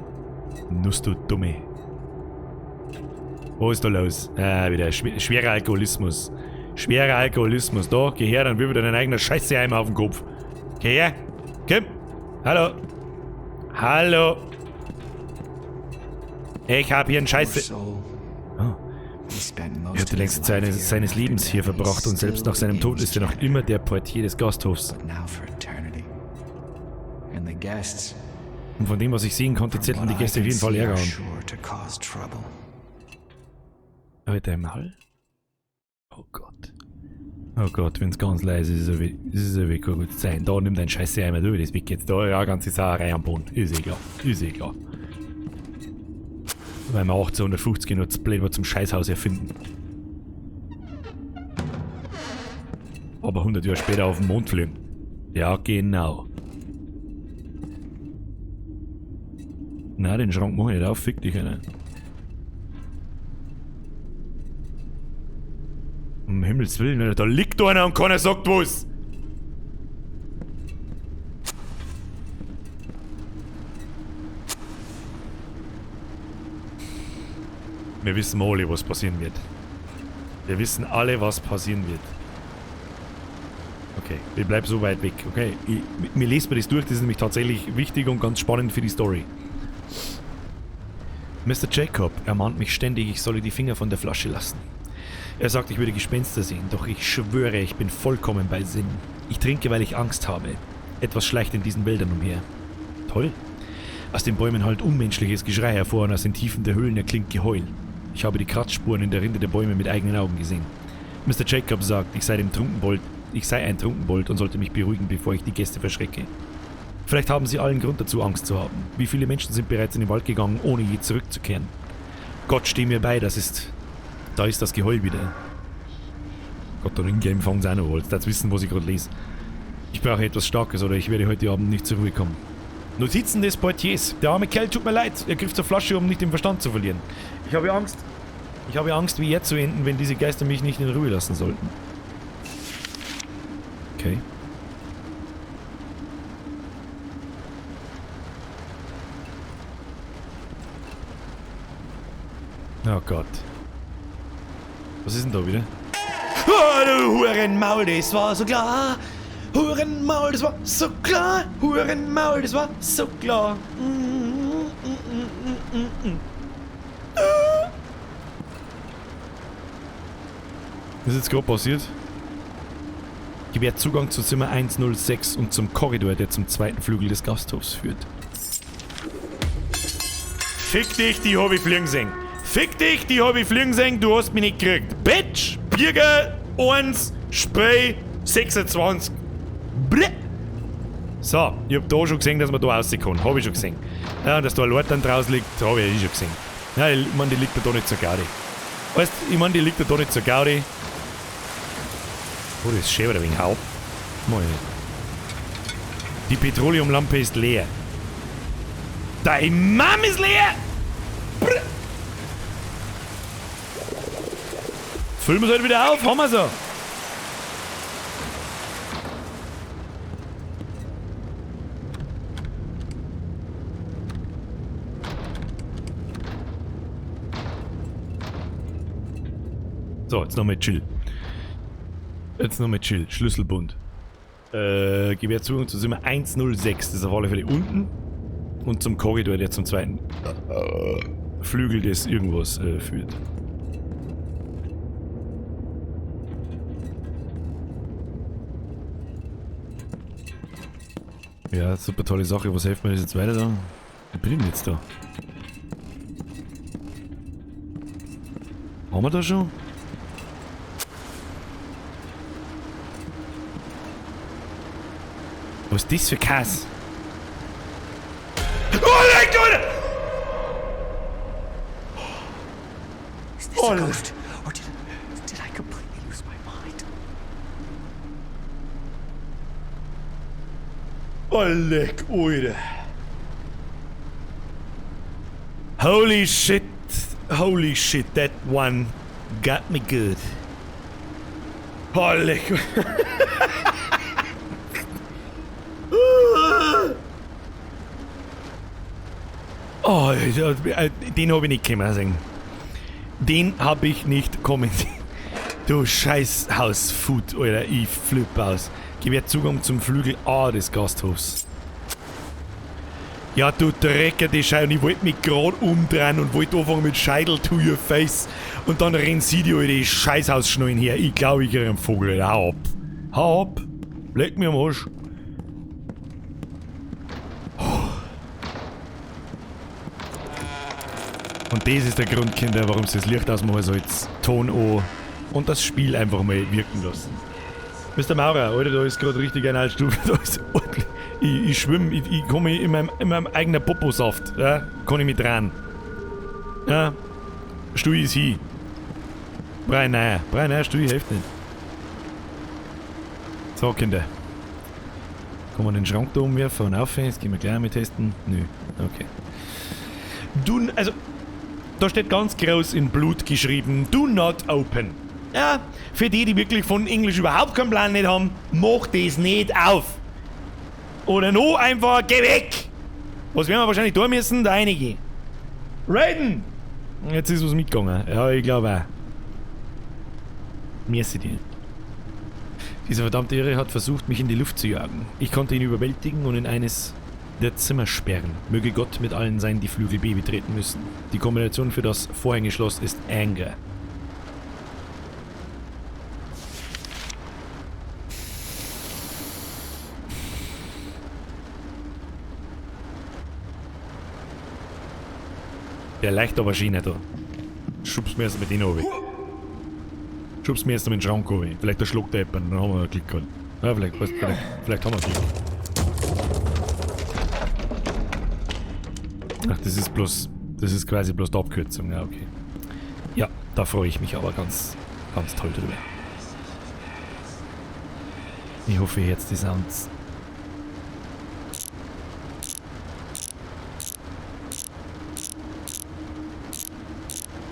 Nuss, du Dumme. Was ist da los? Wieder schwerer Alkoholismus. Schwerer Alkoholismus. Da, geh her, dann wirf wieder dein eigener Scheißeimer auf den Kopf. Geh her. Komm. Hallo. Hallo. Ich hab hier einen Scheiße... Oh. Er hat die längste Zeit seines Lebens hier verbracht und selbst nach seinem Tod ist er noch immer der Portier des Gasthofs. Und von dem, was ich sehen konnte, zetteln die Gäste auf jeden Fall Ärger an. Alter, im Hall? Oh Gott. Oh Gott, wenn's ganz leise ist, ist es wirklich gut sein. Da nimm dein Scheiße-Eimer durch, das weg jetzt. Da, ja, ganze Sauerei am Boden. Ist eh klar. Ist eh klar. Weil wir 1850 nur das blöd zum Scheißhaus erfinden. Aber 100 Jahre später auf den Mond fliegen. Ja, genau. Na, den Schrank mach ich nicht auf, fick dich einer. Um Himmels Willen, da liegt einer und keiner sagt was. Wir wissen alle, was passieren wird. Wir wissen alle, was passieren wird. Okay, ich bleib so weit weg, okay? Mir lest mir das durch, das ist nämlich tatsächlich wichtig und ganz spannend für die Story. Mr. Jacob ermahnt mich ständig, ich solle die Finger von der Flasche lassen. Er sagt, ich würde Gespenster sehen, doch ich schwöre, ich bin vollkommen bei Sinn. Ich trinke, weil ich Angst habe. Etwas schleicht in diesen Wäldern umher. Toll. Aus den Bäumen hallt unmenschliches Geschrei hervor und aus den Tiefen der Höhlen erklingt Geheul. Ich habe die Kratzspuren in der Rinde der Bäume mit eigenen Augen gesehen. Mr. Jacob sagt, ich sei ein Trunkenbold und sollte mich beruhigen, bevor ich die Gäste verschrecke. Vielleicht haben sie allen Grund dazu, Angst zu haben. Wie viele Menschen sind bereits in den Wald gegangen, ohne je zurückzukehren? Gott, steh mir bei, da ist das Geheul wieder. Gott, der Ingame fangen sie auch noch an. Jetzt wissen, was ich gerade lese. Ich brauche etwas Starkes oder ich werde heute Abend nicht zur Ruhe kommen. Notizen des Portiers. Der arme Kerl tut mir leid. Er griff zur Flasche, um nicht den Verstand zu verlieren. Ich habe Angst. Ich habe Angst, wie jetzt zu enden, wenn diese Geister mich nicht in Ruhe lassen sollten. Okay. Oh Gott. Was ist denn da wieder? Oh, du Hurenmaul, das war so klar. Hurenmaul, das war so klar. Hurenmaul, das war so klar. Was ist jetzt gerade passiert? Gewährt Zugang zu Zimmer 106 und zum Korridor, der zum zweiten Flügel des Gasthofs führt. Fick dich, die hab ich fliegen sehen. Fick dich, die hab ich fliegen sehen, du hast mich nicht gekriegt. Bitch, Bürger, 1, Spray, 26. Bleh. So, ich hab da schon gesehen, dass man da rausgehen kann. Hab ich schon gesehen. Ja, dass da ein Lord dann draus liegt, hab ich schon gesehen. Nein, ich meine, die liegt da nicht zur Gaudi. Weißt du, ich meine, die liegt da nicht zur Gaudi. Oh, das ist schön wieder wegen Haupt. Mal. Die Petroleumlampe ist leer. Der Imam ist leer! Brr. Füllen wir es halt wieder auf, haben wir so. So, jetzt nochmal chill. Jetzt nochmal chill. Schlüsselbund. Gewährt Zugang zu Zimmer 106. Das ist auf alle Fälle unten. Und zum Korridor, der zum zweiten Flügel des irgendwas führt. Ja, super tolle Sache. Was hilft mir das jetzt weiter da? Wo bin ich denn jetzt da? Haben wir da schon? Was ist das für Kass? Oh mein Gott! Is this a ghost? Or did I completely lose my mind? Oh leck, Alter. Holy shit. Holy shit, that one got me good. Oh leck. Oh, den habe ich nicht kommen sehen. Den habe ich nicht kommen sehen. Du scheiß Hausfood, Alter, ich flipp aus. Gewährt Zugang zum Flügel A des Gasthofs. Ja, du Drecker, die Scheiße. Und ich wollte mich gerade umdrehen und wollte anfangen mit Scheitel to your face. Und dann rennen sie die alte Scheißhausschnallen her. Ich glaube, ich kriege einen Vogel, Alter. Hau ab. Hau ab. Leck mir am Arsch. Und das ist der Grund, Kinder, warum sie das Licht ausmachen soll, als Ton an und das Spiel einfach mal wirken lassen. Mr. Maurer, Alter, da ist gerade richtig eine Altstufe. Da ist ordentlich. Ich schwimme, ich komme in meinem eigenen Poposaft. Ja, kann ich mich dran. Ja, Stui ist hin. Brian, Stui hilft nicht. So, Kinder. Kann man den Schrank da umwerfen und aufhängen? Jetzt gehen wir gleich mit testen. Nö, okay. Also, da steht ganz groß in Blut geschrieben, do not open. Ja, für die wirklich von Englisch überhaupt keinen Plan nicht haben, mach das nicht auf. Oder no, einfach, geh weg. Was werden wir wahrscheinlich tun müssen? Der einige. Raiden! Jetzt ist was mitgegangen. Ja, ich glaube auch. Merci dir. Dieser verdammte Irre hat versucht, mich in die Luft zu jagen. Ich konnte ihn überwältigen und in eines der Zimmer sperren. Möge Gott mit allen sein, die Flügel B betreten müssen. Die Kombination für das Vorhängeschloss ist Anger. Der leicht aber Schiene da. Schubst mir erst mit denen runter. Schubst mir erst mit den Schrank runter. Vielleicht der schluckt der Eppen, dann haben wir einen Klick gehabt. Ja, vielleicht haben wir einen Klick. Ach, das ist quasi bloß die Abkürzung, ja, okay. Ja, da freue ich mich aber ganz toll drüber. Ich hoffe, jetzt die Sounds.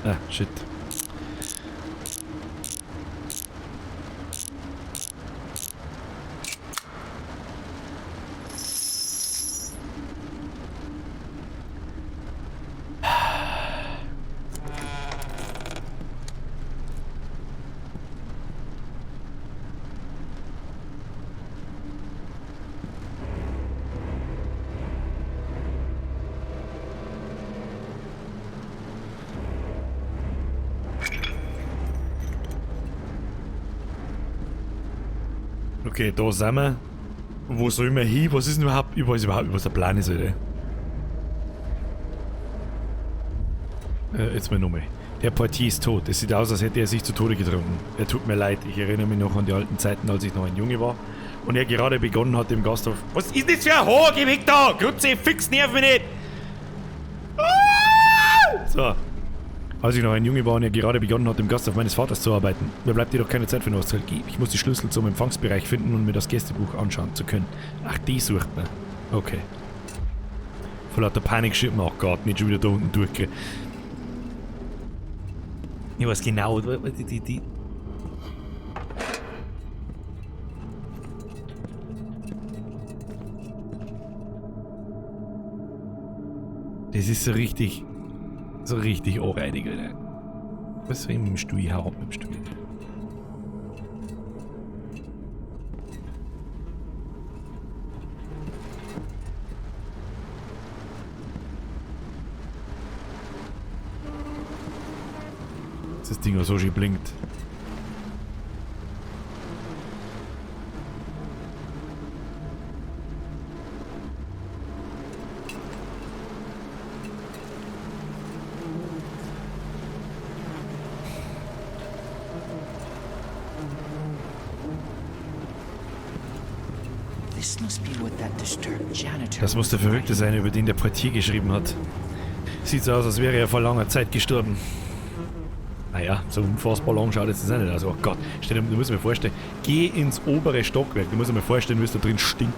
Ah, shit. Okay, da sind wir. Wo soll wir hin? Was ist denn überhaupt? Ich weiß überhaupt nicht, was der Plan ist, Alter. Jetzt mal nochmal. Der Portier ist tot. Es sieht aus, als hätte er sich zu Tode getrunken. Er tut mir leid. Ich erinnere mich noch an die alten Zeiten, als ich noch ein Junge war. Und er gerade begonnen hat im Gasthof. Was ist das für ein Haar? Geh weg da! Grütze, fix, nerv mich nicht! So. Als ich noch ein Junge war und er gerade begonnen hat, im Gasthof meines Vaters zu arbeiten. Da bleibt dir doch keine Zeit für Nostalgie. Ich muss die Schlüssel zum Empfangsbereich finden, um mir das Gästebuch anschauen zu können. Ach, die sucht man. Okay. Vor lauter Panik schiebt man auch gerade nicht schon wieder da unten durchgehen. Ich weiß genau, die. Das ist so richtig anreinig, Alter. Was soll ich mit dem Stuhl? Hau ab mit dem Stuhl. Das Ding auch so schön blinkt. Das muss der Verrückte sein, über den der Portier geschrieben hat. Sieht so aus, als wäre er vor langer Zeit gestorben. Naja, so unfassbar lang schaut es nicht aus. Oh Gott, du musst mir vorstellen, geh ins obere Stockwerk. Du musst mir vorstellen, wie es da drin stinkt.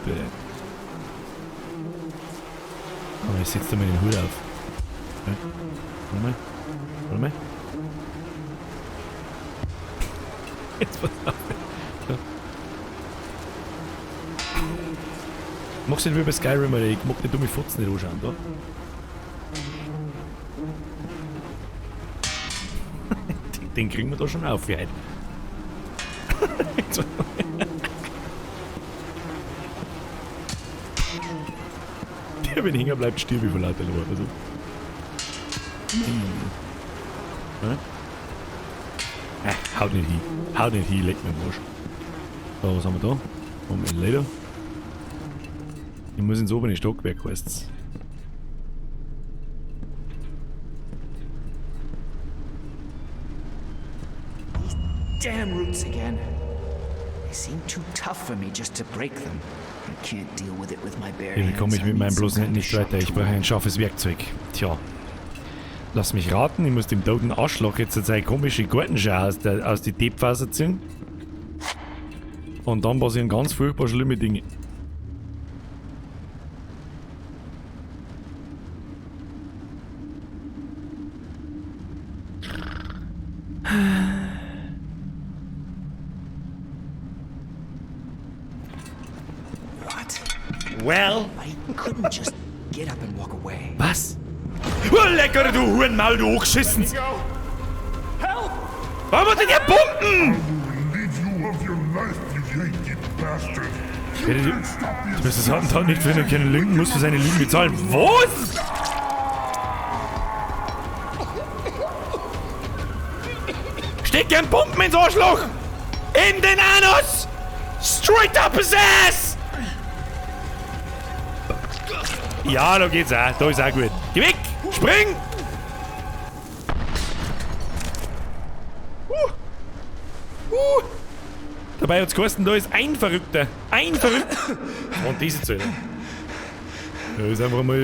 Aber ich setze da mal den Hut auf. Ja. Warte mal. Jetzt pass auf. So. Mach's nicht wie bei Skyrim, Alter. Ich mag die dumme Fotzen nicht anschauen, da. Den kriegen wir da schon auf für heute. Der, wenn hängen bleibt, stirb ich vor lauter Lohr. Also. Haut nicht hin, leg mir den Arsch. So, was haben wir da? Moment, leider. Ich muss ins obere Stockwerk, heißt's. Damn roots again. They seem too tough for me just to break them. I can't deal with it with my bare hands. Hier komme ich mit meinem bloßen Händen nicht weiter. Ich brauche ein scharfes Werkzeug. Tja. Lass mich raten, ich muss dem toten Arschloch jetzt seine komische Gartenschau aus die Tepfaser ziehen. Und dann passieren ganz furchtbar schlimme Dinge. Well. I couldn't just get up and walk away. Was? Oh, lecker, du Hurenmaul, du hochgeschissen! Warum hat denn der Pumpen? Du wirst das Attentat nicht finden und keine Lügen, muss für seine Lügen bezahlen. Was? Steck dir einen Pumpen ins Arschloch! In den Anus! Straight up his ass! Ja, da geht's auch. Da ist auch gut. Geh weg! Spring! Dabei hat's geheißen, da ist ein Verrückter. Ein Verrückter! Und diese Zelle. Da ist einfach mal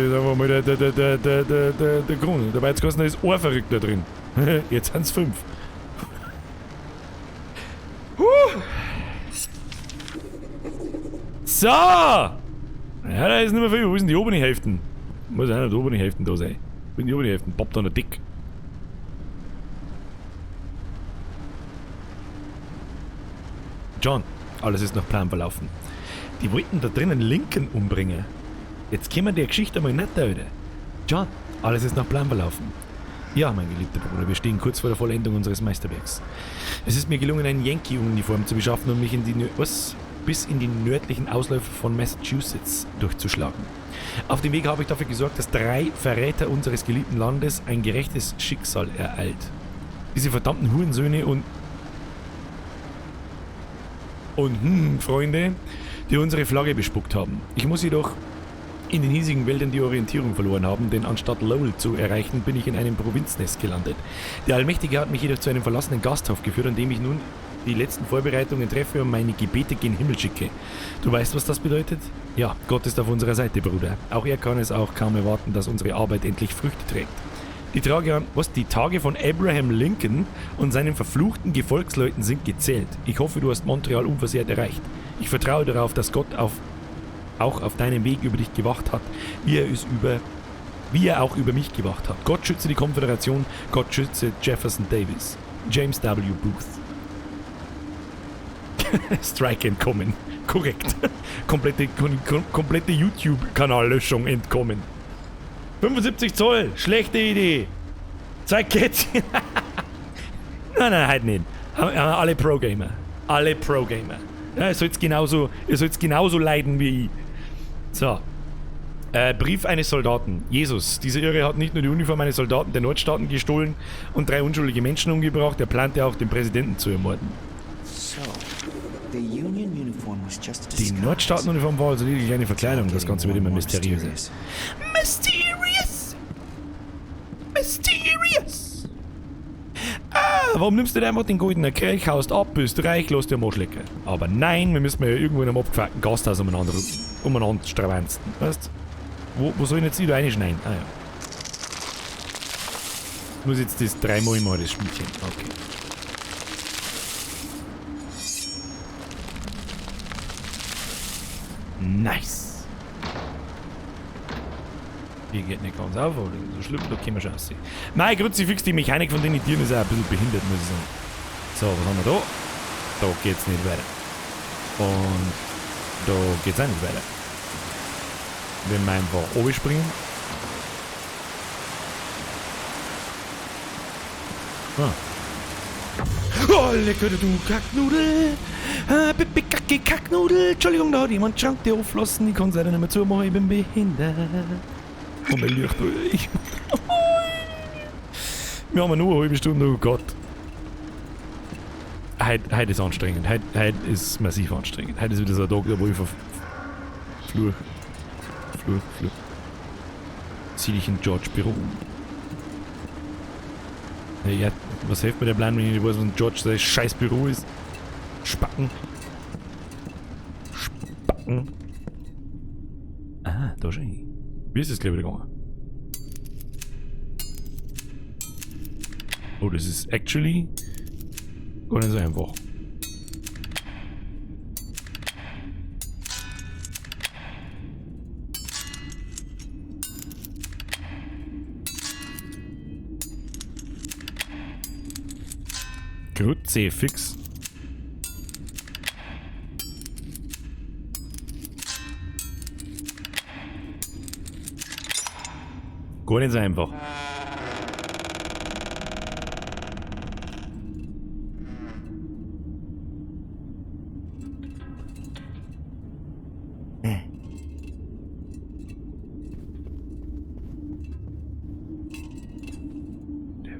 der Grund. Dabei hat's geheißen, da ist ein Verrückter drin. Jetzt sind's 5. So! Ja, da ist nicht mehr viel. Wo sind die oberen Hälften? Muss einer der oberen Hälften da sein. Wo sind die oberen Hälften? Poppt da noch dick. John, alles ist nach Plan verlaufen. Die wollten da drinnen Lincoln umbringen. Jetzt können wir der Geschichte mal nicht da, oder? John, alles ist nach Plan verlaufen. Ja, mein geliebter Bruder, wir stehen kurz vor der Vollendung unseres Meisterwerks. Es ist mir gelungen, eine Yankee-Uniform zu beschaffen und mich in die bis in die nördlichen Ausläufer von Massachusetts durchzuschlagen. Auf dem Weg habe ich dafür gesorgt, dass 3 Verräter unseres geliebten Landes ein gerechtes Schicksal ereilt. Diese verdammten Hurensöhne und... und Freunde, die unsere Flagge bespuckt haben. Ich muss jedoch in den hiesigen Wäldern die Orientierung verloren haben, denn anstatt Lowell zu erreichen, bin ich in einem Provinznest gelandet. Der Allmächtige hat mich jedoch zu einem verlassenen Gasthof geführt, an dem ich nun die letzten Vorbereitungen treffe und meine Gebete gen Himmel schicke. Du weißt, was das bedeutet? Ja, Gott ist auf unserer Seite, Bruder. Auch er kann es auch kaum erwarten, dass unsere Arbeit endlich Früchte trägt. Die Tage von Abraham Lincoln und seinen verfluchten Gefolgsleuten sind gezählt. Ich hoffe, du hast Montreal unversehrt erreicht. Ich vertraue darauf, dass Gott auch auf deinem Weg über dich gewacht hat, wie er auch über mich gewacht hat. Gott schütze die Konföderation, Gott schütze Jefferson Davis. James W. Booth. Strike entkommen. Korrekt. Komplette YouTube-Kanallöschung entkommen. 75 Zoll, schlechte Idee. 2 Kätzchen. Nein, halt nicht. Alle Pro-Gamer. Alle Pro-Gamer. Ja, ihr sollt's genauso leiden wie ich. So. Brief eines Soldaten. Jesus, dieser Irre hat nicht nur die Uniform eines Soldaten der Nordstaaten gestohlen und 3 unschuldige Menschen umgebracht, er plante auch, den Präsidenten zu ermorden. Die Nordstaatenuniform war also lediglich eine Verkleidung. Das Ganze wird immer mysteriöser. Mysterious! Warum nimmst du denn einfach den goldenen Kelch, haust ab, bist reich, lass dir mal schlecken? Aber nein, wir müssen ja irgendwo in einem abgefuckten Gasthaus umeinander stravanzen. Weißt du? Wo soll ich jetzt wieder reinschneiden? Ah ja. Ich muss jetzt das 3-mal machen, das Spielchen. Okay. Nice. Hier geht nicht ganz auf, aber so schlimm, da können wir schon aussehen. Nein, Kruzifix, die Mechanik von den Tieren ist auch ein bisschen behindert, muss ich sagen. So, was haben wir da? Da geht's nicht weiter. Und da geht's auch nicht weiter. Wenn wir einfach oben springen. Oh, lecker, du Kacknudel. Pipi, Kacke, Kacknudel. Entschuldigung, da hat jemand Schrank, der auflassen. Ich kann es leider nicht mehr zumachen, ich bin behindert. Und mein Licht, wir haben nur eine halbe Stunde, oh Gott. Heute ist anstrengend. Heute ist massiv anstrengend. Heute ist wieder so ein Tag, wo ich Fluch. Zieh dich in George Büro. Ja, was hilft mir der Plan, wenn ich nicht weiß, was ein George sein scheiß Büro ist? Spacken. Ah, da schon. Wie ist das gleich wieder gegangen? Oh, das ist actually gar nicht so einfach. Kruzifix. Gar nicht so einfach.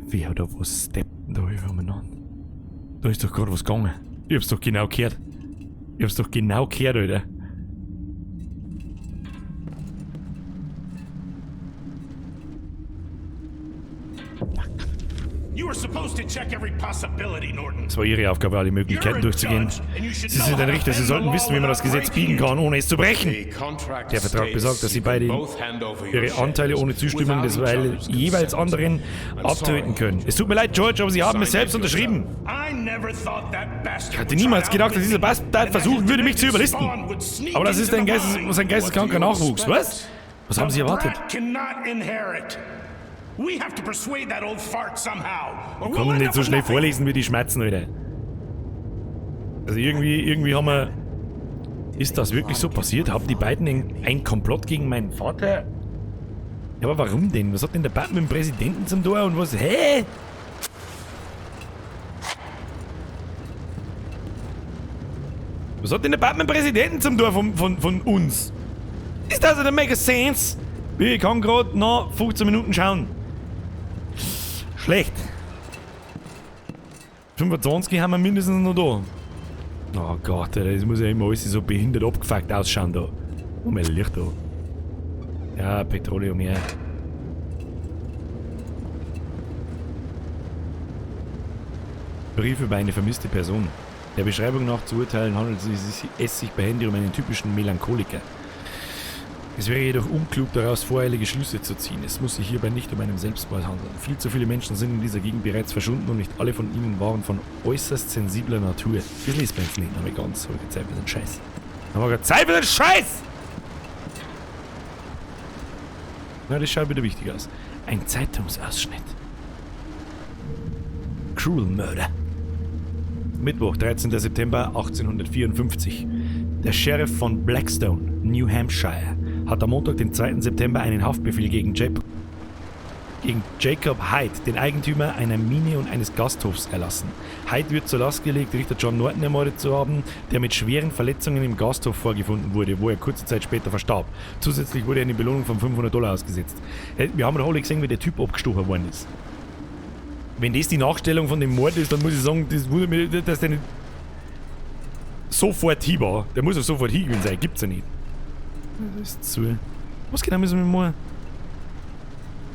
Wer hat da was steppen da übereinander? Da ist doch gerade was gegangen. Ich hab's doch genau gehört. Alter. Es war ihre Aufgabe, alle Möglichkeiten durchzugehen. Sie sind ein Richter, sie sollten wissen, wie man das Gesetz biegen kann, ohne es zu brechen. Der Vertrag besagt, dass sie beide ihre Anteile ohne Zustimmung des jeweils anderen abtöten können. Es tut mir leid, George, aber sie haben es selbst unterschrieben. Ich hatte niemals gedacht, dass dieser Bastard versuchen würde, mich zu überlisten. Aber das ist ein geisteskranker Nachwuchs, was? Was haben sie erwartet? Ich kann nicht so schnell vorlesen wie die Schmerzen, Alter. Also irgendwie haben wir... Ist das wirklich so passiert? Haben die beiden ein Komplott gegen meinen Vater? Ja, aber warum denn? Was hat denn der Batman mit dem Präsidenten zum Tor und was? Hä? Was hat denn der Batman mit dem Präsidenten zum Tor von uns? Ist das nicht make sense? Ich kann gerade noch 15 Minuten schauen. Schlecht. 25 haben wir mindestens noch da. Oh Gott, das muss ja immer alles so behindert abgefuckt ausschauen da. Oh, mein Licht da. Ja, Petroleum, ja. Brief über eine vermisste Person. Der Beschreibung nach zu urteilen handelt es sich bei Handy um einen typischen Melancholiker. Es wäre jedoch unklug, daraus voreilige Schlüsse zu ziehen. Es muss sich hierbei nicht um einen Selbstmord handeln. Viel zu viele Menschen sind in dieser Gegend bereits verschwunden und nicht alle von ihnen waren von äußerst sensibler Natur. Das liest man jetzt nicht mehr ganz. Aber keine Zeit für den Scheiß. Aber keine Zeit für den Scheiß! Na, das schaut wieder wichtig aus. Ein Zeitungsausschnitt. Cruel Murder. Mittwoch, 13. September 1854. Der Sheriff von Blackstone, New Hampshire, hat am Montag, den 2. September, einen Haftbefehl gegen Jacob Hyde, den Eigentümer einer Mine und eines Gasthofs, erlassen. Hyde wird zur Last gelegt, Richter John Norton ermordet zu haben, der mit schweren Verletzungen im Gasthof vorgefunden wurde, wo er kurze Zeit später verstarb. Zusätzlich wurde er eine Belohnung von $500 ausgesetzt. Wir haben doch alle gesehen, wie der Typ abgestochen worden ist. Wenn das die Nachstellung von dem Mord ist, dann muss ich sagen, das wundert mich, dass der nicht sofort hier war. Der muss ja sofort hier gewesen sein, gibt's ja nicht. Das ist zu. Was genau müssen wir machen?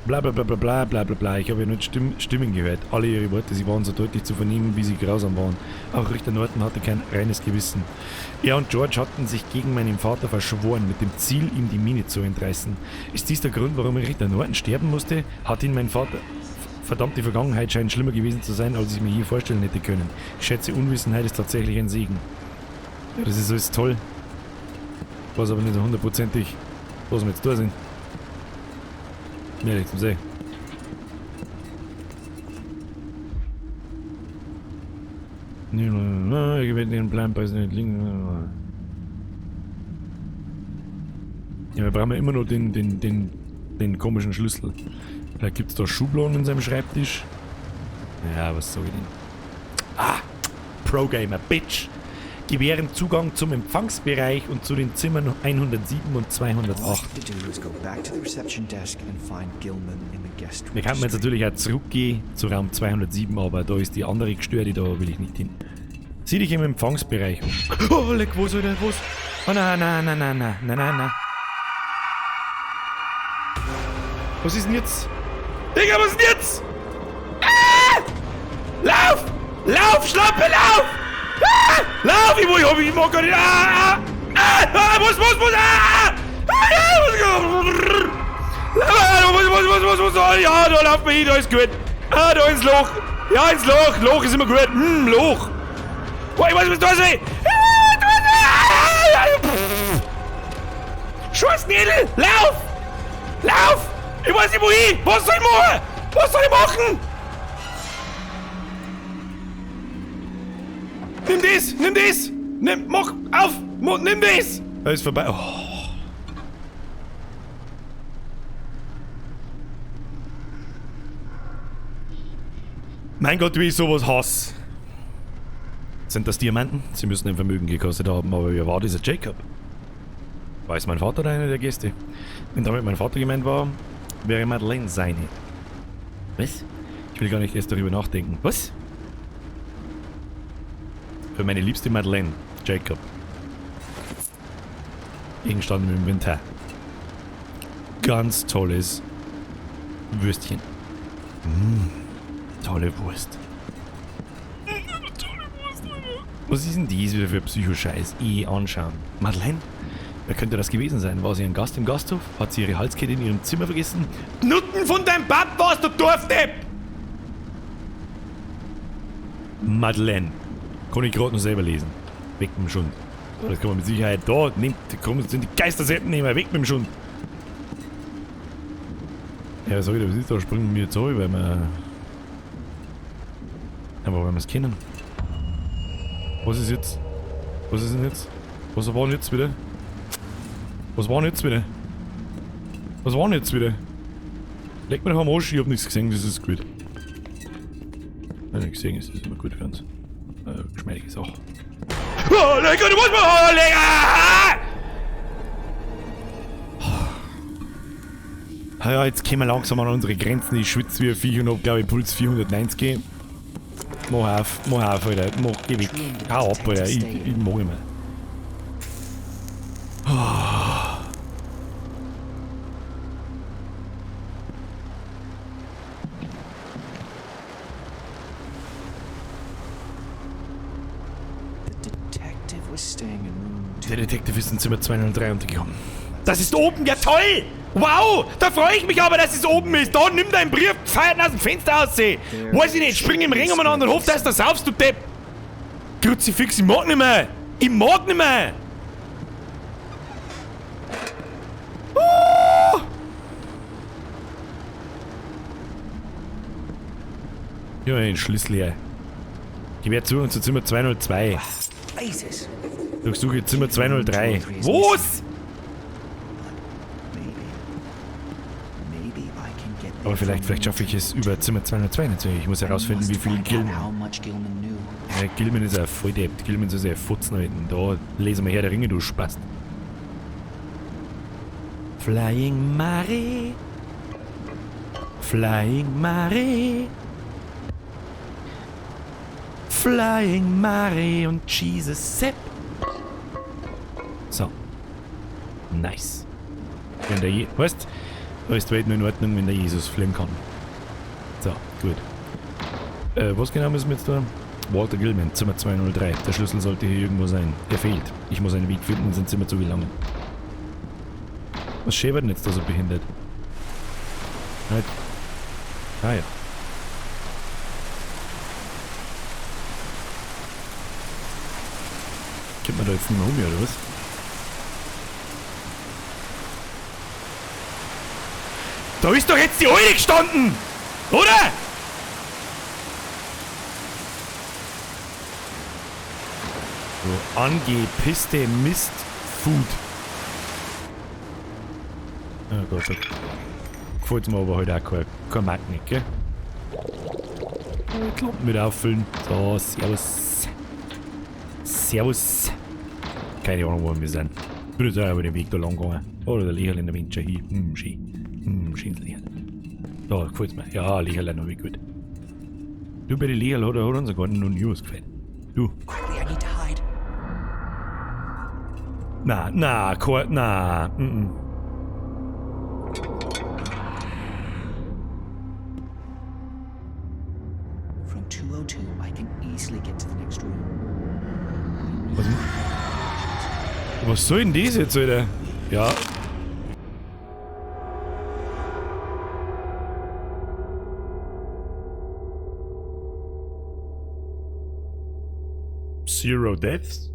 Bla bla bla bla bla bla bla bla. Ich habe ja nur Stimmen gehört. Alle ihre Worte, sie waren so deutlich zu vernehmen, wie sie grausam waren. Auch Richter Norton hatte kein reines Gewissen. Er und George hatten sich gegen meinen Vater verschworen, mit dem Ziel, ihm die Mine zu entreißen. Ist dies der Grund, warum Richter Norton sterben musste? Hat ihn mein Vater... Verdammt, die Vergangenheit scheint schlimmer gewesen zu sein, als ich mir hier vorstellen hätte können. Ich schätze, Unwissenheit ist tatsächlich ein Segen. Ja, das ist alles toll. Ich weiß aber nicht so hundertprozentig, was wir jetzt da sind. Mehr nicht zum Sehen. Ich werde den Planpreis nicht liegen. Ja, wir brauchen ja immer noch den komischen Schlüssel. Vielleicht gibt es da Schubladen in seinem Schreibtisch. Ja, was sag ich denn? Ah! Pro-Gamer, Bitch! Gewähren Zugang zum Empfangsbereich und zu den Zimmern 107 und 208. Wir könnten jetzt natürlich auch zurückgehen zu Raum 207, aber da ist die andere gestört, da will ich nicht hin. Sieh dich im Empfangsbereich um. Oh, leck, wo soll der? Wo? Oh, nein. Was ist denn jetzt? Digga, was ist denn jetzt? Ah! Lauf! Lauf, Schlampe, lauf! Ah! Lauf! Ich mag gar nicht. Muss! Ja, da lauf mir hin, da ist gut. Ah, da ins Loch. Ja, ins Loch. Loch ist immer gut. Loch. Boah, ich weiß, was da ist. Schussnädel! Lauf! Lauf! Ich weiß nicht wohin! Was soll ich machen? Was soll ich machen? Nimm das! Mach auf! Nimm das! Er ist vorbei. Oh. Mein Gott, wie ich sowas hasse. Sind das Diamanten? Sie müssen ein Vermögen gekostet haben, aber wer war dieser Jacob? Weiß mein Vater einer der Gäste? Wenn damit mein Vater gemeint war, wäre Madeleine seine. Was? Ich will gar nicht erst darüber nachdenken. Was? Für meine liebste Madeleine, Jacob. Gegenstand im Inventar. Ganz tolles Würstchen. Tolle Wurst. Was ist denn dies wieder für Psychoscheiß? Anschauen. Madeleine? Wer könnte das gewesen sein? War sie ein Gast im Gasthof? Hat sie ihre Halskette in ihrem Zimmer vergessen? Nutten von deinem Papp warst du Dorfdepp! Madeleine. Kann ich gerade noch selber lesen. Weg mit dem Schund. Das kann man mit Sicherheit da. Sind die Geisterseppen nehmen. Weg mit dem Schund. Ja, was sag ich da? Was ist da? Springen wir jetzt so, weil wir... Aber weil wir es kennen. Was ist jetzt? Was ist denn jetzt? Was war denn jetzt wieder? Was war denn jetzt wieder? Was war denn jetzt wieder? Leg mir doch am Arsch, ich hab nichts gesehen, das ist gut. Wenn ich gesehen ist, ist immer gut für uns. Geschmeidige Sache. Oh, lecker, du musst mal... Oh, lecker! Ja, jetzt kommen wir langsam an unsere Grenzen. Ich schwitze wie ein Viech und hab, glaube ich, Puls 490. Mach auf, Alter. Geh weg. Hau ab, Alter. Ich mag nicht mehr. Der Detective ist in Zimmer 203 untergekommen. Das ist oben, ja toll! Wow! Da freue ich mich aber, dass es oben ist. Da, nimm deinen Brief, feiern aus dem Fenster aussehen. Weiß ich nicht, spring im Ring um einen anderen Hof, dass du saufst, du Depp. Kruzifix, ich mag nicht mehr. Ich mag nicht mehr. Ja, den Schlüssel her. Geh mir zu und zu Zimmer 202. Ich suche Zimmer 203. Was? Aber vielleicht schaffe ich es über Zimmer 202 natürlich. Ich muss herausfinden, wie viel Gilman... Ja, Gilman ist ein Volldepp. Gilman ist ein Futzen. Da lesen wir her der Ringe, du Spast. Flying Mare. Flying Mare. Flying Mare und Jesus Sepp. So. Nice. Wenn der weißt, da ist die Welt nur in Ordnung, wenn der Jesus fliegen kann. So, gut. Was genau müssen wir jetzt tun? Walter Gilman, Zimmer 203. Der Schlüssel sollte hier irgendwo sein. Er fehlt. Ich muss einen Weg finden, in sein Zimmer zu gelangen. Was schäbert denn jetzt da so behindert? Halt. Ah ja. Kommt man da jetzt nicht mehr um, oder was? Da ist doch jetzt die Eule gestanden! Oder? So, angepisste Mistfood. Oh Gott, da gefällt mir aber heute auch kein Magnet, gell? Klappen wieder auffüllen. So, servus. Servus. Keine Ahnung, wo wir sind. Ich würde sagen, über den Weg da lang gegangen. Oder der Licherl in der Windscher hier. Schön. Schönes Licherl. Da, gefällt's mir. Ja, Licherl noch wie gut. Du, bei den Licherl hat unser Garten noch nie was gefällt. Du. Na. From 202, I can easily get to the next room. Was soll denn das jetzt, Alter? Ja. Zero Deaths?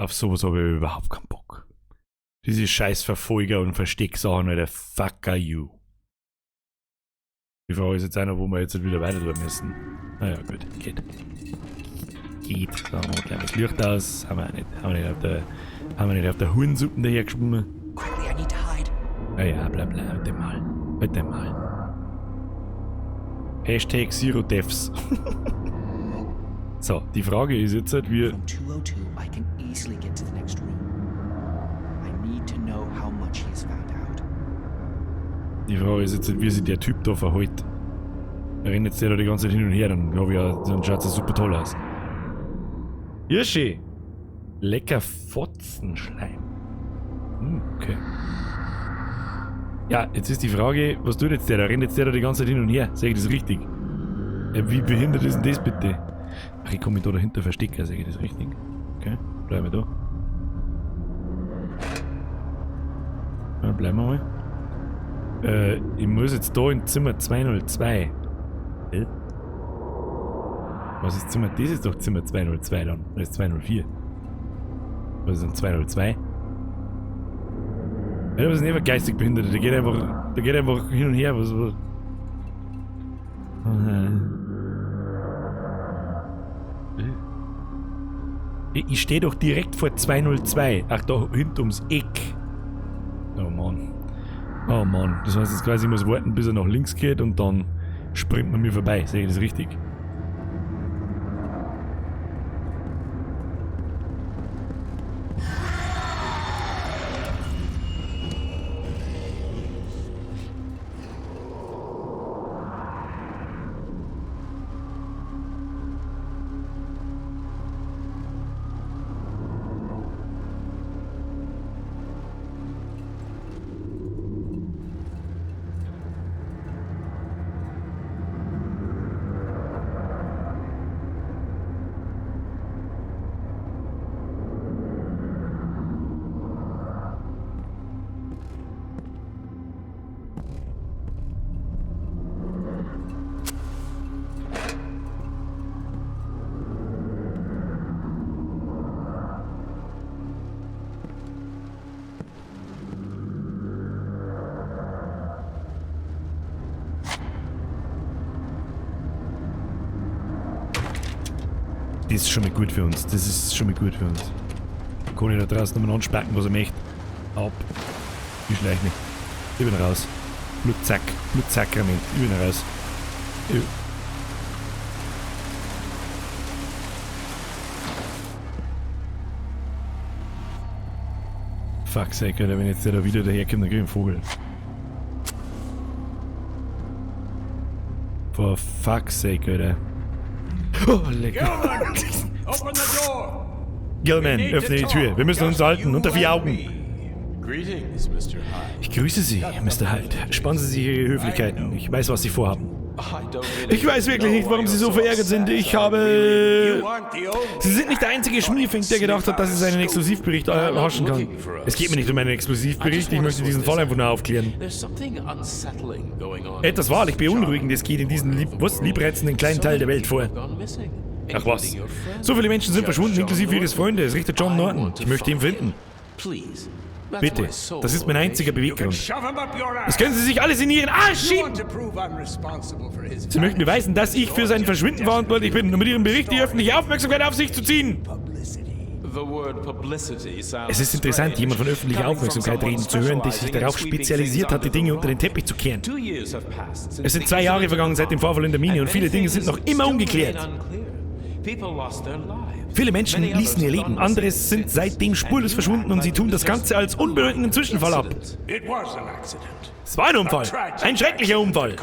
Auf sowas habe ich überhaupt keinen Bock. Diese scheiß Verfolger und Verstecksachen, Alter. Fuck you. Die Frage ist jetzt einer, wo wir jetzt wieder weiter tun müssen. Naja, gut. Geht. So, machen wir gleich das Licht aus. Haben wir nicht auf der Hurensuppen daher geschwommen. Naja, bla bla. Heute mal. Hashtag Zero Deaths. So, die Frage ist jetzt halt, wie... From 202, I can easily get to the next room. I need to know how much he has found out. Die Frage ist jetzt, wie sich der Typ da verhält. Er rennt jetzt der da die ganze Zeit hin und her, dann glaube ich ja, dann schaut es super toll aus. Hirschi! Lecker Fotzenschleim. Okay. Ja, jetzt ist die Frage, was tut jetzt der? Da rennt jetzt der da die ganze Zeit hin und her. Sag ich das richtig? Wie behindert ist denn das bitte? Ach, ich komme mich da dahinter verstecken, sag ich das richtig? Okay, bleiben wir da. Ja, bleiben wir mal. Ich muss jetzt da in Zimmer 202. Was ist Zimmer? Das ist doch Zimmer 202 dann. Das ist 204. Was ist denn 202? Ja, das ist nicht geistig behindert. Der geht einfach hin und her. Was? Ich stehe doch direkt vor 202. Ach, da hinten ums Eck. Oh Mann. Oh Mann. Das heißt jetzt quasi, ich muss warten, bis er nach links geht und dann springt man mir vorbei. Sehe ich das richtig? Das ist schon mal gut für uns. Das ist schon mal gut für uns. Kann ich da draußen nochmal anspacken, was er möchte. Ab. Ich schleich mich. Ich bin raus. Blutsakrament. Ich bin raus. Fuck, sake, Alter, wenn jetzt der da wieder daherkommt, dann krieg ich einen Vogel. For fuck's sake, Alter. Oh, lecker. Open the door. Gilman, öffne die Tür. Wir müssen uns halten, unter 4 Augen. Greetings, Mr. Hyde. Ich grüße Sie, Mr. Hyde. Spannen Sie sich Ihre Höflichkeiten. Ich weiß, was Sie vorhaben. Ich weiß wirklich nicht, warum Sie so verärgert sind. Sie sind nicht der einzige Schmierfink, der gedacht hat, dass es einen Exklusivbericht erhaschen kann. Es geht mir nicht um einen Exklusivbericht, ich möchte diesen Fall einfach nur aufklären. Etwas wahrlich Beunruhigendes geht in diesem liebreizenden kleinen Teil der Welt vor. Ach was. So viele Menschen sind verschwunden, inklusive Ihres Freundes, Richter John Norton. Ich möchte ihn finden. Bitte, das ist mein einziger Beweggrund. Das können Sie sich alles in Ihren Arsch schieben! Sie möchten beweisen, dass ich für sein Verschwinden verantwortlich bin, um mit Ihrem Bericht die öffentliche Aufmerksamkeit auf sich zu ziehen. Es ist interessant, jemand von öffentlicher Aufmerksamkeit reden zu hören, der sich darauf spezialisiert hat, die Dinge unter den Teppich zu kehren. Es sind 2 Jahre vergangen seit dem Vorfall in der Mine und viele Dinge sind noch immer ungeklärt. Viele Menschen ließen ihr Leben, andere sind seitdem spurlos verschwunden und sie tun das Ganze als unbedeutenden Zwischenfall ab. Es war ein Unfall, ein schrecklicher Unfall,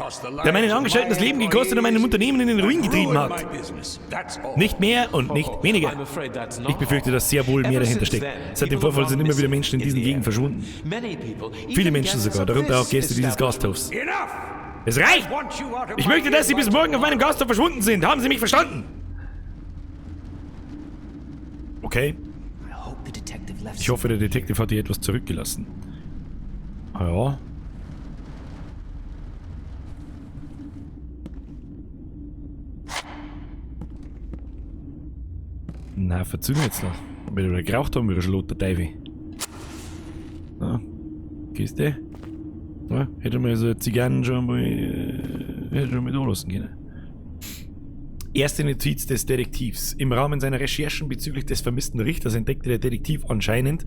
der meinen Angestellten das Leben gekostet und meinem Unternehmen in den Ruin getrieben hat. Nicht mehr und nicht weniger. Ich befürchte, dass sehr wohl mehr dahinter steckt. Seit dem Vorfall sind immer wieder Menschen in diesen Gegenden verschwunden. Viele Menschen sogar, darunter auch Gäste dieses Gasthofs. Es reicht! Ich möchte, dass Sie bis morgen auf meinem Gasthof verschwunden sind. Haben Sie mich verstanden? Okay. Ich hoffe, der Detective hat hier etwas zurückgelassen. Ja. Na, verzügen jetzt noch. Wenn wir geraucht haben, wieder schon lauter Teufel. Na, Kiste. Ja, hätte man so Zigarren schon mal da lassen können. Erste Notiz des Detektivs. Im Rahmen seiner Recherchen bezüglich des vermissten Richters entdeckte der Detektiv anscheinend,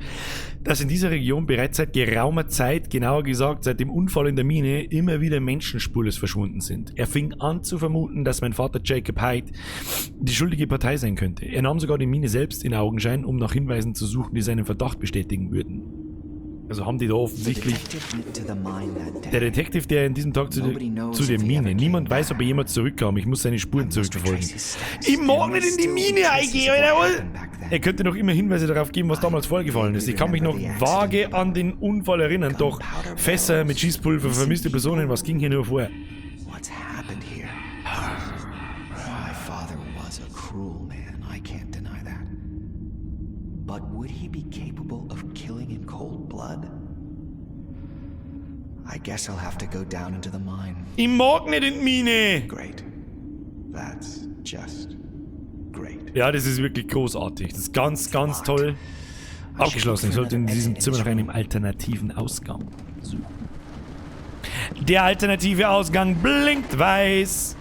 dass in dieser Region bereits seit geraumer Zeit, genauer gesagt seit dem Unfall in der Mine, immer wieder Menschen spurlos verschwunden sind. Er fing an zu vermuten, dass mein Vater Jacob Hyde die schuldige Partei sein könnte. Er nahm sogar die Mine selbst in Augenschein, um nach Hinweisen zu suchen, die seinen Verdacht bestätigen würden. Also haben die da offensichtlich... Der Detective, der in diesem Tag zu der Mine. Niemand weiß, ob er jemals zurückkam. Ich muss seine Spuren zurückverfolgen. Ich mag nicht in die Mine eingehen, Alter! Er könnte noch immer Hinweise darauf geben, was damals vorgefallen ist. Ich kann mich noch vage an den Unfall erinnern, doch Fässer mit Schießpulver, vermisste Personen, was ging hier nur vor? But would he be capable of killing in cold blood? I guess I'll have to go down into the mine. Ich mag nicht in die Mine! Great. That's just great. Ja, das ist wirklich großartig. Das ist ganz, ganz toll. Abgeschlossen. Ich sollte in diesem Zimmer nach einem alternativen Ausgang suchen. Der alternative Ausgang blinkt weiß.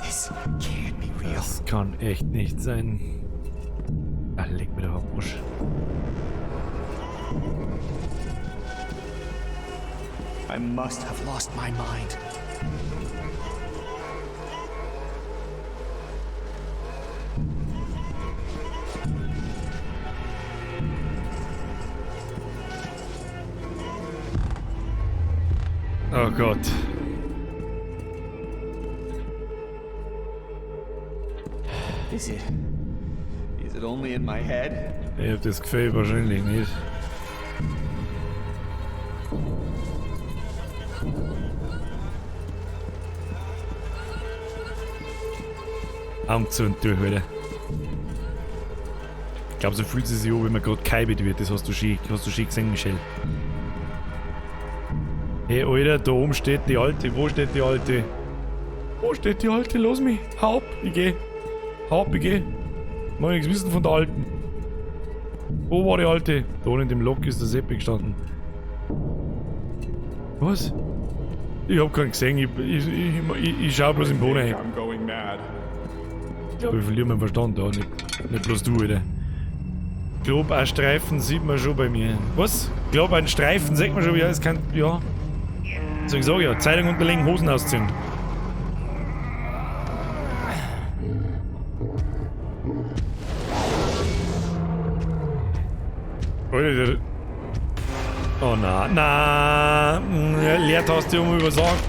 This can't be real. Das kann echt nicht sein. Ach, leg mir doch auf Busch. I must have lost my mind. Oh Gott. Is it only in my head? Ich hab das Gefühl wahrscheinlich nicht. Augen zu und durch, Alter. glaube, so fühlt es sich an, wenn man gerade geheibet wird. Das hast du schön gesehen, Michelle. Hey, Alter, da oben steht die Alte. Wo steht die Alte? Wo steht die Alte? Lass mich. Hau ab, ich geh. Hau ab, ich geh. Mach nichts wissen von der Alten. Wo war die Alte? Da unten in dem Lock ist der Seppi gestanden. Was? Ich hab keinen gesehen. Ich schau bloß im Boden hin. I'm going mad. Ich glaube, ich verliere meinen Verstand da. Nicht bloß du, Alter. Ich glaube, ein Streifen sieht man schon bei mir. Was? Ich glaube, einen Streifen sieht man schon, ja, es kann. Ja. So, ich sag ja, Zeitung unterlegen, Hosen ausziehen. Alter, oh na, Leertaste um übersagt.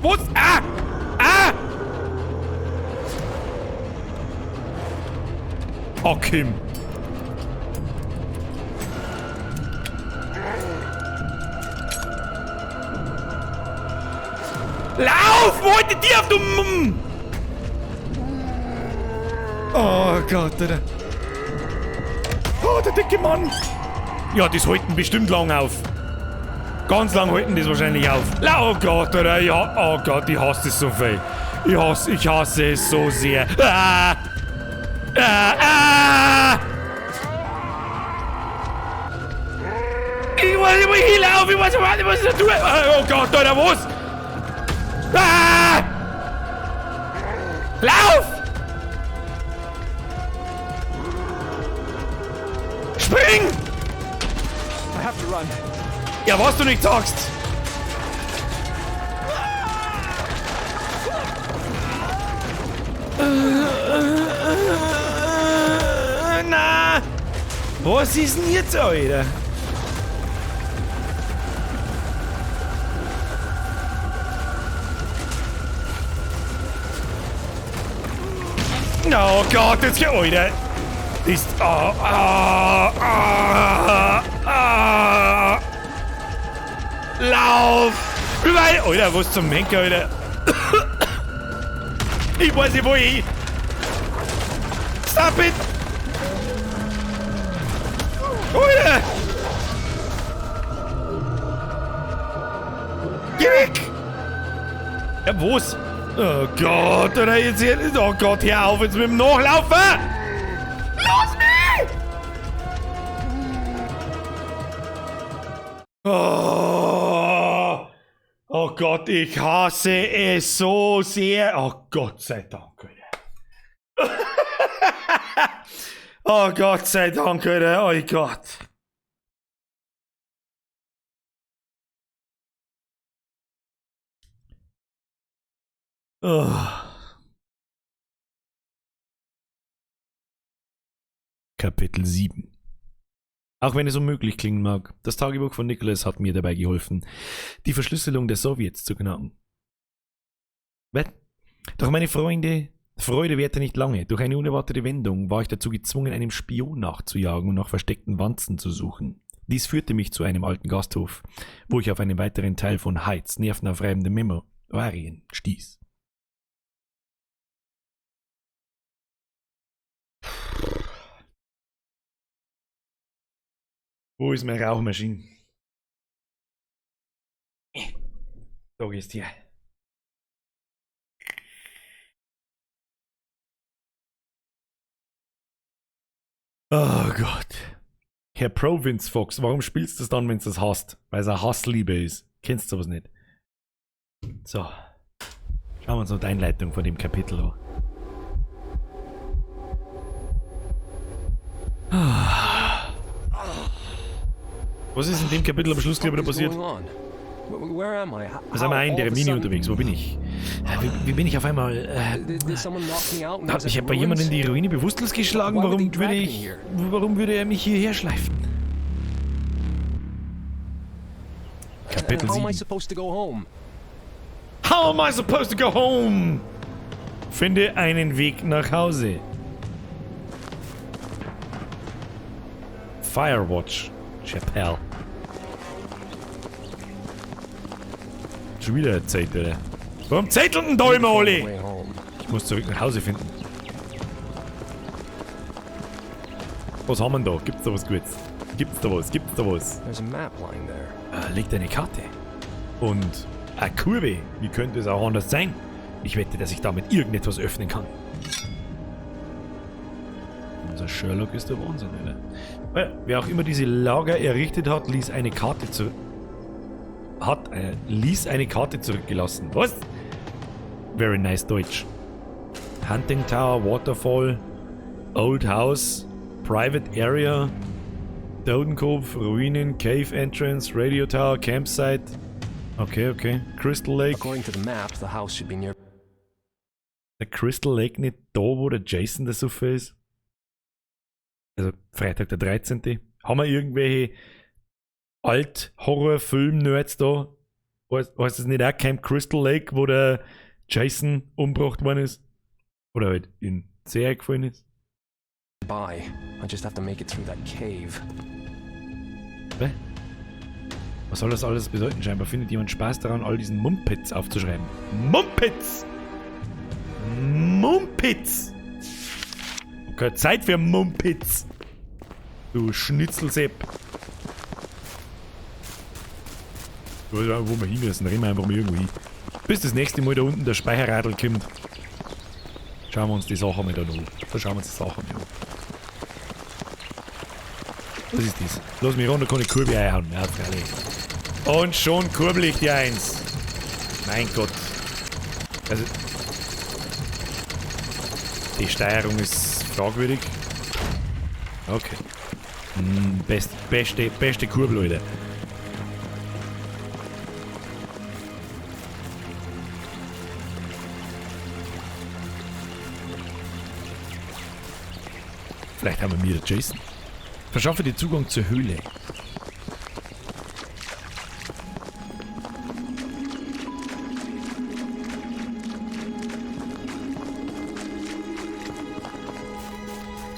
Was? Ah! Ah! Oh, Kim. Lauf! Wo haltet ihr auf, du Oh Gott, Alter. Oh, der dicke Mann. Ja, das halten bestimmt lang auf. Ganz lang halten das wahrscheinlich auf. Oh Gott, Alter. Ja, oh Gott, ich hasse es so viel. Ich hasse es so sehr. Ah! Ah! Ah! Ich will hier laufen. Ich weiß nicht, was ich tue. Oh Gott, Alter, was? Ah! Lauf! Spring! I have to run. Ja, was du nicht sagst! Na! Was ist denn jetzt, Alter? Oh Gott, jetzt geht, Alter! Ist. Lauf! Überall! Alter, was zum Henker, Alter? Ich weiß nicht, wo ich. Stop it! Alter! Geh weg! Ja, wo's? Oh Gott, oder jetzt hier. Oh Gott, hör auf jetzt mit dem Nachlaufen! Los mich! Oh Gott, ich hasse es so sehr. Oh Gott sei Dank, Alter. Oh Gott sei Dank, Alter. Oh Gott. Oh. Kapitel 7. Auch wenn es unmöglich klingen mag, das Tagebuch von Nicholas hat mir dabei geholfen, die Verschlüsselung der Sowjets zu knacken. Doch meine Freude währte nicht lange. Durch eine unerwartete Wendung war ich dazu gezwungen, einem Spion nachzujagen und nach versteckten Wanzen zu suchen. Dies führte mich zu einem alten Gasthof, wo ich auf einen weiteren Teil von Heights nervenaufreibende Memoirien stieß. Wo ist meine Rauchmaschine? Da gehst du her. Oh Gott. Herr Province Fox, warum spielst du es dann, wenn du es hast? Weil es eine Hassliebe ist. Kennst du sowas nicht? So. Schauen wir uns noch die Einleitung von dem Kapitel an. Was ist in dem Kapitel am Schluss, glaube ich, passiert? Da sind wir in der Mini unterwegs. Wo bin ich? Wie bin ich auf einmal... Hat mich bei jemandem in die Ruine bewusstlos geschlagen? Warum würde er mich hierher schleifen? Kapitel 7. How am I supposed to go home? Finde einen Weg nach Hause. Firewatch. Chappelle. Schon wieder eine Zeit, oder? Warum zetteln denn da immer alle? Ich muss zurück nach Hause finden. Was haben wir denn da? Gibt's da was Gutes? Gibt's da was? There's a map lying there. Liegt eine Karte. Und eine Kurve. Wie könnte es auch anders sein? Ich wette, dass ich damit irgendetwas öffnen kann. Unser Sherlock ist der Wahnsinn, oder? Wer auch immer diese Lager errichtet hat, ließ eine Karte zurückgelassen. Was? Very nice Deutsch. Hunting Tower, Waterfall, Old House, Private Area, Totenkopf, Ruinen, Cave Entrance, Radio Tower, Campsite. Okay. Crystal Lake. According to the map, the house should be near. Der Crystal Lake nicht da, wo der Jason der Suffer ist? Also Freitag der 13. Haben wir irgendwelche Alt-Horror-Film-Nerds da? Heißt das nicht auch Camp Crystal Lake, wo der Jason umgebracht worden ist? Oder halt in Serie gefallen ist? Bye. I just have to make it through that cave. Was soll das alles bedeuten? Scheinbar findet jemand Spaß daran, all diesen Mumpitz aufzuschreiben. Mumpitz! Mumpitz! Okay, Zeit für Mumpitz! Du Schnitzelsepp! Ich weiß auch, wo wir hin müssen. Rennen wir einfach mal irgendwo hin. Bis das nächste Mal da unten der Speicherradl kommt. Schauen wir uns die Sachen mal da noch an. Was ist das? Lass mich ran, da kann ich Kurbel einhauen. Ja, freilich. Und schon kurbel ich die eins. Mein Gott. Also, die Steuerung ist fragwürdig. Okay. Beste Kurbel, Leute. Vielleicht haben wir wieder Jason. Verschaffe dir Zugang zur Höhle.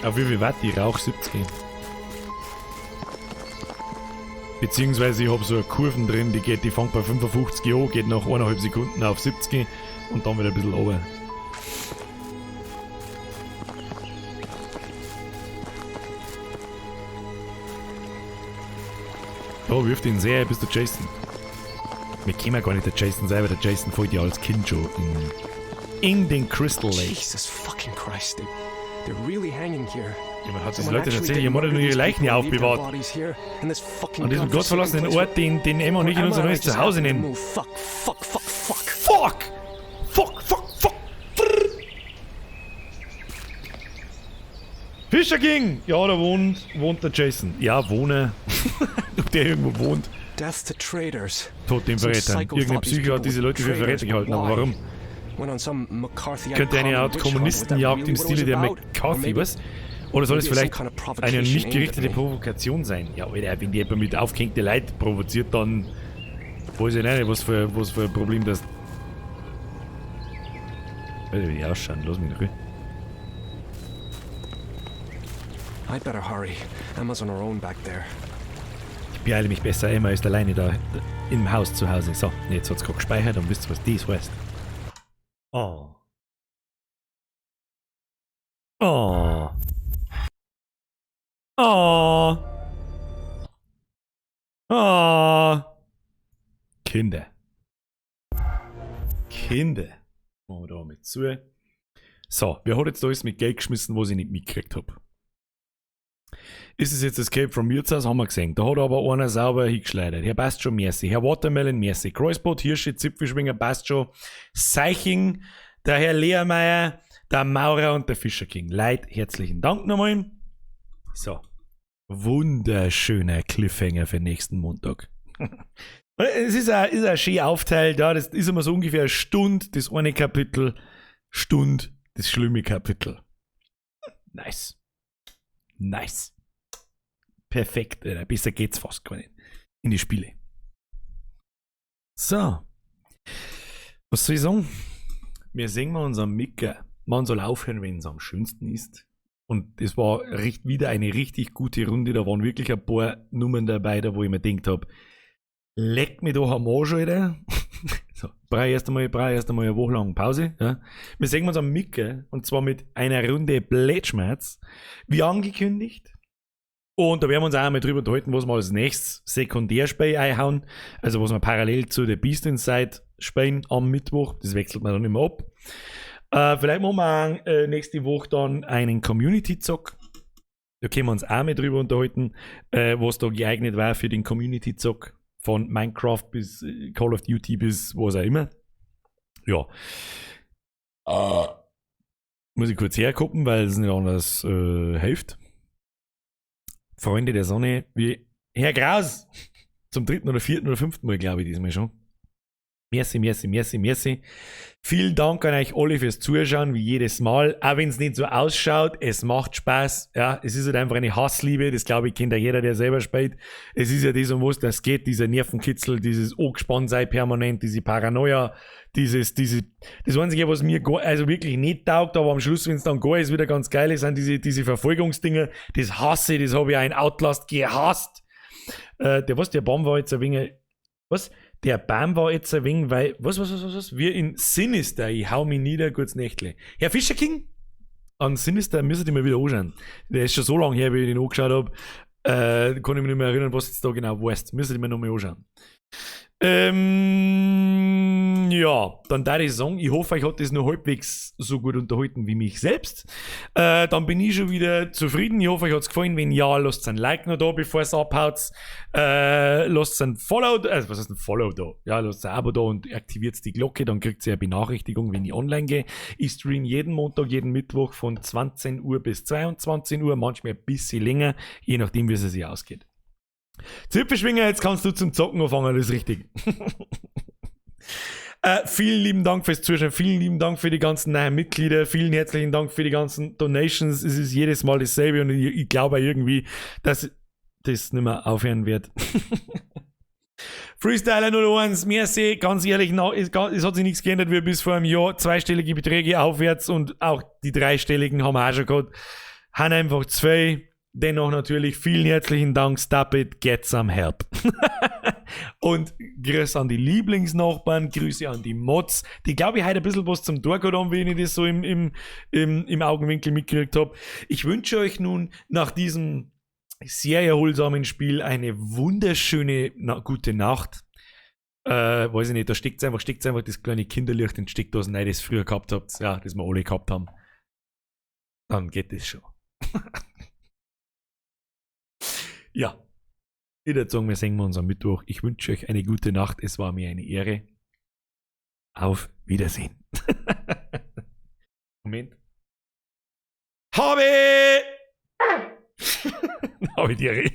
Auf wie viel Watt die Rauch 70? Beziehungsweise ich habe so eine Kurven drin, die fängt bei 55 an, geht nach 1,5 Sekunden auf 70 und dann wieder ein bisschen runter. Da wirft ihn sehr, bist du Jason. Wir kennen ja gar nicht der Jason selber, der Jason fällt ja als Kind schon in den Crystal Lake. Jesus fucking Christ, they're really hanging here. Jemand hat diese Leute tatsächlich im Mord nur ihre Leichen hier aufbewahrt. An diesem gottverlassenen Ort, den Emma und ich in unser neues Zuhause nennen. Fuck! Fischer King! Ja, da wohnt der Jason. Ja, wohne. Ob der irgendwo wohnt. Death to traitors. Tod den Verrätern. Irgendein Psycho hat diese Leute für Verräter gehalten, aber warum? Könnte eine Art Kommunistenjagd im Stile der McCarthy, was? Oder soll es vielleicht eine nicht gerichtete Provokation sein? Ja, Alter, wenn die jemand mit aufgehängten Leuten provoziert, dann weiß ich nicht, was für ein Problem das... Alter, wie die ausschauen, lass mich noch. I'd better hurry. Emma's on her own back there. Ich beeile mich besser, Emma ist alleine da im Haus zu Hause. So, jetzt hat's gerade gespeichert und wisst ihr, was dies heißt. Oh. Kinder. Machen wir da mit zu. So, wer hat jetzt da alles mit Geld geschmissen, was ich nicht mitgekriegt habe? Ist es jetzt Escape from Wirtshaus? Haben wir gesehen. Da hat aber einer sauber hingeschleudert. Herr passt schon, merci. Herr Watermelon, merci. Kreuzboot, Hirsche, Zipfelschwinger, passt schon. Seiching, der Herr Lehrmeier, der Maurer und der Fischer King. Leid, herzlichen Dank nochmal. So. Wunderschöner Cliffhanger für nächsten Montag. Es ist ein schön aufteilt, ja. Das ist immer so ungefähr eine Stunde, das eine Kapitel, Stunde, das schlimme Kapitel. Nice. Perfekt, Alter. Besser geht's fast gar nicht. In die Spiele. So. Was soll ich sagen? Wir singen mal unseren Micker. Man soll aufhören, wenn es am schönsten ist. Und das war wieder eine richtig gute Runde. Da waren wirklich ein paar Nummern dabei, da wo ich mir gedacht habe, leck mich doch am Arsch, Alter. So, brauche erst einmal eine Woche lang Pause. Ja. Wir sehen uns am Micker und zwar mit einer Runde Blätschmerz. Wie angekündigt, Und da werden wir uns auch mal drüber unterhalten, was wir als nächstes Sekundärspiel einhauen. Also was wir parallel zu der Beast Inside spielen am Mittwoch. Das wechselt man dann immer ab. Vielleicht machen wir auch, nächste Woche dann einen Community-Zock. Da können wir uns auch mal drüber unterhalten, was da geeignet war für den Community-Zock. Von Minecraft bis Call of Duty bis was auch immer. Ja. Muss ich kurz hergucken, weil es nicht anders hilft. Freunde der Sonne, wie Herr Kraus, zum 3. oder 4. oder 5. Mal, glaube ich, diesmal schon. Merci, merci, merci, merci. Vielen Dank an euch alle fürs Zuschauen, wie jedes Mal. Auch wenn es nicht so ausschaut, es macht Spaß. Ja, es ist halt einfach eine Hassliebe, das glaube ich, kennt ja jeder, der selber spielt. Es ist ja das, um was das geht, dieser Nervenkitzel, dieses Angespanntsein permanent, diese Paranoia, das Einzige, was mir also wirklich nicht taugt, aber am Schluss, wenn es dann gar ist, wieder ganz geil ist, sind diese Verfolgungsdinger. Das hasse ich, das habe ich auch in Outlast gehasst. Der Baum war jetzt ein wenig, Der Baum war jetzt ein wenig, weil, was? Wir in Sinister, ich hau mich nieder, gutes Nächtle. Herr Fischer King, an Sinister müsstet ihr mal wieder anschauen. Der ist schon so lange her, wie ich den angeschaut habe. Kann ich mich nicht mehr erinnern, was jetzt da genau weißt. Müsstet ihr mir nochmal anschauen. Ja, dann darf ich sagen, ich hoffe, euch hat das noch halbwegs so gut unterhalten wie mich selbst. Dann bin ich schon wieder zufrieden. Ich hoffe, euch hat es gefallen. Wenn ja, lasst ein Like noch da, bevor es abhaut. Lasst ein Follow, was heißt ein Follow da? Ja, lasst ein Abo da und aktiviert die Glocke, dann kriegt ihr eine Benachrichtigung, wenn ich online gehe. Ich stream jeden Montag, jeden Mittwoch von 20 Uhr bis 22 Uhr, manchmal ein bisschen länger, je nachdem, wie es sich ausgeht. Zipfelschwinger, jetzt kannst du zum Zocken anfangen, das ist richtig. Vielen lieben Dank fürs Zuschauen, vielen lieben Dank für die ganzen neuen Mitglieder, vielen herzlichen Dank für die ganzen Donations. Es ist jedes Mal dasselbe und ich glaube irgendwie, dass das nicht mehr aufhören wird. Freestyler 01, merci, ganz ehrlich, es hat sich nichts geändert, wie bis vor einem Jahr, zweistellige Beträge aufwärts und auch die dreistelligen haben wir auch schon gehabt. Haben einfach 2. Dennoch natürlich vielen herzlichen Dank, Stop It, Get Some Help. Und Grüße an die Lieblingsnachbarn, Grüße an die Mods, die glaube ich heute ein bisschen was zum Tor gehabt haben, wenn ich das so im Augenwinkel mitgekriegt habe. Ich wünsche euch nun nach diesem sehr erholsamen Spiel eine wunderschöne gute Nacht. Weiß ich nicht, da steckt einfach das kleine Kinderlicht in die Steckdosen rein, das ihr früher gehabt habt, ja, das wir alle gehabt haben. Dann geht das schon. Ja, ich würde sagen, wir sehen uns am Mittwoch. Ich wünsche euch eine gute Nacht. Es war mir eine Ehre. Auf Wiedersehen. Moment. Habe die Ehre.